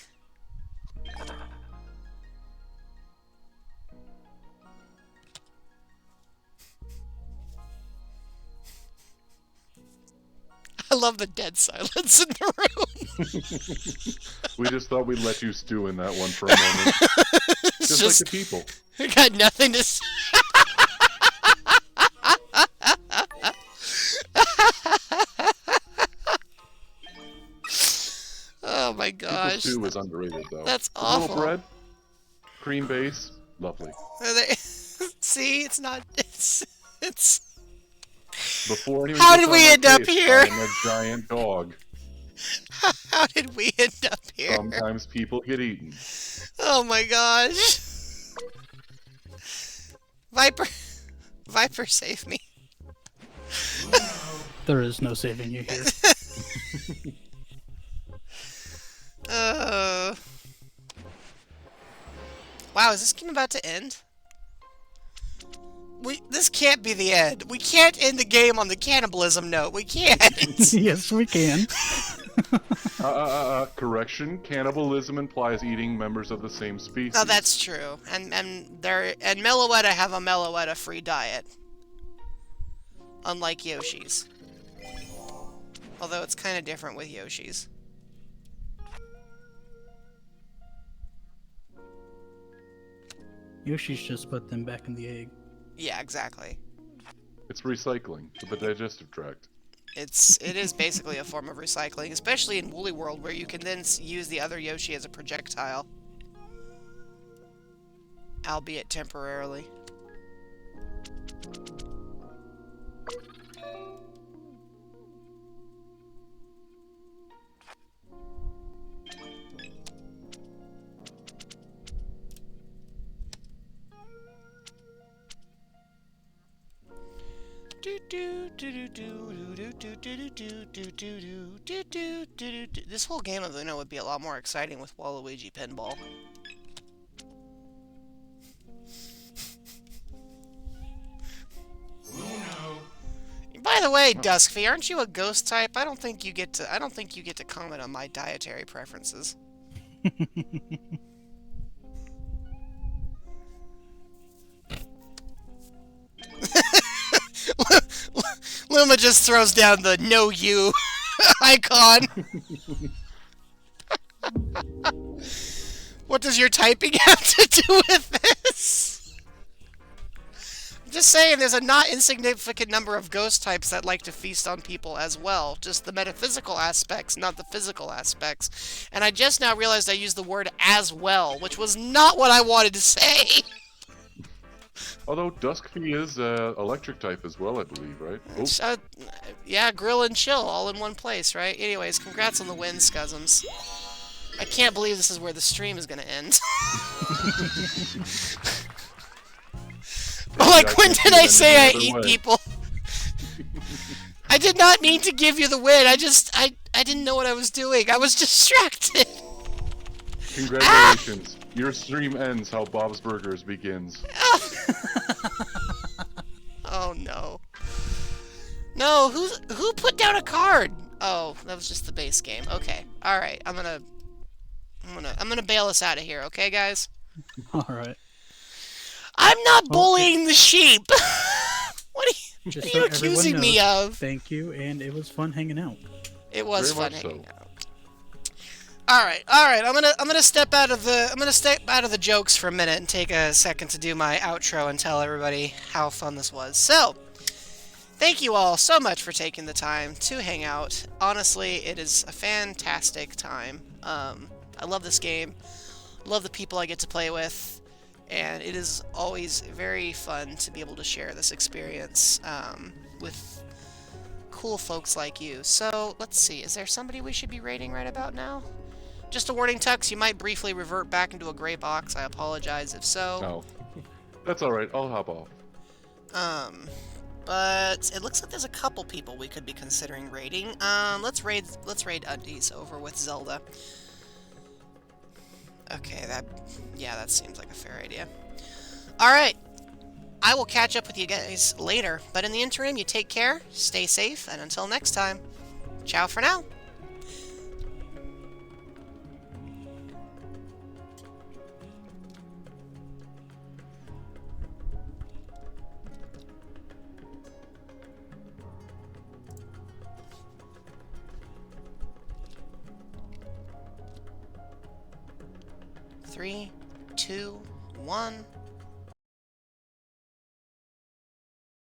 I love the dead silence in the room. We just thought we'd let you stew in that one for a moment. Just like the people. I got nothing to say. Oh my People gosh. stew is underrated, though. That's A awful. little bread, cream base, lovely. See, it's not. It's. Before anyone How gets did on we my end up case, here? I'm a giant dog. How did we end up here? Sometimes people get eaten. Oh my gosh. Viper, save me. There is no saving you here. Wow, is this game about to end? This can't be the end. We can't end the game on the cannibalism note. We can't. Yes, we can. Correction. Cannibalism implies eating members of the same species. Oh, that's true. And Meloetta have a Meloetta free diet. Unlike Yoshi's. Although it's kind of different with Yoshi's. Yoshi's just put them back in the egg. Yeah, exactly. It's recycling for the digestive tract. It is basically a form of recycling, especially in Woolly World, where you can then use the other Yoshi as a projectile. Albeit temporarily. This whole game of Uno would be a lot more exciting with Waluigi Pinball. By the way, Duskfy, aren't you a ghost type? I don't think you get to comment on my dietary preferences. Luma just throws down the "no you" icon. What does your typing have to do with this? I'm just saying there's a not insignificant number of ghost types that like to feast on people as well. Just the metaphysical aspects, not the physical aspects. And I just now realized I used the word "as well," which was not what I wanted to say. Although Duskfy is electric type as well, I believe, right? Oh, Yeah, grill and chill all in one place, right? Anyways, congrats on the win, Scuzums. I can't believe this is where the stream is gonna end. Like, when did I say I eat people? I did not mean to give you the win. I didn't know what I was doing. I was distracted. congratulations. Your stream ends how Bob's Burgers begins. Oh no. No, who put down a card? Oh, that was just the base game. Okay. Alright, I'm gonna bail us out of here, okay guys? Alright. I'm not bullying the sheep! What are Just you so everyone accusing me knows, of? Thank you, and it was fun hanging out. It was Very fun much hanging so. out. Alright, I'm gonna step out of the jokes for a minute and take a second to do my outro and tell everybody how fun this was. So, thank you all so much for taking the time to hang out. Honestly, it is a fantastic time. I love this game, love the people I get to play with, and it is always very fun to be able to share this experience with cool folks like you. So, let's see. Is there somebody we should be raiding right about now? Just a warning, Tux. You might briefly revert back into a gray box. I apologize if so. No. That's alright, I'll hop off. But it looks like there's a couple people we could be considering raiding. Let's raid Undies over with Zelda. Okay, that seems like a fair idea. Alright. I will catch up with you guys later, but in the interim, you take care, stay safe, and until next time, ciao for now. Three, two, one.